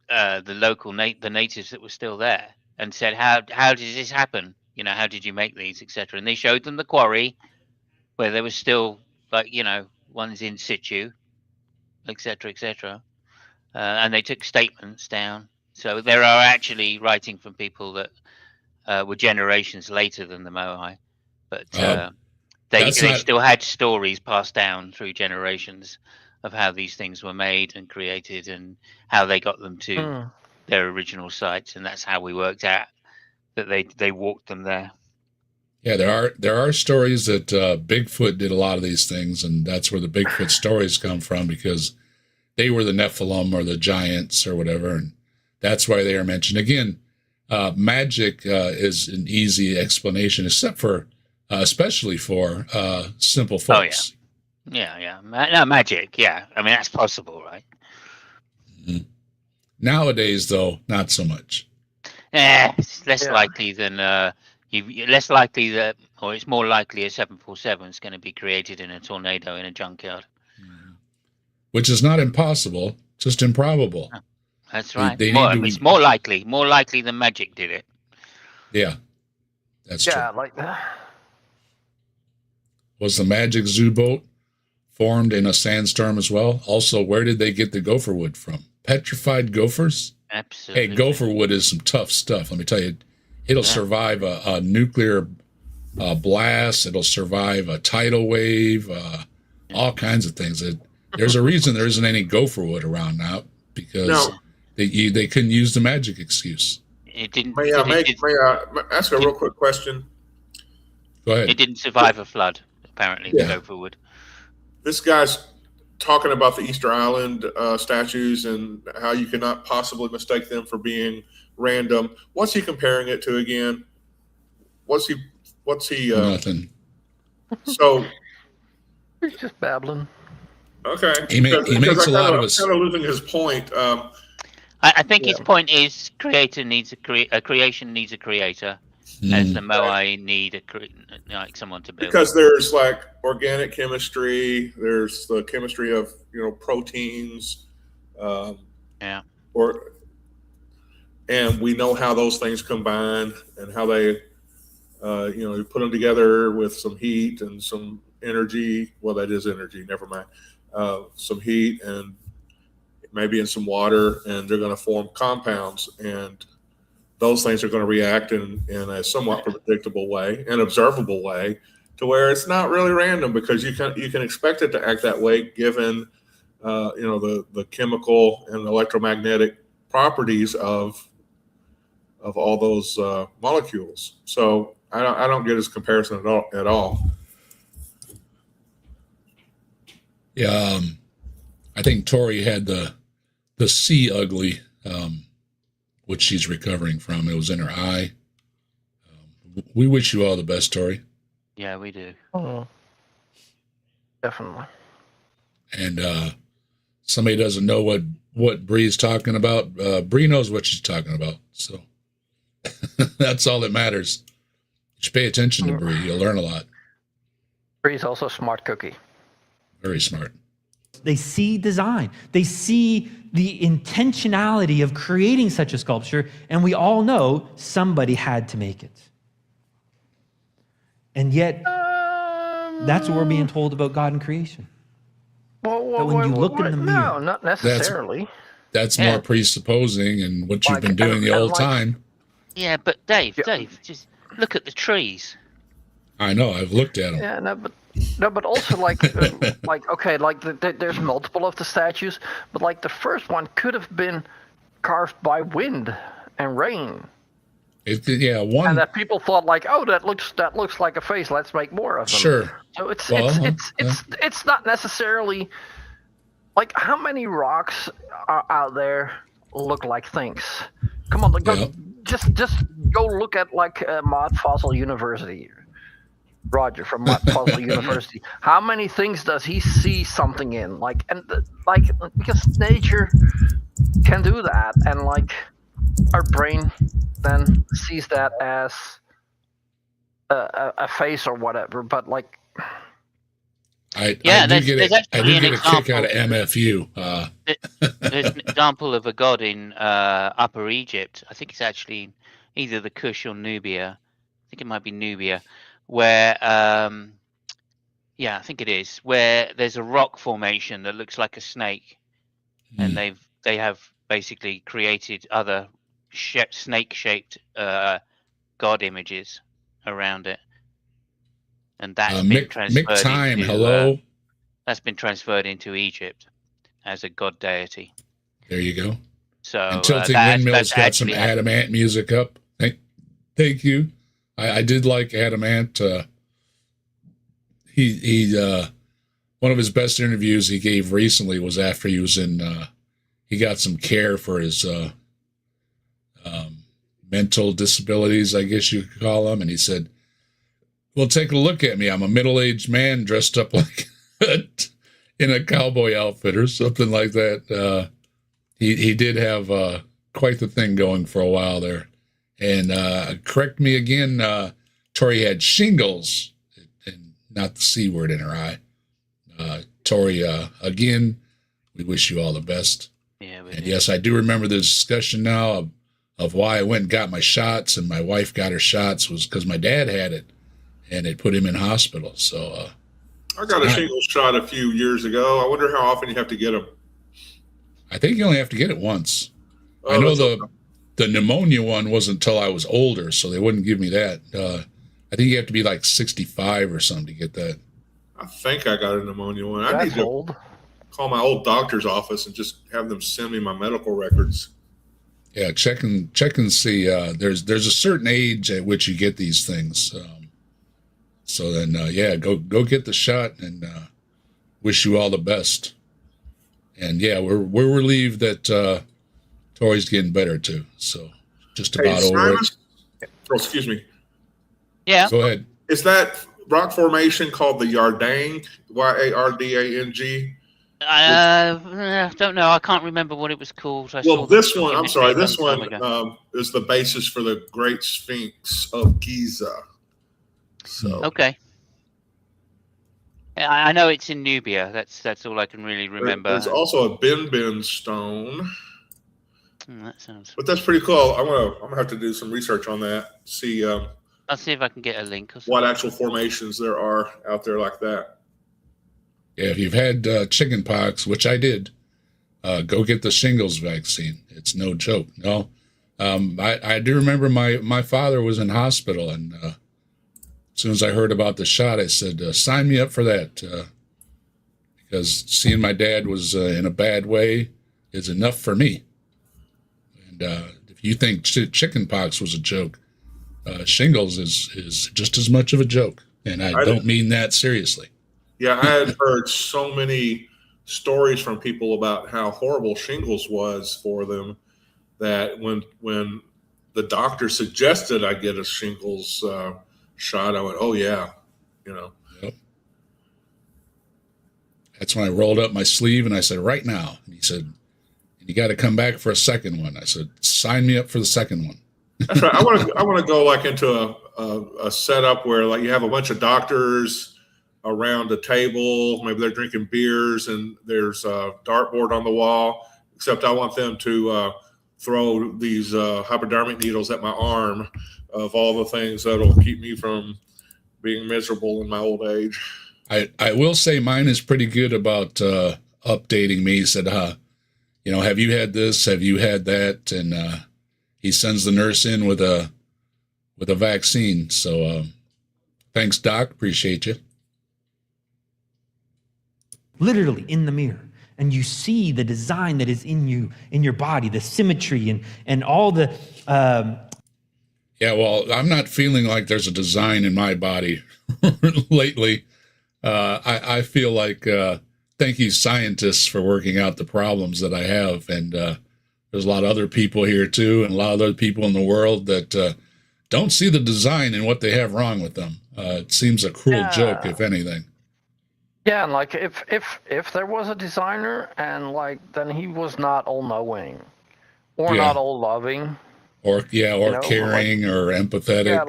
the local the natives that were still there and said, how did this happen? How did you make these, etc. And they showed them the quarry where there was still ones in situ, etc., etc. And they took statements down. So there are actually writing from people that were generations later than the Moai, but they still had stories passed down through generations of how these things were made and created and how they got them to their original sites, and that's how we worked out that they walked them there. Yeah, there are stories that Bigfoot did a lot of these things, and that's where the Bigfoot stories come from, because they were the Nephilim or the giants or whatever, and that's why they are mentioned. Again, magic is an easy explanation, except for, especially for simple folks. Oh, yeah. No, magic, yeah. I mean, that's possible, right? Mm-hmm. Nowadays, though, not so much. It's less likely than it's more likely a 747 is going to be created in a tornado in a junkyard. Which is not impossible, just improbable. That's right. It's more likely than magic did it. Yeah. That's true. Yeah, like Was the magic zoo boat formed in a sandstorm as well? Also, where did they get the gopher wood from? Petrified gophers? Absolutely. Hey, gopher wood is some tough stuff. Let me tell you, it'll survive a nuclear blast. It'll survive a tidal wave, all kinds of things. There's a reason there isn't any gopher wood around now, because they couldn't use the magic excuse. It didn't. May I ask a real quick question? Go ahead. It didn't survive a flood, apparently, the gopher wood. This guy's talking about the Easter Island statues and how you cannot possibly mistake them for being random. What's he comparing it to again? What's he Nothing. So he's just babbling. okay. He makes a lot of us kind of losing his point. I think his point is creation needs a creator, as the Moai need like someone to build. Because there's like organic chemistry, there's the chemistry of proteins, and we know how those things combine and how they, you put them together with some heat and some energy. Well, that is energy. Never mind. Some heat and maybe in some water, and they're going to form compounds, and those things are going to react in a somewhat predictable way, an observable way, to where it's not really random, because you can expect it to act that way given the chemical and electromagnetic properties of all those molecules. So I don't get his comparison at all. Yeah, I think Tori had the sea ugly, which she's recovering from. It was in her eye. We wish you all the best, Tori. Yeah, we do. Oh, definitely. And somebody doesn't know what Bree's talking about. Bree knows what she's talking about, so that's all that matters. Just pay attention to Bree. You'll learn a lot. Bree's also a smart cookie. Very smart. They see design. They see the intentionality of creating such a sculpture, and we all know somebody had to make it. And yet, that's what we're being told about God and creation. That when you look in the mirror, no, not necessarily. That's more presupposing and what you've been doing the whole time. Yeah, but Dave, just look at the trees. I know. I've looked at them. Yeah, but also there's multiple of the statues, but like the first one could have been carved by wind and rain. One. And that people thought like, oh, that looks like a face. Let's make more of them. Sure. So it's not necessarily like how many rocks are out there look like things. Come on, just go look at like Mott Fossil University. Roger from Mott Fossil University. How many things does he see something in? Because nature can do that, and like our brain then sees that as a face or whatever. But like, I do get a kick out of MFU. There's an example of a god in Upper Egypt. I think it's actually either the Kush or Nubia. I think it might be Nubia. Where I think it is, where there's a rock formation that looks like a snake, and they have basically created other snake-shaped god images around it, and that's been transferred that's been transferred into Egypt as a god deity. There you go. So and Tilting Windmill's got some Adamant music up. Thank you. I did like Adamant. He one of his best interviews he gave recently was after he was in. He got some care for his mental disabilities, I guess you could call them, and he said, "Well, take a look at me. I'm a middle-aged man dressed up like in a cowboy outfit or something like that." He did have quite the thing going for a while there. And correct me again, Tori had shingles, and not the C word in her eye. Tori, again, we wish you all the best. Yeah, and yes, I do remember the discussion now of why I went and got my shots and my wife got her shots was because my dad had it, and it put him in hospital. So I got a shingles shot a few years ago. I wonder how often you have to get them. I think you only have to get it once. I know the pneumonia one wasn't until I was older, so they wouldn't give me that. I think you have to be like 65 or something to get that. I think I got a pneumonia one. I need to call my old doctor's office and just have them send me my medical records. Yeah, check and see. There's a certain age at which you get these things. So then, go get the shot, and wish you all the best. And yeah, we're relieved that Tori's getting better too. So just about over it. Oh, excuse me. Yeah. Go ahead. Is that rock formation called the Yardang? Yardang? I don't know. I can't remember what it was called. This one is the basis for the Great Sphinx of Giza. So okay. I know it's in Nubia. That's all I can really remember. There's also a Bin stone. That sounds. But that's pretty cool. I'm gonna have to do some research on that. See. I'll see if I can get a link. What actual formations there are out there like that? Yeah, if you've had chicken pox, which I did, go get the shingles vaccine. It's no joke. No, I do remember my father was in hospital, and as soon as I heard about the shot, I said, sign me up for that, because seeing my dad was in a bad way is enough for me. And if you think chicken pox was a joke, shingles is just as much of a joke, and I don't mean that seriously. Yeah, I had heard so many stories from people about how horrible shingles was for them that when the doctor suggested I get a shingles shot, I went, oh yeah, Yep. That's when I rolled up my sleeve and I said, right now. And he said, you got to come back for a second one. I said, sign me up for the second one. That's right. I want to go like into a setup where like you have a bunch of doctors around a table, maybe they're drinking beers, and there's a dartboard on the wall, except I want them to throw these hypodermic needles at my arm of all the things that'll keep me from being miserable in my old age. I will say mine is pretty good about updating me. He said, have you had this? Have you had that? And he sends the nurse in with a vaccine. So thanks, Doc. Appreciate you. Literally in the mirror, and you see the design that is in you, in your body, the symmetry and all the yeah, well, I'm not feeling like there's a design in my body lately. I feel like thank you scientists for working out the problems that I have, and there's a lot of other people here too, and a lot of other people in the world that don't see the design and what they have wrong with them. It seems a cruel joke, if anything. Yeah, and like if there was a designer, and like then he was not all knowing, or not all loving, or caring, or empathetic,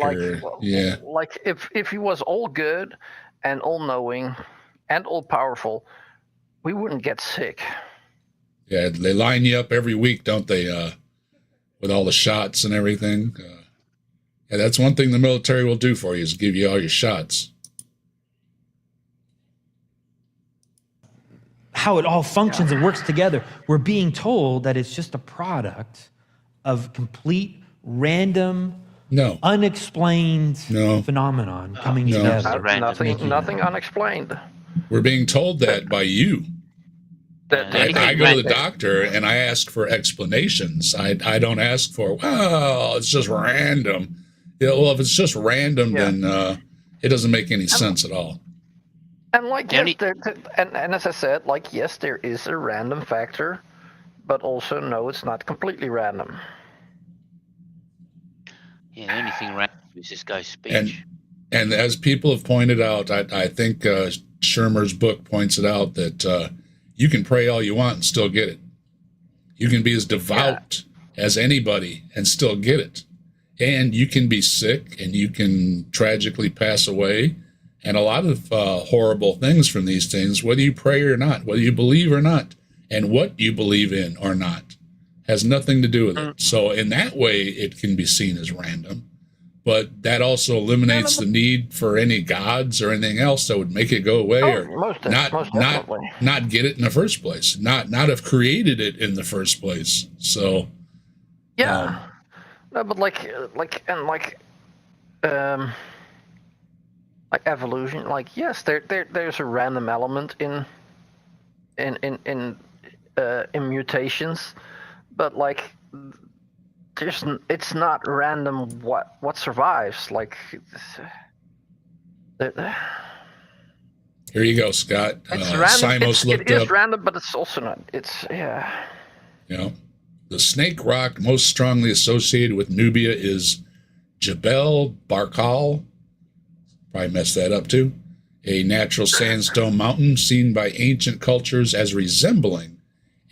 like if he was all good and all knowing and all powerful, we wouldn't get sick. Yeah, they line you up every week, don't they? With all the shots and everything. Yeah, that's one thing the military will do for you, is give you all your shots. How it all functions and works together. We're being told that it's just a product of complete random, unexplained phenomenon coming together. Nothing unexplained. We're being told that by you. I go to the doctor and I ask for explanations. I don't ask for, well, it's just random. Well, if it's just random, then it doesn't make any sense at all. And like, and as I said, like, yes, there is a random factor, but also no, it's not completely random. Yeah, the only thing random is this guy's speech. And as people have pointed out, I think Shermer's book points it out that you can pray all you want and still get it. You can be as devout as anybody and still get it. And you can be sick and you can tragically pass away. And a lot of horrible things from these things, whether you pray or not, whether you believe or not, and what you believe in or not. has nothing to do with it. So in that way, it can be seen as random. But that also eliminates the need for any gods or anything else that would make it go away, or most definitely. not get it in the first place, not have created it in the first place. So yeah, no, but like evolution, like yes, there's a random element in mutations, but like it's not random what survives. Like here you go, Scott. It's random. It is random, but it's also not. It's yeah. You know, the snake rock most strongly associated with Nubia is Jebel Barkal. Probably messed that up too. A natural sandstone mountain seen by ancient cultures as resembling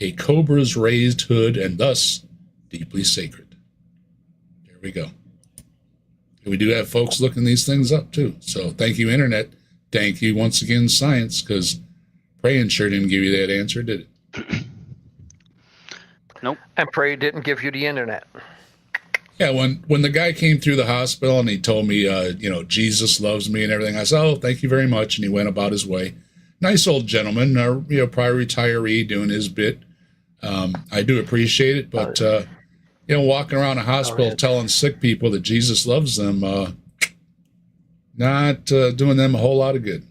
a cobra's raised hood and thus deeply sacred. There we go. And we do have folks looking these things up too. So thank you, Internet. Thank you once again, science, because praying sure didn't give you that answer, did it? Nope. And pray didn't give you the Internet. Yeah, when the guy came through the hospital and he told me, Jesus loves me and everything, I said, oh, thank you very much. And he went about his way. Nice old gentleman, probably retiree doing his bit. I do appreciate it, but, walking around a hospital telling sick people that Jesus loves them, not doing them a whole lot of good.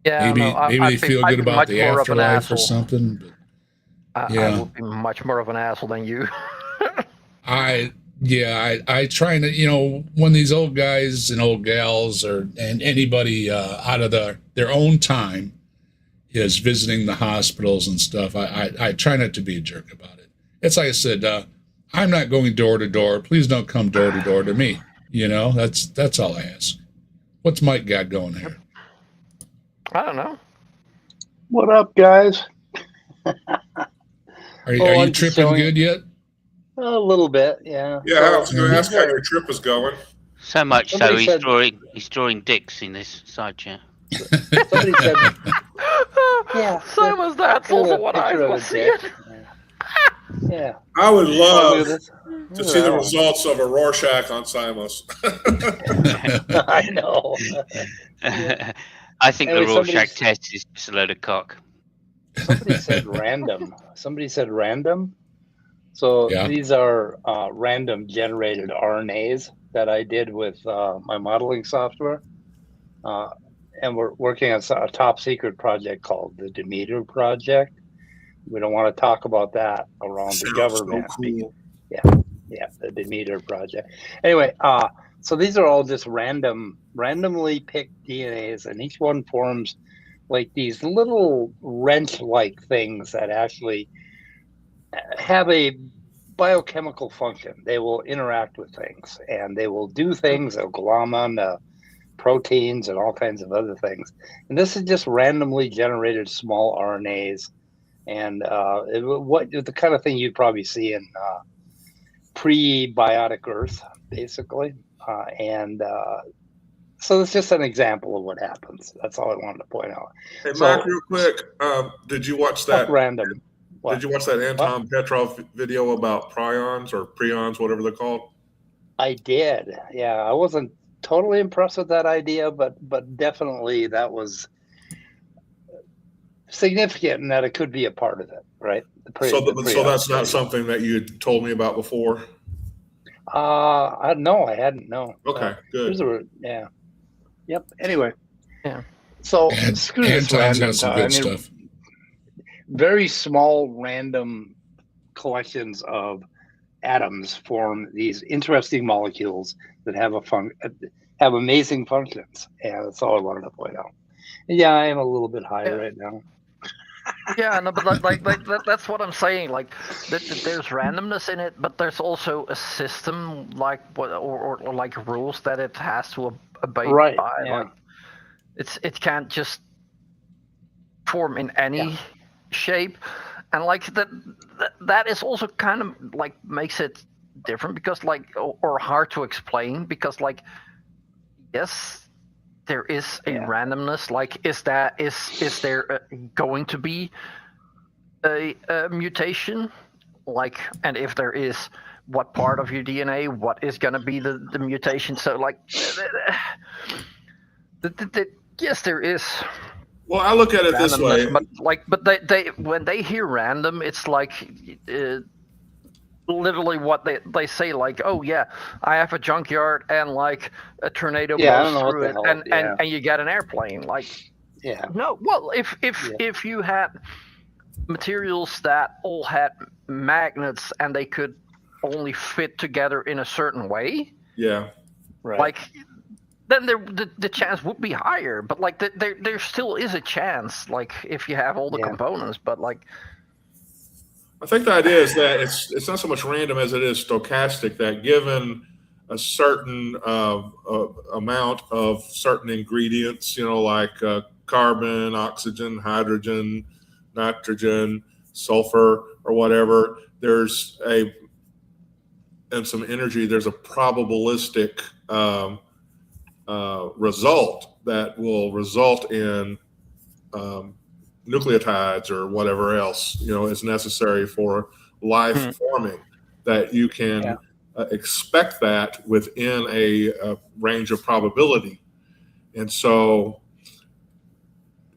Maybe they feel good about the afterlife or something. But, I would be much more of an asshole than you. I try to, when these old guys and old gals and anybody out of their own time is visiting the hospitals and stuff, I try not to be a jerk about it. It's like I said, I'm not going door to door. Please don't come door to door to me. That's all I ask. What's Mike got going here? I don't know. What up, guys? Are you tripping good yet? A little bit, yeah. Yeah, I was going to ask how your trip was going. So much so he's drawing dicks in this side chat. Somebody said, yeah. So was that also what I was seeing. Yeah. I would love to see the results of a Rorschach on Simos. I know. I think the Rorschach test is just a load of cock. Somebody said random. So these are random generated RNAs that I did with my modeling software. And we're working on a top secret project called the Demeter Project. We don't want to talk about that around the government. So cool. Yeah, the Demeter Project. Anyway, so these are all just randomly picked DNAs, and each one forms like these little wrench-like things that actually have a biochemical function. They will interact with things, and they will do things. They'll glom on proteins and all kinds of other things. And this is just randomly generated small RNAs, and the kind of thing you'd probably see in pre-biotic Earth, basically. So it's just an example of what happens. That's all I wanted to point out. Hey, Mike, real quick, did you watch that? Random. What? Did you watch that Anton Petrov video about prions or preons, whatever they're called? I did. Yeah, I wasn't totally impressed with that idea, but definitely that was significant, and that it could be a part of it, right? So that's not something that you had told me about before? No, I hadn't. No. Okay, good. Yeah. Yep. Anyway. Yeah. So screw this random stuff. Very small random collections of atoms form these interesting molecules that have amazing functions, and that's all I wanted to point out. Yeah, I am a little bit high right now. Yeah, no, but like that's what I'm saying. Like, there's randomness in it, but there's also a system, like or like rules that it has to obey by. Yeah. Like, it can't just form in any shape, and like that is also kind of like makes it different, because like or hard to explain, because like yes, there is a randomness. Like, is there going to be a mutation like, and if there is, what part of your DNA, what is going to be the mutation? So, like, yes, there is. Well, I look at it this way. But they when they hear random, it's like literally what they say, like, oh yeah, I have a junkyard and like a tornado blows through it, and you get an airplane. Like, no, well, if you had materials that all had magnets and they could only fit together in a certain way, like, then the chance would be higher. But like there still is a chance, like, if you have all the components. But like, I think the idea is that it's not so much random as it is stochastic, that given a certain amount of certain ingredients, like carbon, oxygen, hydrogen, nitrogen, sulfur, or whatever, and some energy, there's a probabilistic result that will result in nucleotides or whatever else is necessary for life forming, that you can expect that within a range of probability. And so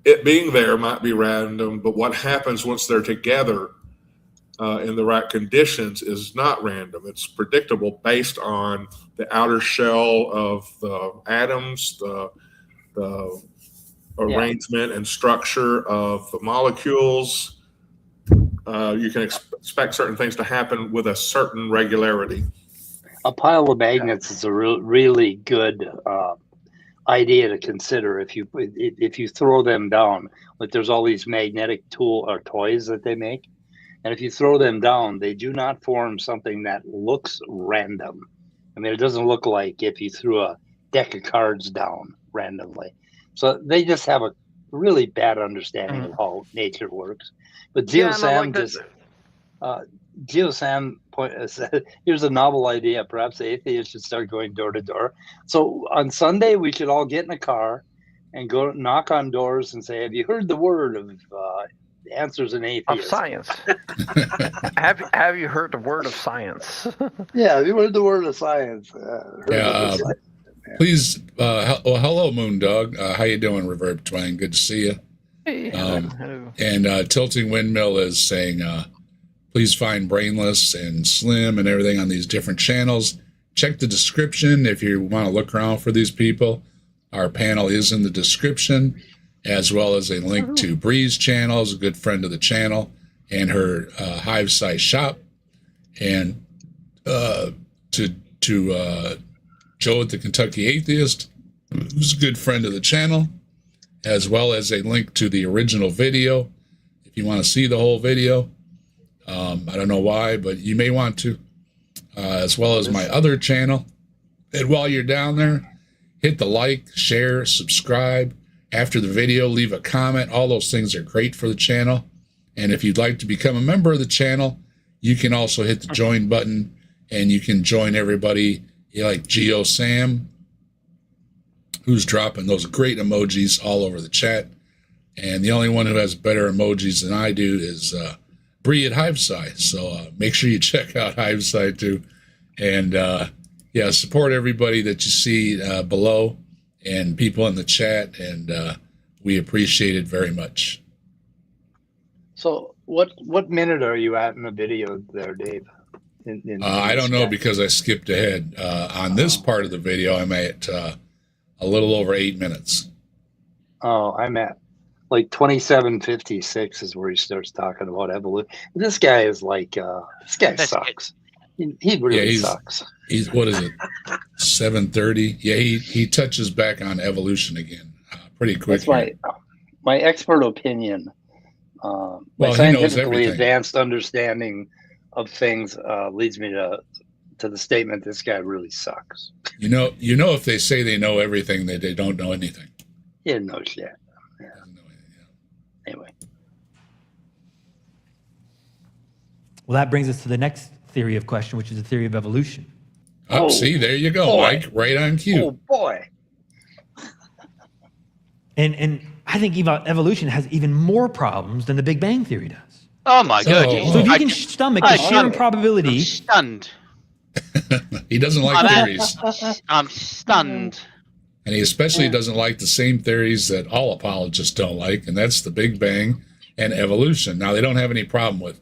it being there might be random, but what happens once they're together in the right conditions is not random. It's predictable based on the outer shell of the atoms, the arrangement and structure of the molecules. You can expect certain things to happen with a certain regularity. A pile of magnets is a really good idea to consider. If you throw them down, like, there's all these magnetic toys that they make, and if you throw them down, they do not form something that looks random. I mean, it doesn't look like if you threw a deck of cards down randomly. So they just have a really bad understanding of how nature works. But GeoSam said, here's a novel idea. Perhaps atheists should start going door to door. So on Sunday, we should all get in a car and go knock on doors and say, have you heard the word of answers in atheism? Of science. Have you heard the word of science? Yeah, have you heard the word of science? Please, hello, Moondog. How you doing, Reverb Twang? Good to see you. Hey, hello. And Tilting Windmill is saying, please find Brainless and Slim and everything on these different channels. Check the description if you want to look around for these people. Our panel is in the description, as well as a link to Bree's channel, is a good friend of the channel, and her Hive Size shop, and to Joe at the Kentucky Atheist, who's a good friend of the channel, as well as a link to the original video if you want to see the whole video. I don't know why, but you may want to, as well as my other channel. And while you're down there, hit the like, share, subscribe. After the video, leave a comment. All those things are great for the channel. And if you'd like to become a member of the channel, you can also hit the join button, and you can join everybody like GeoSam, who's dropping those great emojis all over the chat. And the only one who has better emojis than I do is Bree at Hiveside. So make sure you check out Hiveside too. And support everybody that you see below and people in the chat. And we appreciate it very much. So what minute are you at in the video there, Dave? I don't know, because I skipped ahead. On this part of the video, I'm at a little over 8 minutes. Oh, I'm at like 27:56 is where he starts talking about evolution. This guy is like, this guy sucks. He really sucks. He's, what is it, 7:30? Yeah, he touches back on evolution again pretty quickly. That's my expert opinion. My scientifically advanced understanding of things leads me to the statement, this guy really sucks. You know, if they say they know everything, they don't know anything. He didn't know shit. Yeah. Anyway. Well, that brings us to the next theory of question, which is the theory of evolution. Oh, see, there you go, boy. Mike, right on cue. Oh boy. And I think evolution has even more problems than the Big Bang Theory does. Oh my God! So if you can stomach the sheer improbability, I'm stunned. He doesn't like theories. I'm stunned. And he especially doesn't like the same theories that all apologists don't like, and that's the Big Bang and evolution. Now, they don't have any problem with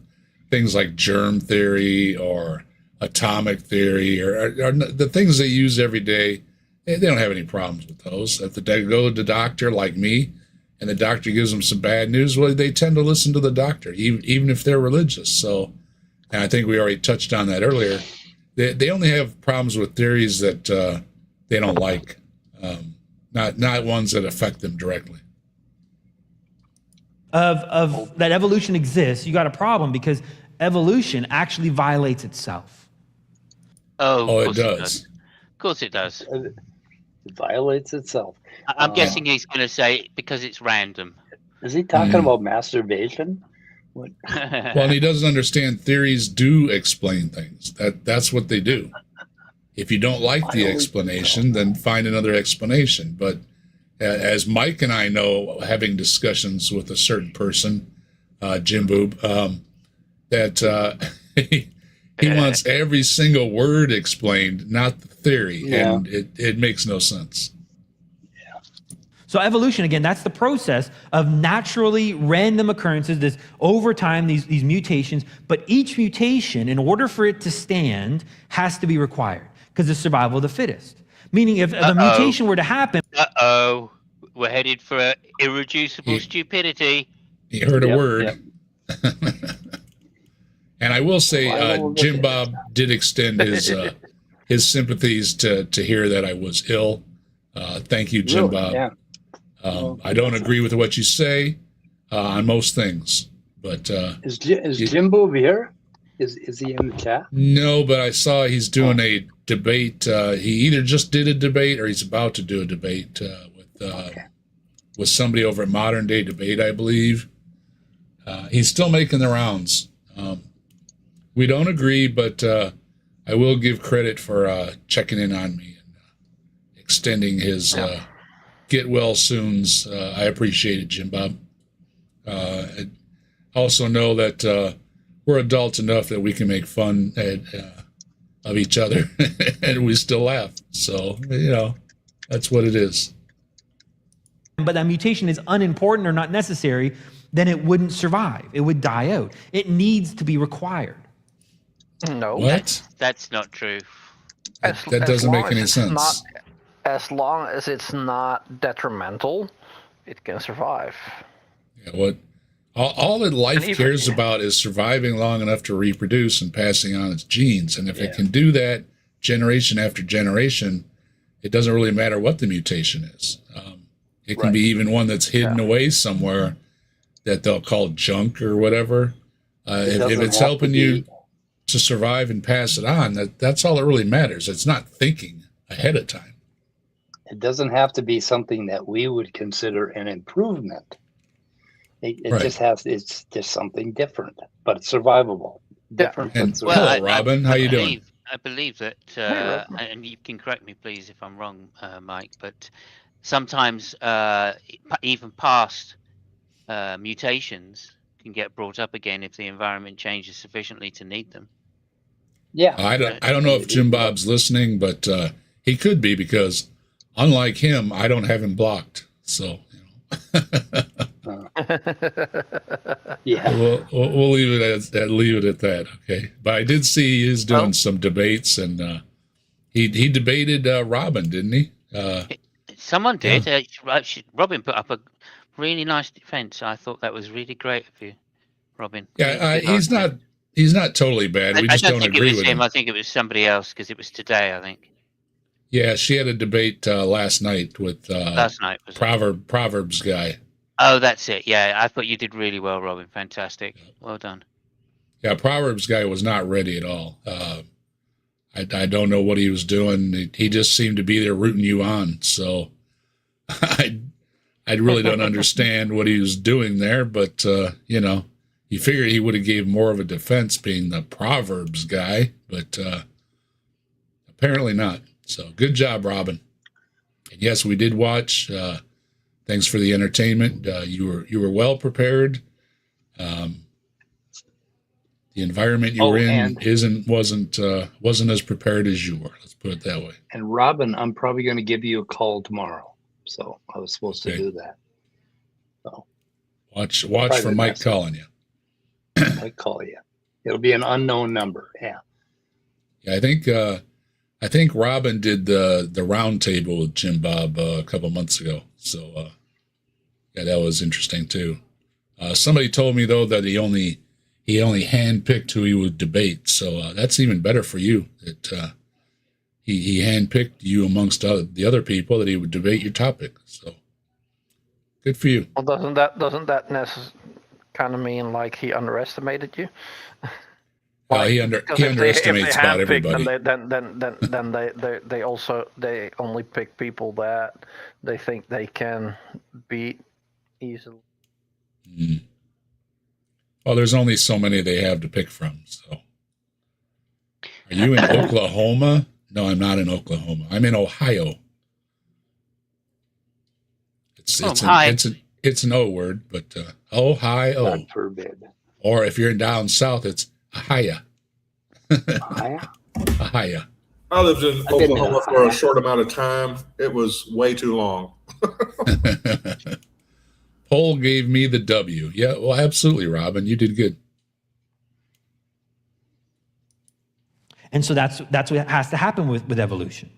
things like germ theory or atomic theory or the things they use every day. They don't have any problems with those. If they go to the doctor like me, and the doctor gives them some bad news, well, they tend to listen to the doctor, even if they're religious. So, and I think we already touched on that earlier. They only have problems with theories that they don't like, not ones that affect them directly. Of that evolution exists, you got a problem because evolution actually violates itself. Oh, it does. Of course it does. It violates itself. I'm guessing he's going to say because it's random. Is he talking about masturbation? Well, and he doesn't understand theories do explain things. That's what they do. If you don't like the explanation, then find another explanation. But as Mike and I know, having discussions with a certain person, Jim Boob, that he wants every single word explained, not the theory, and it makes no sense. So evolution, again, that's the process of naturally random occurrences, this over time, these mutations, but each mutation, in order for it to stand, has to be required because it's survival of the fittest. Meaning if a mutation were to happen... We're headed for irreducible stupidity. You heard a word. Yep. And I will say, Jim Bob did extend his sympathies to hear that I was ill. Thank you, Jim Bob. Yeah. I don't agree with what you say on most things, but is Jimbo here? Is he in the chat? No, but I saw he's doing a debate. He either just did a debate or he's about to do a debate with somebody over at Modern Day Debate, I believe. He's still making the rounds. We don't agree, but I will give credit for checking in on me and extending his get well soons. I appreciate it, Jim Bob. I also know that we're adults enough that we can make fun of each other and we still laugh. So, that's what it is. But that mutation is unimportant or not necessary, then it wouldn't survive. It would die out. It needs to be required. No. What? That's not true. That doesn't make any sense. As long as it's not detrimental, it can survive. Yeah, what all that life cares about is surviving long enough to reproduce and passing on its genes. And if it can do that generation after generation, it doesn't really matter what the mutation is. It can be even one that's hidden away somewhere that they'll call junk or whatever. If it's helping you to survive and pass it on, that's all that really matters. It's not thinking ahead of time. It doesn't have to be something that we would consider an improvement. It's just something different, but it's survivable. Different. And hello, Robin. How you doing? I believe that, and you can correct me, please, if I'm wrong, Mike, but sometimes even past mutations can get brought up again if the environment changes sufficiently to need them. Yeah. I don't know if Jim Bob's listening, but he could be, because unlike him, I don't have him blocked. So, yeah, we'll leave it at that. Okay, but I did see he's doing some debates, and he debated Robin, didn't he? Someone did. Robin put up a really nice defense. I thought that was really great of you, Robin. Yeah, he's not totally bad. We just don't agree with him. I think it was somebody else, because it was today, I think. Yeah, she had a debate last night with Proverbs guy. Oh, that's it. Yeah, I thought you did really well, Robin. Fantastic. Well done. Yeah, Proverbs guy was not ready at all. I don't know what he was doing. He just seemed to be there rooting you on. So I really don't understand what he was doing there. But, you figured he would have gave more of a defense being the Proverbs guy. But apparently not. So good job, Robin. And yes, we did watch. Thanks for the entertainment. You were well prepared. The environment you were in wasn't as prepared as you were. Let's put it that way. And Robin, I'm probably going to give you a call tomorrow. So I was supposed to do that. So watch for Mike calling you. Mike call you. It'll be an unknown number. Yeah. Yeah, I think Robin did the round table with Jim Bob a couple months ago. So yeah, that was interesting too. Somebody told me though that he only handpicked who he would debate. So that's even better for you. That he handpicked you amongst the other people that he would debate your topic. So good for you. Well, doesn't that kind of mean like he underestimated you? He underestimates about everybody. Then they only pick people that they think they can beat easily. Mm. Well, there's only so many they have to pick from. So, are you in Oklahoma? No, I'm not in Oklahoma. I'm in Ohio. It's an O word, but Ohio. God forbid. Or if you're down south, it's Ahia. Ahia. I lived in Oklahoma for a short amount of time. It was way too long. Poll gave me the W. Yeah, well, absolutely, Robin. You did good. And so that's what has to happen with evolution.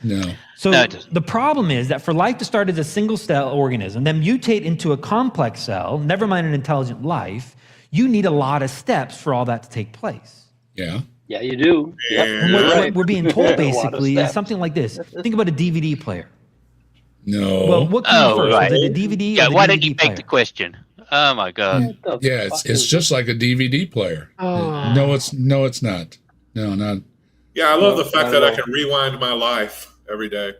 No. So the problem is that for life to start as a single cell organism, then mutate into a complex cell, never mind an intelligent life, you need a lot of steps for all that to take place. Yeah. Yeah, you do. Yeah. And what we're being told basically is something like this. Think about a DVD player. No. Well, what came first? Right. Was it a DVD? Yeah, or the why DVD don't you player? make the question? Oh my God. Yeah, it's just like a DVD player. No, it's not. No, not. Yeah, I love the fact that I can rewind my life every day.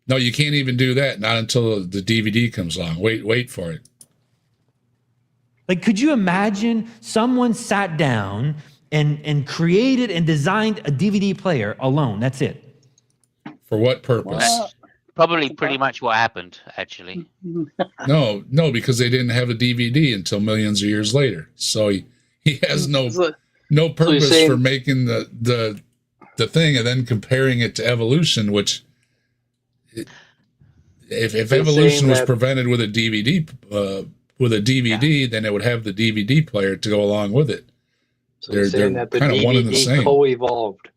No, you can't even do that. Not until the DVD comes along. Wait for it. Like, could you imagine someone sat down and created and designed a DVD player alone? That's it. For what purpose? That's probably pretty much what happened, actually. No, because they didn't have a DVD until millions of years later. So he has no purpose for making the thing and then comparing it to evolution, which if evolution was prevented with a DVD then it would have the DVD player to go along with it. So they're kind of one and the same. Co-evolved.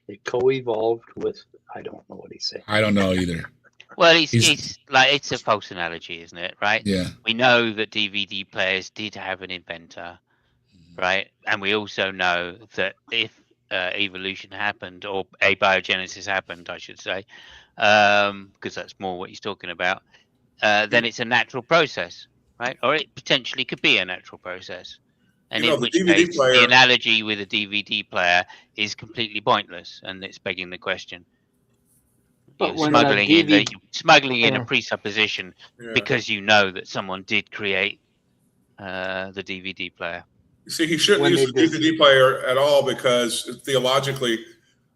They co-evolved with. I don't know what he's saying. I don't know either. Well, it's like it's a false analogy, isn't it? Right? Yeah. We know that DVD players did have an inventor, right? And we also know that if evolution happened or abiogenesis happened, I should say, because that's more what he's talking about, then it's a natural process, right? Or it potentially could be a natural process. And in which case, the analogy with a DVD player is completely pointless, and it's begging the question. But smuggling in a presupposition because you know that someone did create the DVD player. You see, he shouldn't use the DVD player at all because theologically,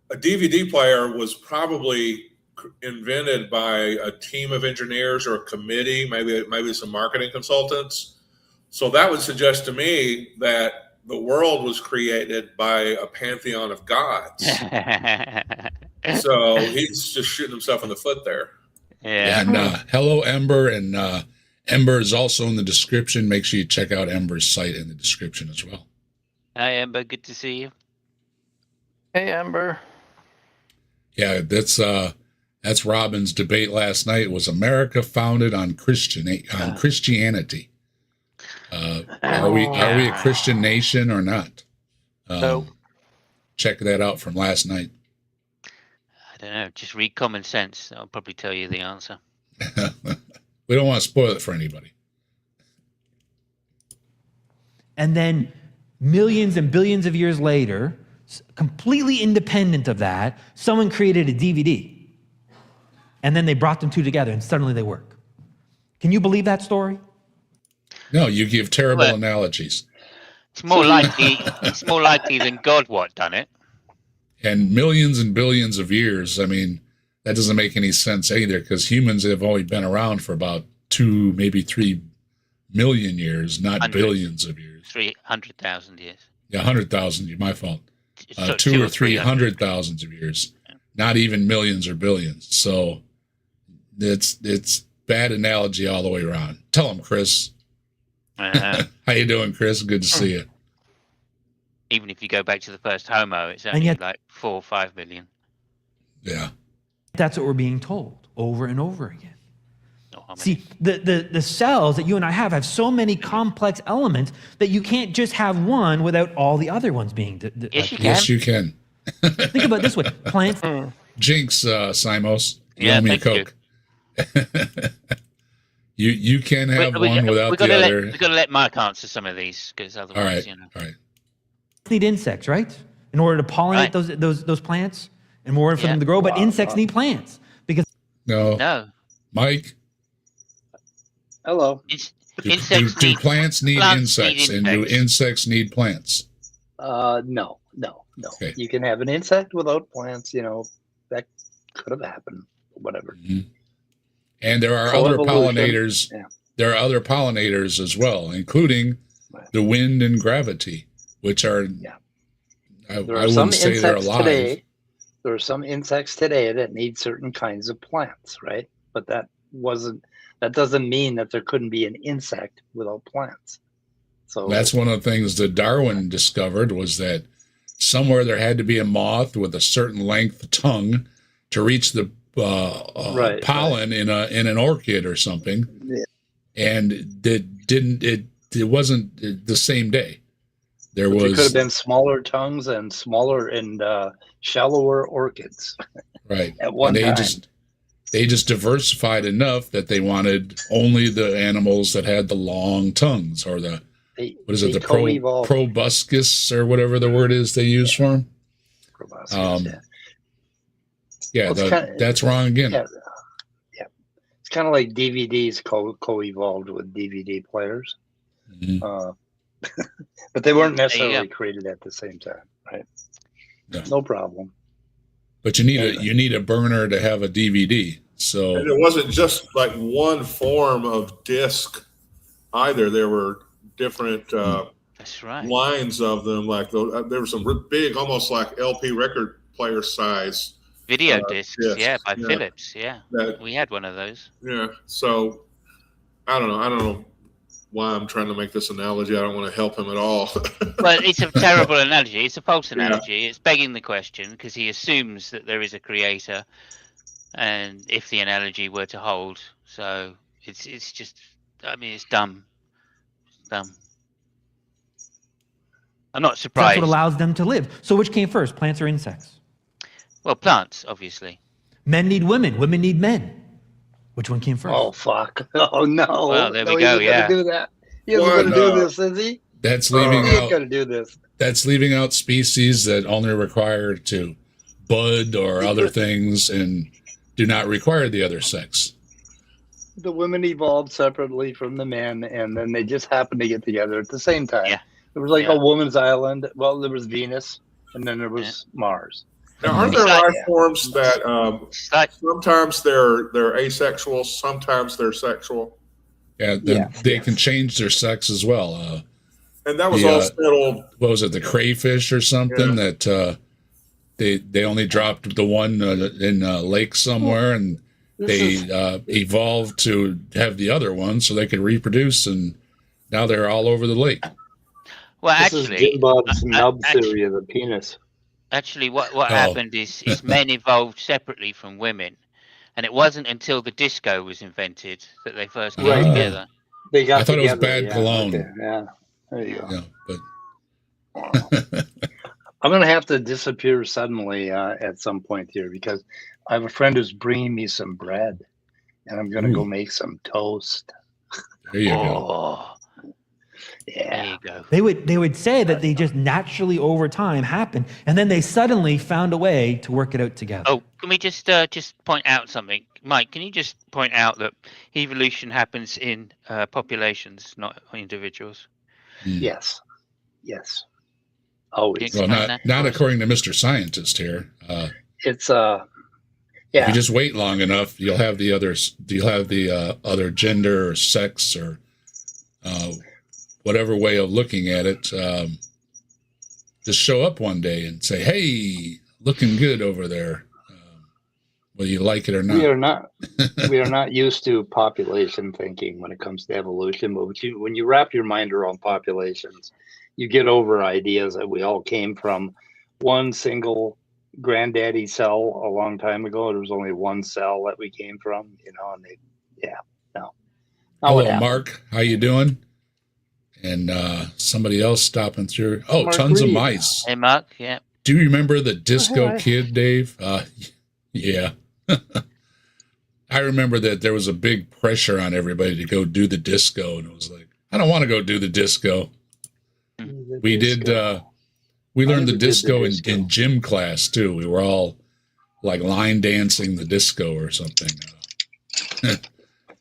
a DVD player was probably invented by a team of engineers or a committee, maybe some marketing consultants. So that would suggest to me that the world was created by a pantheon of gods. So he's just shooting himself in the foot there. Yeah. And hello, Ember. And Ember is also in the description. Make sure you check out Ember's site in the description as well. Hi, Ember. Good to see you. Hey, Ember. Yeah, that's Robin's debate last night. Was America founded on Christianity? Are we a Christian nation or not? No. Check that out from last night. I don't know. Just read Common Sense. I'll probably tell you the answer. We don't want to spoil it for anybody. And then millions and billions of years later, completely independent of that, someone created a DVD. And then they brought them two together and suddenly they work. Can you believe that story? No, you give terrible analogies. It's more likely than God done it. And millions and billions of years, I mean, that doesn't make any sense either because humans have only been around for about 2, maybe 3 million years, not Hundred. billions of years. 300,000 years. Yeah, 100,000. My fault. So 2 or 300,000 of years, not even millions or billions. So it's bad analogy all the way around. Tell them, Chris. How you doing, Chris? Good to see you. Even if you go back to the first Homo, it's only like 4 or 5 million. Yeah. That's what we're being told over and over again. See, the cells that you and I have so many complex elements that you can't just have one without all the other ones being. Yes, you can. Think about it this way: plants. Jinx, Simos. You Yeah, owe me a thank Coke. You can have one without the other. We've got to let Mike answer some of these, because otherwise, All right. Need insects, right? In order to pollinate those plants, in order for them to grow. But insects need plants because no. Mike. Hello. Do plants need insects, and do insects need plants? No. Okay. You can have an insect without plants. That could have happened. Whatever. Mm-hmm. And there are other pollinators. Yeah. There are other pollinators as well, including the wind and gravity, which are. Yeah. I wouldn't say they're alive. There are some insects today that need certain kinds of plants, right? But that doesn't mean that there couldn't be an insect without plants. So that's one of the things that Darwin discovered, was that somewhere there had to be a moth with a certain length tongue to reach the pollen in an orchid or something. Yeah. And it wasn't the same day. There could have been smaller tongues and smaller and shallower orchids. Right. At one time. They just diversified enough that they wanted only the animals that had the long tongues, or the proboscis or whatever the word is they use for them. Proboscis, that's wrong again. Yeah. It's kind of like DVDs co-evolved with DVD players. Mm-hmm. But they weren't necessarily created at the same time, right? No problem. But you need a burner to have a DVD. So and it wasn't just like one form of disc either. There were different that's right. lines of them. Like there were some big, almost like LP record player size video discs. By Philips. Yeah, we had one of those. Yeah. So I don't know why I'm trying to make this analogy. I don't want to help him at all. Well, it's a terrible analogy. It's a false analogy. Yeah. It's begging the question, because he assumes that there is a creator, and if the analogy were to hold, so it's just, it's dumb. It's dumb. I'm not surprised. That's what allows them to live. So which came first, plants or insects? Well, plants, obviously. Men need women. Women need men. Which one came first? Oh, fuck. Oh, no. Well, there we go, yeah. Do that. He isn't going to do this, is he? That's leaving out. He's going to do this. That's leaving out species that only require to bud or other things and do not require the other sex. The women evolved separately from the men, and then they just happened to get together at the same time. Yeah. There was like a woman's island. Well, there was Venus, and then there was Mars. Now, aren't there life forms that sometimes they're asexual, sometimes they're sexual? They can change their sex as well. And that was all settled. What was it, the crayfish or something that they only dropped the one in a lake somewhere, and they evolved to have the other one so they could reproduce, and now they're all over the lake. Well, this is Jim Bob's nub theory of the penis. Actually, what happened is men evolved separately from women, and it wasn't until the disco was invented that they first came together. I thought it was bad cologne. Okay. Yeah, there you go. Yeah, but I'm going to have to disappear suddenly at some point here, because I have a friend who's bringing me some bread, and I'm going to go make some toast. There you go. Yeah. There you go. They would say that they just naturally over time happen, and then they suddenly found a way to work it out together. Oh, can we just point out something, Mike? Can you just point out that evolution happens in populations, not individuals? Yes. Always. Well, not according to Mr. Scientist here. It's If you just wait long enough, you'll have the others. You'll have the other gender or sex or whatever way of looking at it, just show up one day and say, "Hey, looking good over there," whether you like it or not. We are not used to population thinking when it comes to evolution. But when you wrap your mind around populations, you get over ideas that we all came from one single granddaddy cell a long time ago. There was only one cell that we came from, and no. Hello, Mark. How you doing? And somebody else stopping through. Oh, Mark tons Reed. Of mice. Hey, Mark. Yeah. Do you remember the disco kid, Dave? Yeah. I remember that there was a big pressure on everybody to go do the disco, and it was like, I don't want to go do the disco. We learned the disco in gym class too. We were all like line dancing the disco or something.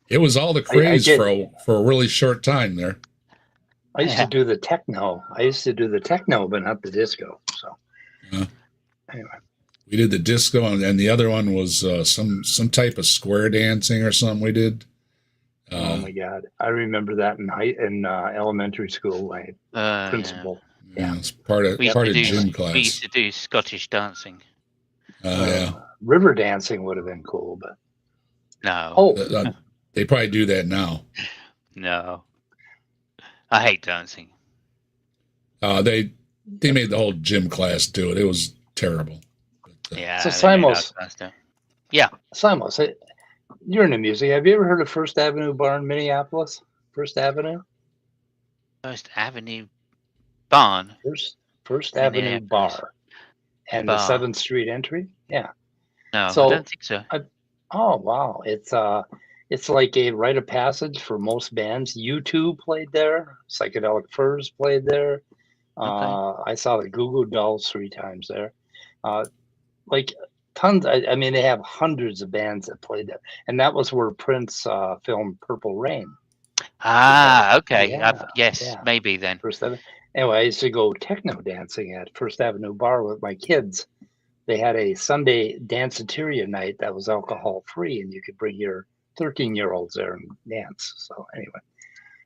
It was all the craze for a really short time there. I used to do the techno. But not the disco. So anyway, we did the disco, and the other one was some type of square dancing or something we did. Oh my God, I remember that in elementary school. My principal. Yeah, it's part of gym class. We used to do Scottish dancing. Yeah, river dancing would have been cool, but no. Oh, they probably do that now. No, I hate dancing. They made the whole gym class do it. It was terrible. But, yeah. So Simos. Yeah. Simos, you're into music. Have you ever heard of First Avenue Bar in Minneapolis? First Avenue. First Avenue Barn. First Avenue Bar, and the 7th Street entry. Yeah. No, so, I don't think so. Oh wow, it's like a rite of passage for most bands. U2 played there. Psychedelic Furs played there. Okay. I saw the Goo Goo Dolls 3 times there. Like tons. I mean, they have hundreds of bands that played there, and that was where Prince filmed Purple Rain. Okay. Maybe then. Anyway, I used to go techno dancing at First Avenue Bar with my kids. They had a Sunday danceteria night that was alcohol free, and you could bring your 13-year-olds there and dance. So anyway,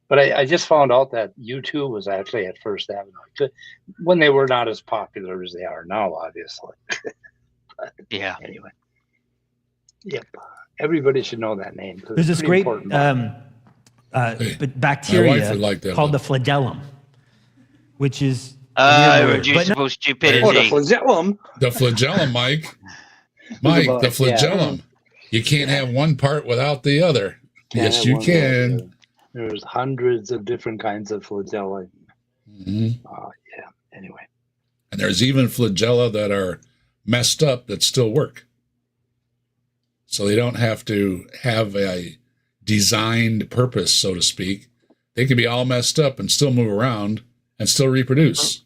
but I just found out that U2 was actually at First Avenue when they were not as popular as they are now, obviously. Yeah. Anyway. Yep. Everybody should know that name. There's this great bacteria called the flagellum, which is irreducible stupidity. Oh, the flagellum. The flagellum, Mike. The flagellum. Yeah. You can't have one part without the other. Yes, you can. There's hundreds of different kinds of flagella. Mm-hmm. Anyway. And there's even flagella that are messed up that still work. So they don't have to have a designed purpose, so to speak. They can be all messed up and still move around and still reproduce.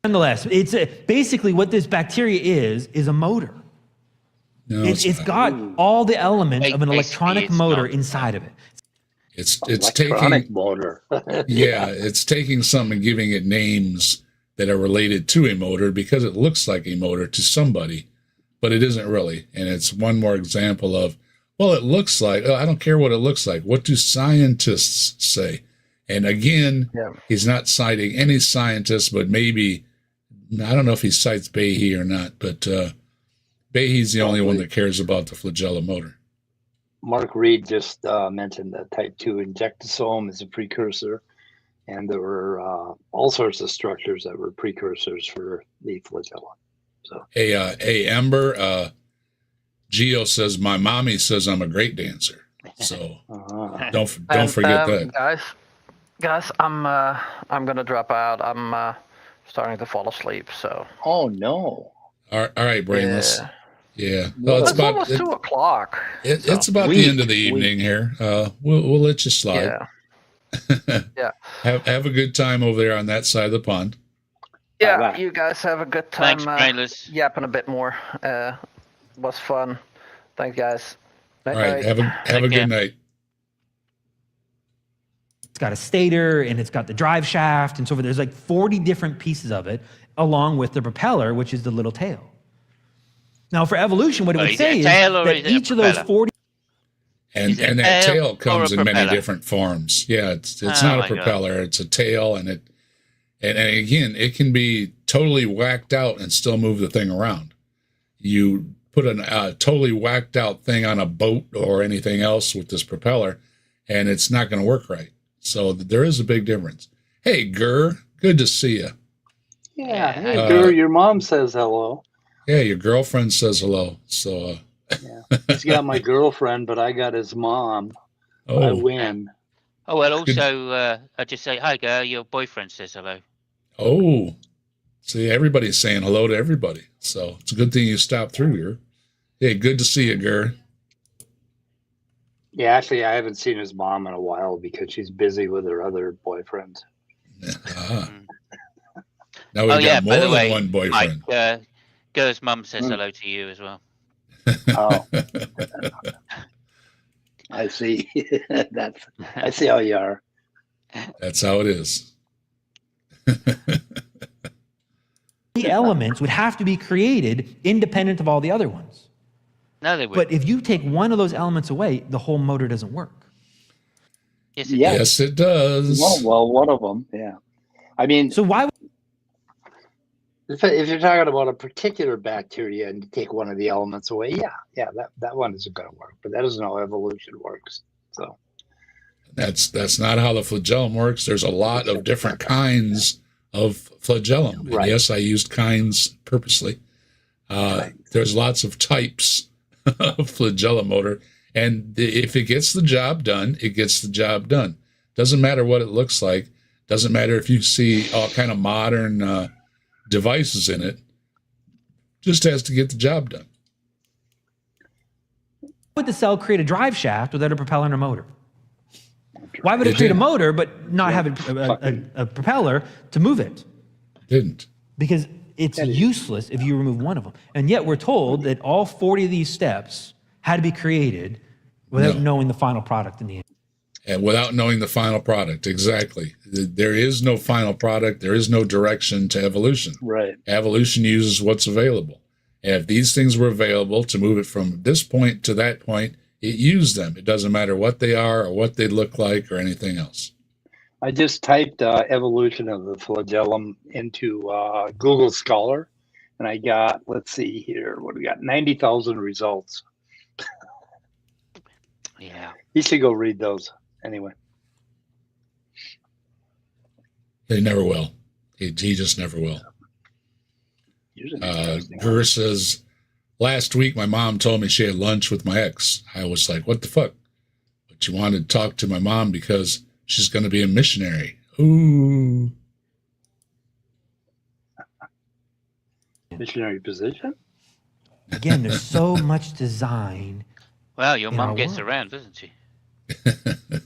Nonetheless, it's basically what this bacteria is a motor. No, it's got all the elements of an electronic motor inside of it. It's electronic motor. Yeah, it's taking something and giving it names that are related to a motor because it looks like a motor to somebody, but it isn't really. And it's one more example of, well, it looks like, I don't care what it looks like. What do scientists say? And again, he's not citing any scientists, but maybe, I don't know if he cites Behe or not, but Behe's the only one that cares about the flagella motor. Mark Reed just mentioned that type 2 injectosome is a precursor, and there were all sorts of structures that were precursors for the flagella. So, hey, Ember, Geo says my mommy says I'm a great dancer. So don't forget that. Guys, I'm gonna drop out. I'm starting to fall asleep. So. Oh no. All right, Brainless. Yeah. Well, it's almost 2 o'clock. It's about the end of the evening here. We'll let you slide. Yeah. Have a good time over there on that side of the pond. Yeah, bye. You guys have a good time. Thanks, yapping a bit more. Was fun. Thanks, guys. All right. Have a good night. It's got a stator and it's got the drive shaft and so forth. There's like 40 different pieces of it, along with the propeller, which is the little tail. Now, for evolution, what it would say is that each of those 40. And that tail comes in many propeller? different forms. Yeah, it's Oh not a my God. propeller, it's a tail, and again, it can be totally whacked out and still move the thing around. You put a totally whacked out thing on a boat or anything else with this propeller, and it's not going to work right. So there is a big difference. Hey, Gur, good to see you. Yeah, hey, Gur, your mom says hello. Yeah, your girlfriend says hello. So yeah, he's got my girlfriend, but I got his mom. Oh. I win. Oh, well, also, I just say, hi, girl, your boyfriend says hello. Oh, see, everybody's saying hello to everybody. So it's a good thing you stopped through here. Hey, good to see you, Gur. Yeah, actually, I haven't seen his mom in a while because she's busy with her other boyfriends. Now we've got more by the than way, one boyfriend. Mike, Gur's mum says hello to you as well. Oh, I see. I see how you are. That's how it is. The elements would have to be created independent of all the other ones. No, they would. But if you take one of those elements away, the whole motor doesn't work. Yes, it does. Well, one of them, yeah. I mean, so why? If you're talking about a particular bacteria and you take one of the elements away, that one isn't going to work. But that isn't how evolution works. So that's not how the flagellum works. There's a lot of different kinds of flagellum. And yes, I used kinds purposely. There's lots of types of flagellum motor, and if it gets the job done, it gets the job done. Doesn't matter what it looks like. Doesn't matter if you see all kind of modern devices in it. Just has to get the job done. Why would the cell create a drive shaft without a propeller and a motor? Why would it create a motor but not have a propeller to move it? Didn't. Because it's useless if you remove one of them. And yet we're told that all 40 of these steps had to be created without knowing the final product in the end. And without knowing the final product, exactly. There is no final product. There is no direction to evolution. Right. Evolution uses what's available. And if these things were available to move it from this point to that point, it used them. It doesn't matter what they are or what they look like or anything else. I just typed evolution of the flagellum into Google Scholar, and I got, let's see here, what do we got? 90,000 results. Yeah. You should go read those anyway. They never will. He just never will. Gur says, last week my mom told me she had lunch with my ex. I was like, what the fuck? But she wanted to talk to my mom because she's going to be a missionary. Ooh. Missionary position? Again, there's so much design. Well, your mom gets around, doesn't she?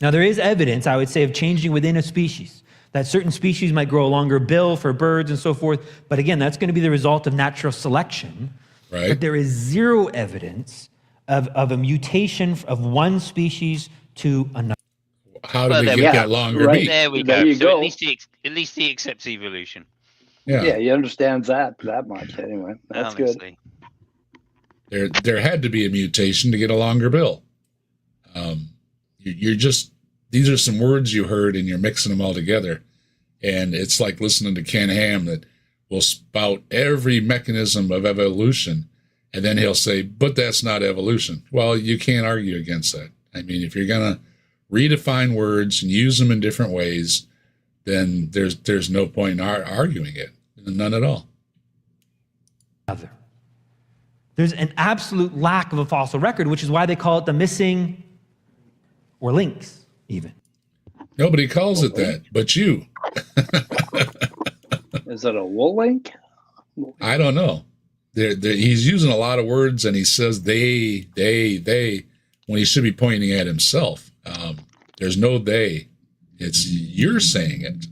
Now, there is evidence, I would say, of changing within a species. That certain species might grow a longer bill for birds and so forth. But again, that's going to be the result of natural selection. Right. But there is zero evidence of a mutation of one species to another. How do we get that longer beak? There we go. So at least he accepts evolution. Yeah, he understands that much anyway. That's honestly good. There had to be a mutation to get a longer bill. These are some words you heard and you're mixing them all together. And it's like listening to Ken Ham that will spout every mechanism of evolution. And then he'll say, but that's not evolution. Well, you can't argue against that. I mean, if you're going to redefine words and use them in different ways, then there's no point in arguing it. None at all. There's an absolute lack of a fossil record, which is why they call it the missing or links, even. Nobody calls it that, but you. Is it a wool link? I don't know. He's using a lot of words, and he says they, when he should be pointing at himself. There's no they. It's you're saying it.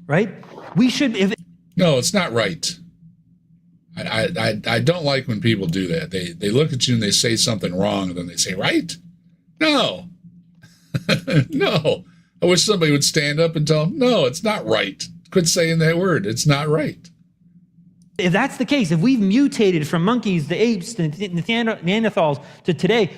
Right? We should... No, it's not right. I don't like when people do that. They look at you and they say something wrong, and then they say, right? No. No. I wish somebody would stand up and tell them, no, it's not right. Quit saying that word. It's not right. If that's the case, if we've mutated from monkeys to apes to Neanderthals to today,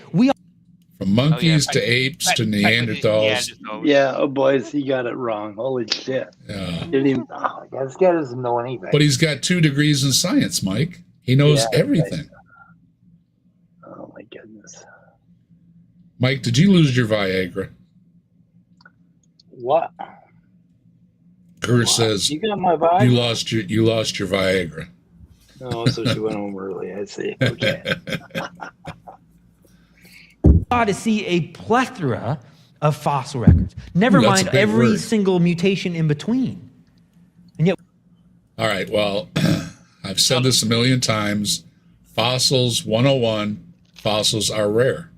from monkeys to apes to Neanderthals. Yeah, oh boys, he got it wrong. Holy shit. Didn't even, this guy doesn't know anything. But he's got 2 degrees in science, Mike. He knows everything. Oh my goodness. Mike, did you lose your Viagra? What? Kurt says you got my Viagra? You lost your Viagra. Oh, so she went home early. I see. Okay. ought to see a plethora of fossil records. Never mind every single mutation in between. And yet, all right, well, I've said this a million times. Fossils 101, fossils are rare.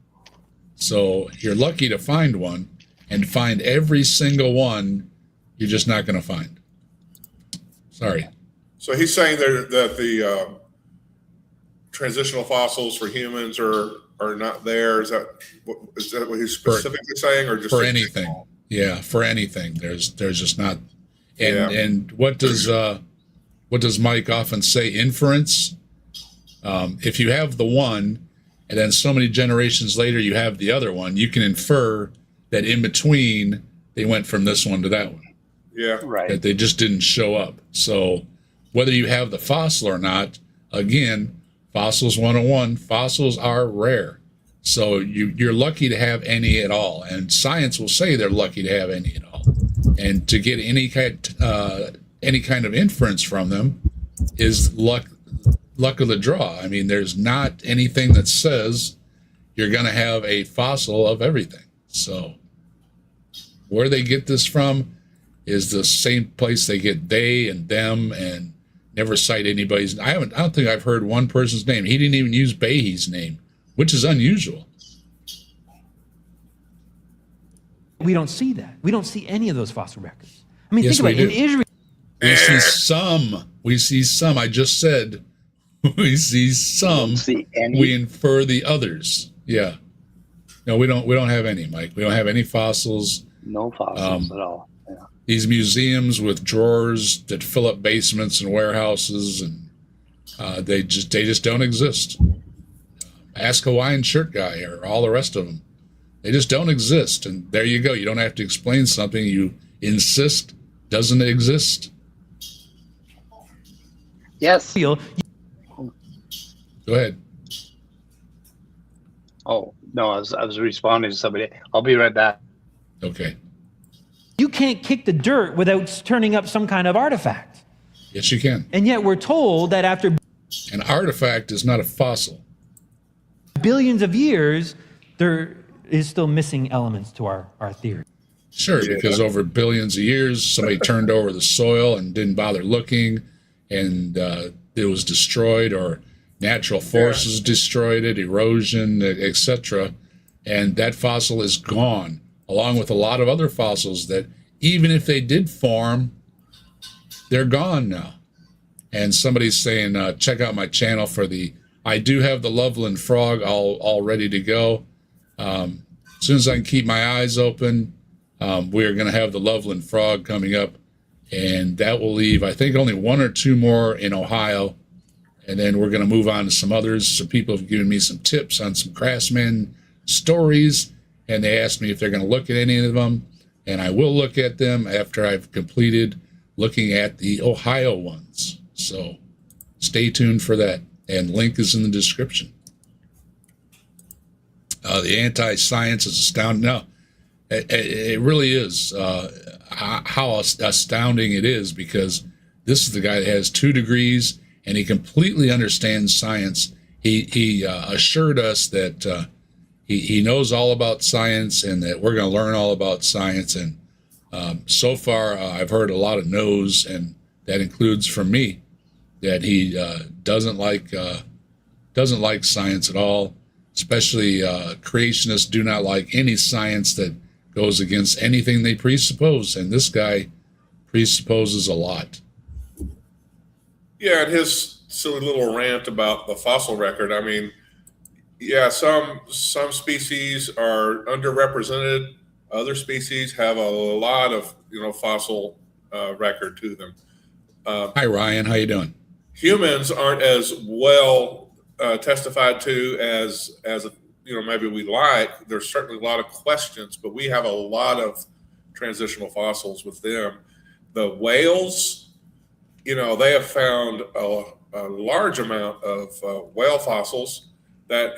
So you're lucky to find one, and find every single one you're just not going to find. Sorry. So he's saying that the transitional fossils for humans are not there. Is that what he's specifically saying, or just for anything? Yeah, for anything. There's just not. And what does Mike often say? Inference. If you have the one, and then so many generations later you have the other one, you can infer that in between they went from this one to that one. Yeah, right. That they just didn't show up. So whether you have the fossil or not, again, fossils 101, fossils are rare. So you're lucky to have any at all. And science will say they're lucky to have any at all. And to get any kind of inference from them is luck of the draw. I mean, there's not anything that says you're going to have a fossil of everything. So where they get this from is the same place they get they and them, and never cite anybody's. I don't think I've heard one person's name. He didn't even use Behe's name, which is unusual. We don't see that. We don't see any of those fossil records. I mean, yes, think about it. In Israel, we see some. We see some. I just said we see some. Don't see any. We infer the others. Yeah. No, we don't have any, Mike. We don't have any fossils. No fossils at all. Yeah. These museums with drawers that fill up basements and warehouses, and they just don't exist. Ask Hawaiian Shirt Guy or all the rest of them. They just don't exist. And there you go. You don't have to explain something you insist doesn't exist. Yes. Go ahead. Oh, no, I was responding to somebody. I'll be right back. Okay. You can't kick the dirt without turning up some kind of artifact. Yes, you can. And yet we're told that after an artifact is not a fossil. Billions of years, there is still missing elements to our theory. Sure, because over billions of years, somebody turned over the soil and didn't bother looking, and it was destroyed, or natural forces destroyed it, erosion, etc. And that fossil is gone, along with a lot of other fossils that, even if they did form, they're gone now. And somebody's saying, check out my channel for I do have the Loveland frog all ready to go. As soon as I can keep my eyes open, we're going to have the Loveland frog coming up, and that will leave, I think, only 1 or 2 more in Ohio. And then we're going to move on to some others. Some people have given me some tips on some craftsman stories, and they asked me if they're going to look at any of them. And I will look at them after I've completed looking at the Ohio ones. So stay tuned for that. And link is in the description. The anti-science is astounding. No, it really is how astounding it is, because this is the guy that has 2 degrees and he completely understands science. He assured us that he knows all about science and that we're going to learn all about science. And so far, I've heard a lot of no's, and that includes from me, that he doesn't like science at all. Especially creationists do not like any science that goes against anything they presuppose, and this guy presupposes a lot. Yeah, and his silly little rant about the fossil record. I mean, yeah, some species are underrepresented. Other species have a lot of fossil record to them. Hi, Ryan. How you doing? humans aren't as well testified to as maybe we like. There's certainly a lot of questions, but we have a lot of transitional fossils with them. The whales, they have found a large amount of whale fossils that,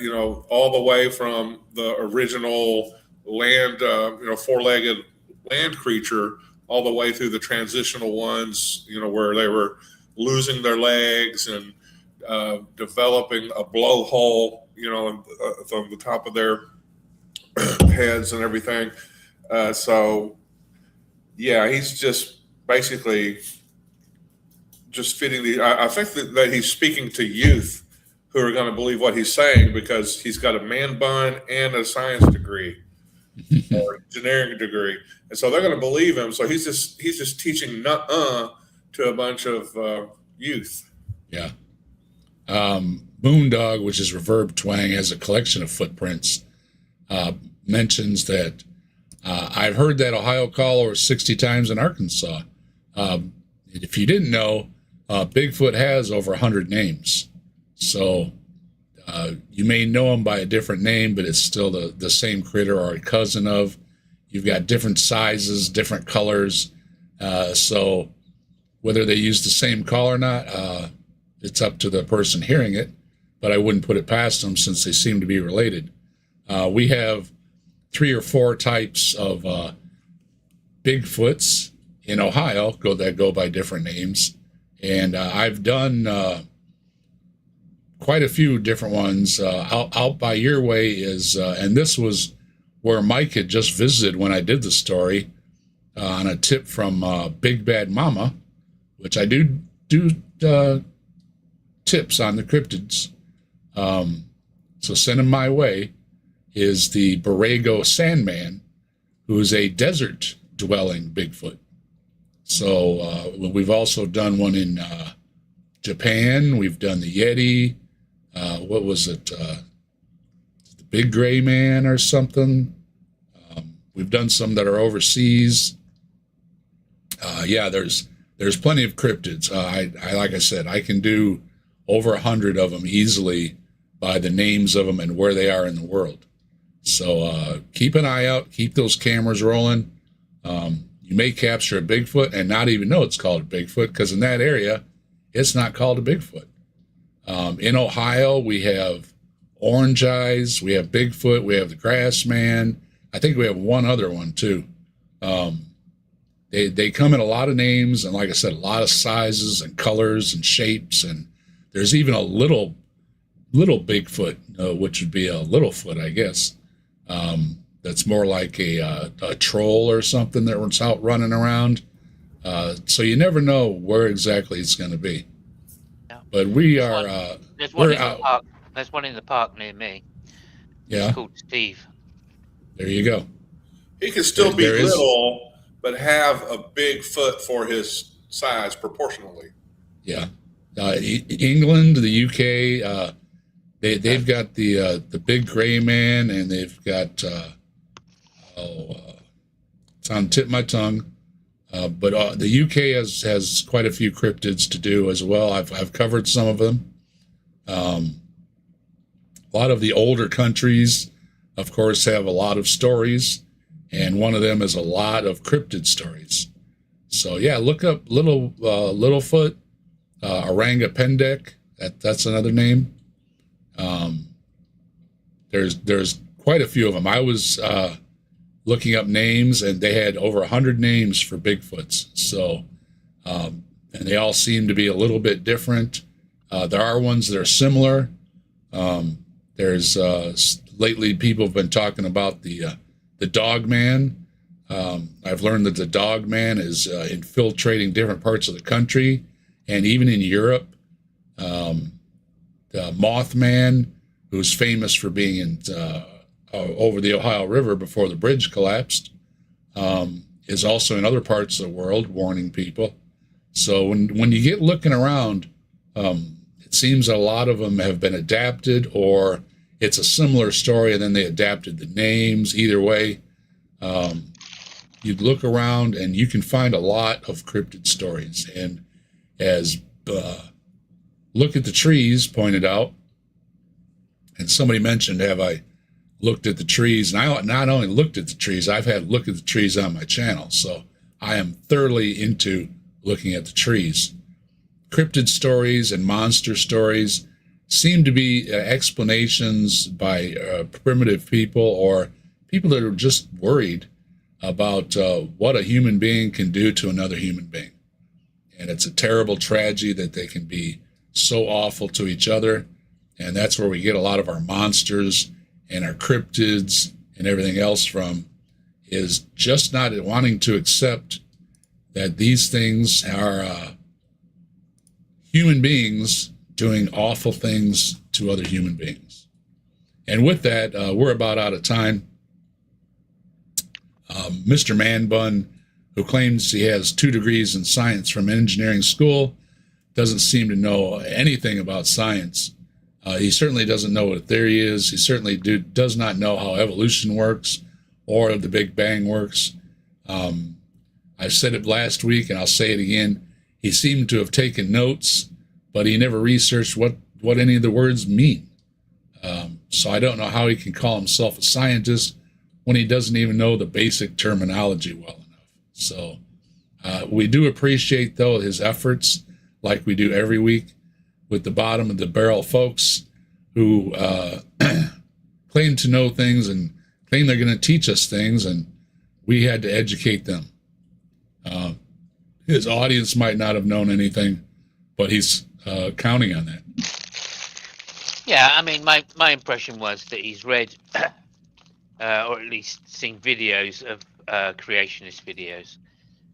all the way from the original land, four-legged land creature, all the way through the transitional ones, where they were losing their legs and developing a blowhole, on the top of their heads and everything. So, yeah, he's just basically just fitting I think that he's speaking to youth who are going to believe what he's saying because he's got a man bun and a science degree or engineering degree, and so they're going to believe him. So he's just teaching to a bunch of youth. Yeah. Moondog, which is Reverb Twang, has a collection of footprints. Mentions that I've heard that Ohio call over 60 times in Arkansas. If you didn't know, Bigfoot has over 100 names. So you may know him by a different name, but it's still the same critter or a cousin of. You've got different sizes, different colors. So whether they use the same call or not, it's up to the person hearing it. But I wouldn't put it past them since they seem to be related. We have 3 or 4 types of Bigfoots in Ohio that go by different names. And I've done quite a few different ones. Out by your way is, and this was where Mike had just visited when I did the story, on a tip from Big Bad Mama, which I do tips on the cryptids. So send them my way, is the Borrego Sandman, who is a desert-dwelling Bigfoot. So we've also done one in Japan. We've done the Yeti. What was it? The Big Gray Man or something. We've done some that are overseas. Yeah, there's plenty of cryptids. I like I said, I can do over 100 of them easily by the names of them and where they are in the world. So keep an eye out. Keep those cameras rolling. You may capture a Bigfoot and not even know it's called a Bigfoot, because in that area, it's not called a Bigfoot. In Ohio, we have Orange Eyes, we have Bigfoot, we have the Grass Man. I think we have one other one too. They come in a lot of names, and like I said, a lot of sizes and colors and shapes. And there's even a little Bigfoot, which would be a Littlefoot, I guess. That's more like a troll or something that was out running around. So you never know where exactly it's going to be. Yeah. But there's one in the park. There's one in the park near me. Yeah. It's called Steve. There you go. He can still be little, but have a big foot for his size proportionally. Yeah. England, the UK, they've got the Big Gray Man, and they've got it's on the tip of my tongue. But the UK has quite a few cryptids to do as well. I've covered some of them. A lot of the older countries, of course, have a lot of stories, and one of them is a lot of cryptid stories. So yeah, look up Littlefoot, Orangapendek. That's another name. There's quite a few of them. I was looking up names, and they had over 100 names for Bigfoots. So, and they all seem to be a little bit different. There are ones that are similar. There's lately people have been talking about the Dog Man. I've learned that the Dog Man is infiltrating different parts of the country, and even in Europe. The Mothman, who's famous for being in over the Ohio River before the bridge collapsed, is also in other parts of the world warning people. So when you get looking around, it seems a lot of them have been adapted, or it's a similar story and then they adapted the names. Either way, you'd look around and you can find a lot of cryptid stories. And as Look at the trees pointed out. And somebody mentioned, have I looked at the trees? And I not only looked at the trees, I've had look at the trees on my channel. So I am thoroughly into looking at the trees. Cryptid stories and monster stories seem to be explanations by primitive people or people that are just worried about what a human being can do to another human being. And it's a terrible tragedy that they can be so awful to each other. And that's where we get a lot of our monsters and our cryptids and everything else from, is just not wanting to accept that these things are human beings doing awful things to other human beings. And with that, we're about out of time. Mr. Man Bun, who claims he has 2 degrees in science from engineering school, doesn't seem to know anything about science. He certainly doesn't know what a theory is. He certainly does not know how evolution works or the Big Bang works. I said it last week, and I'll say it again. He seemed to have taken notes, but he never researched what any of the words mean. So I don't know how he can call himself a scientist when he doesn't even know the basic terminology well enough. So we do appreciate, though, his efforts, like we do every week, with the bottom of the barrel folks who claim to know things and claim they're going to teach us things, and we had to educate them. His audience might not have known anything, but he's counting on that. Yeah, I mean, my impression was that he's read or at least seen videos of creationist videos,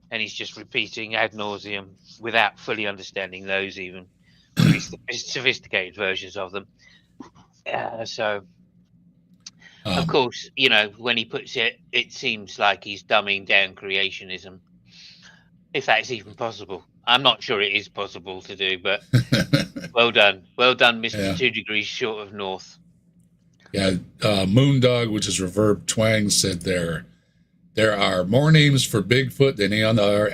and he's just repeating ad nauseum without fully understanding those, even at least the sophisticated versions of them. Of course, you know, when he puts it, it seems like he's dumbing down creationism, if that's even possible. I'm not sure it is possible to do, but well done, Mr. Yeah. 2 degrees short of north. Yeah, Moondog, which is Reverb Twang, said there are more names for Bigfoot than any other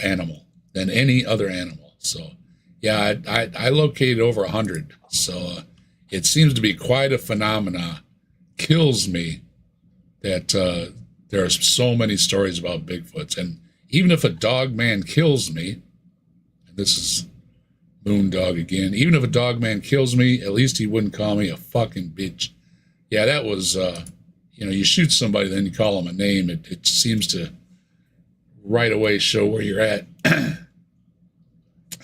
animal. So, yeah, I located over 100. So it seems to be quite a phenomena. Kills me that there are so many stories about Bigfoots. And even if a dog man kills me, and this is Moondog again, even if a dog man kills me, at least he wouldn't call me a fucking bitch. Yeah, that was, you shoot somebody, then you call them a name. It seems to right away show where you're at.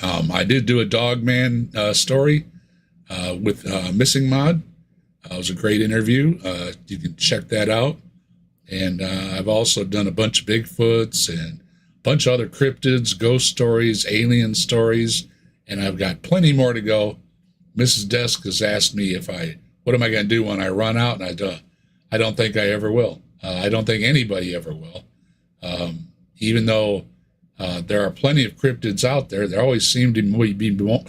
I did do a dog man story with Missing Mod. It was a great interview. You can check that out. And I've also done a bunch of Bigfoots and a bunch of other cryptids, ghost stories, alien stories, and I've got plenty more to go. Mrs. Desk has asked me what am I going to do when I run out? And I don't think I ever will. I don't think anybody ever will. Even though there are plenty of cryptids out there, there always seem to be more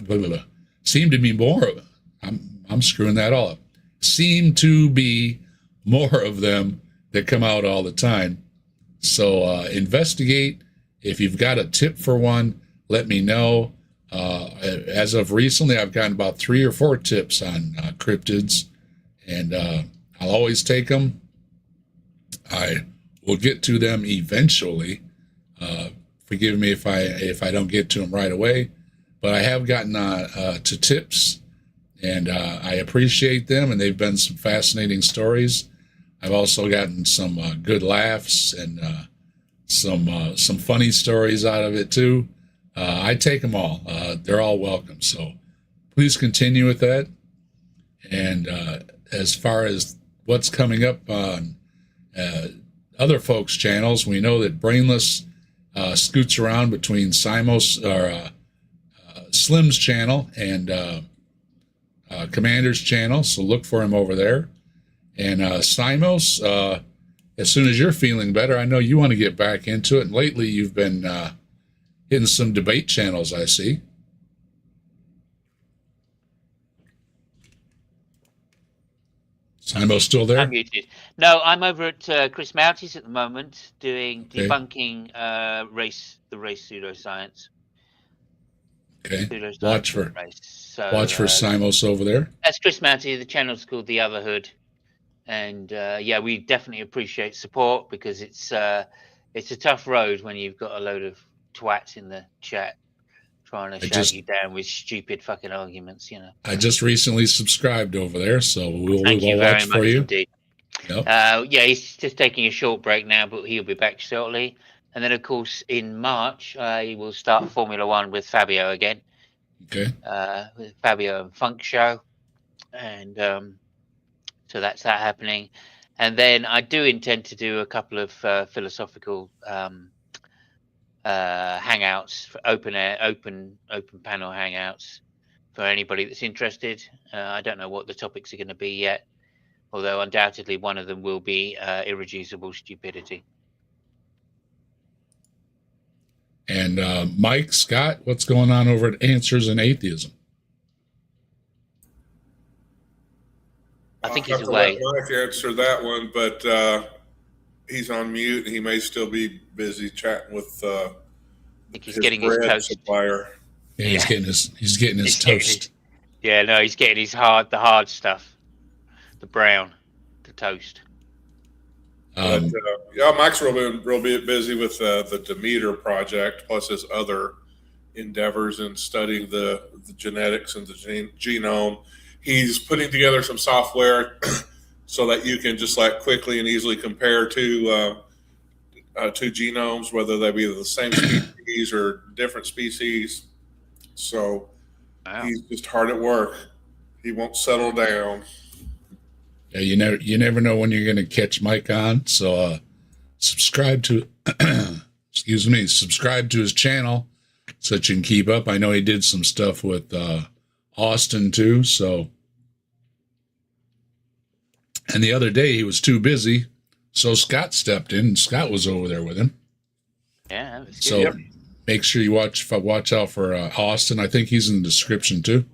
of them. I'm screwing that all up. Seem to be more of them that come out all the time. So investigate. If you've got a tip for one, let me know. As of recently, I've gotten about 3 or 4 tips on cryptids, and I'll always take them. I will get to them eventually. Forgive me if I don't get to them right away, but I have gotten to tips, and I appreciate them, and they've been some fascinating stories. I've also gotten some good laughs and some funny stories out of it too. I take them all. They're all welcome. So please continue with that. And as far as what's coming up on other folks' channels, we know that Brainless scoots around between Slim's channel and Commander's channel. So look for him over there. And Simos, as soon as you're feeling better, I know you want to get back into it. And lately you've been hitting some debate channels, I see. Simos still there? I'm muted. No, I'm over at Chris Mouty's at the moment doing debunking the race pseudoscience. Okay. Kudos Watch for race. So, Simos over there. That's Chris Matty. The channel's called The Other Hood, and yeah, we definitely appreciate support because it's a tough road when you've got a load of twats in the chat trying to shout you down with stupid fucking arguments. You know. I just recently subscribed over there, so we'll watch for you. Indeed. Yep. Yeah, he's just taking a short break now, but he'll be back shortly. And then, of course, in March, he will start Formula One with Fabio again. Okay. With Fabio and Funk Show. And so that's that happening. And then I do intend to do a couple of philosophical hangouts, for open panel hangouts for anybody that's interested. I don't know what the topics are going to be yet, although undoubtedly one of them will be irreducible stupidity. And Mike, Scott, what's going on over at Answers in Atheism? I think he's away. Mike answer that one, but he's on mute. He may still be busy chatting with I think he's getting his toast supplier. Yeah, he's getting his toast. Yeah, no, he's getting the hard stuff, the brown, the toast. Yeah, Mike's real busy with the Demeter project, plus his other endeavors in studying the genetics and the genome. He's putting together some software so that you can just like quickly and easily compare two genomes, whether they be the same species or different species. So He's just hard at work. He won't settle down. Yeah, you never know when you're going to catch Mike on. So subscribe to subscribe to his channel so that you can keep up. I know he did some stuff with Austin too. So, and the other day he was too busy, so Scott stepped in. And Scott was over there with him. Yeah, that was good. So make sure you watch out for Austin. I think he's in the description too.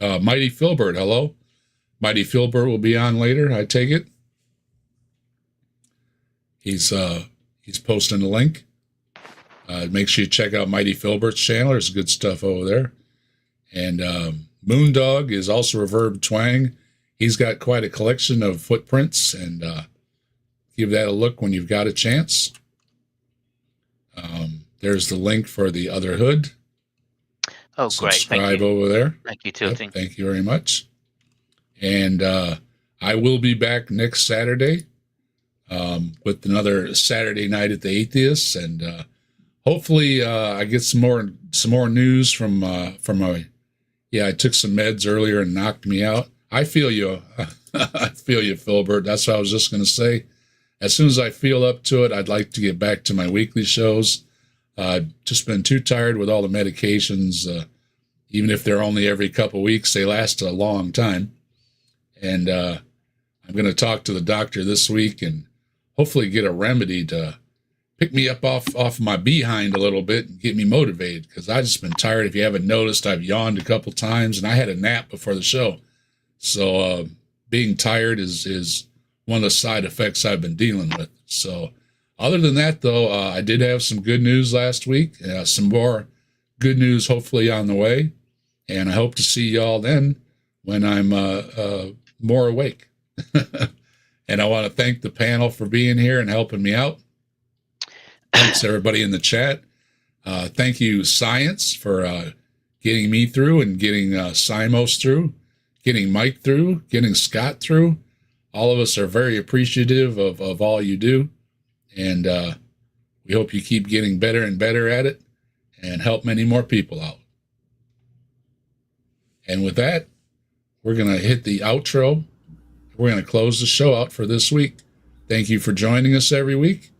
Mighty Philbert, hello. Mighty Philbert will be on later, I take it. He's posting a link. Make sure you check out Mighty Philbert's channel. There's good stuff over there. And Moondog is also Reverb Twang. He's got quite a collection of footprints, and give that a look when you've got a chance. There's the link for the other hood. Oh, great. Subscribe over there. Thank you, Tilting. Yep, thank you very much. And I will be back next Saturday with another Saturday night at the Atheists, and hopefully I get some more news from my. Yeah, I took some meds earlier and knocked me out. I feel you. I feel you, Philbert. That's what I was just going to say. As soon as I feel up to it, I'd like to get back to my weekly shows. Just been too tired with all the medications. Even if they're only every couple weeks, they last a long time. And I'm going to talk to the doctor this week and hopefully get a remedy to pick me up off my behind a little bit and get me motivated, because I've just been tired. If you haven't noticed, I've yawned a couple times, and I had a nap before the show. So being tired is one of the side effects I've been dealing with. So other than that, though, I did have some good news last week. Some more good news hopefully on the way. And I hope to see y'all then when I'm more awake. And I want to thank the panel for being here and helping me out. Thanks everybody in the chat. Thank you, Science, for getting me through and getting Simos through, getting Mike through, getting Scott through. All of us are very appreciative of all you do. And we hope you keep getting better and better at it and help many more people out. And with that, we're going to hit the outro. We're going to close the show out for this week. Thank you for joining us every week.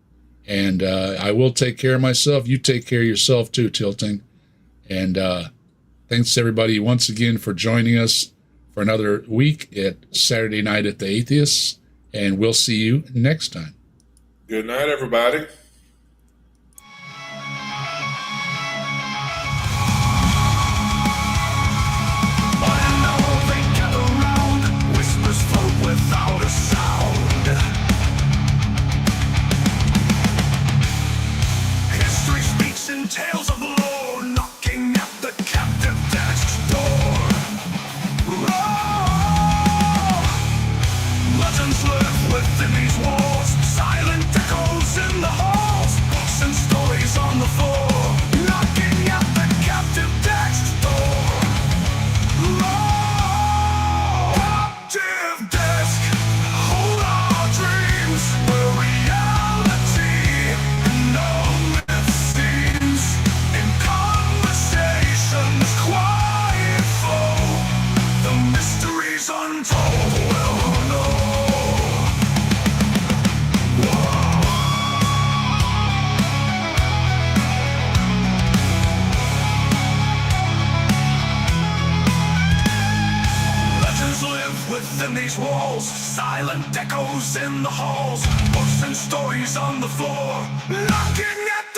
And I will take care of myself. You take care of yourself too, Tilting. And thanks everybody once again for joining us for another week at Saturday Night at the Atheists. And we'll see you next time. Good night, everybody. Tales of lore knocking at the Silent echoes in the halls, books and stories on the floor, knocking at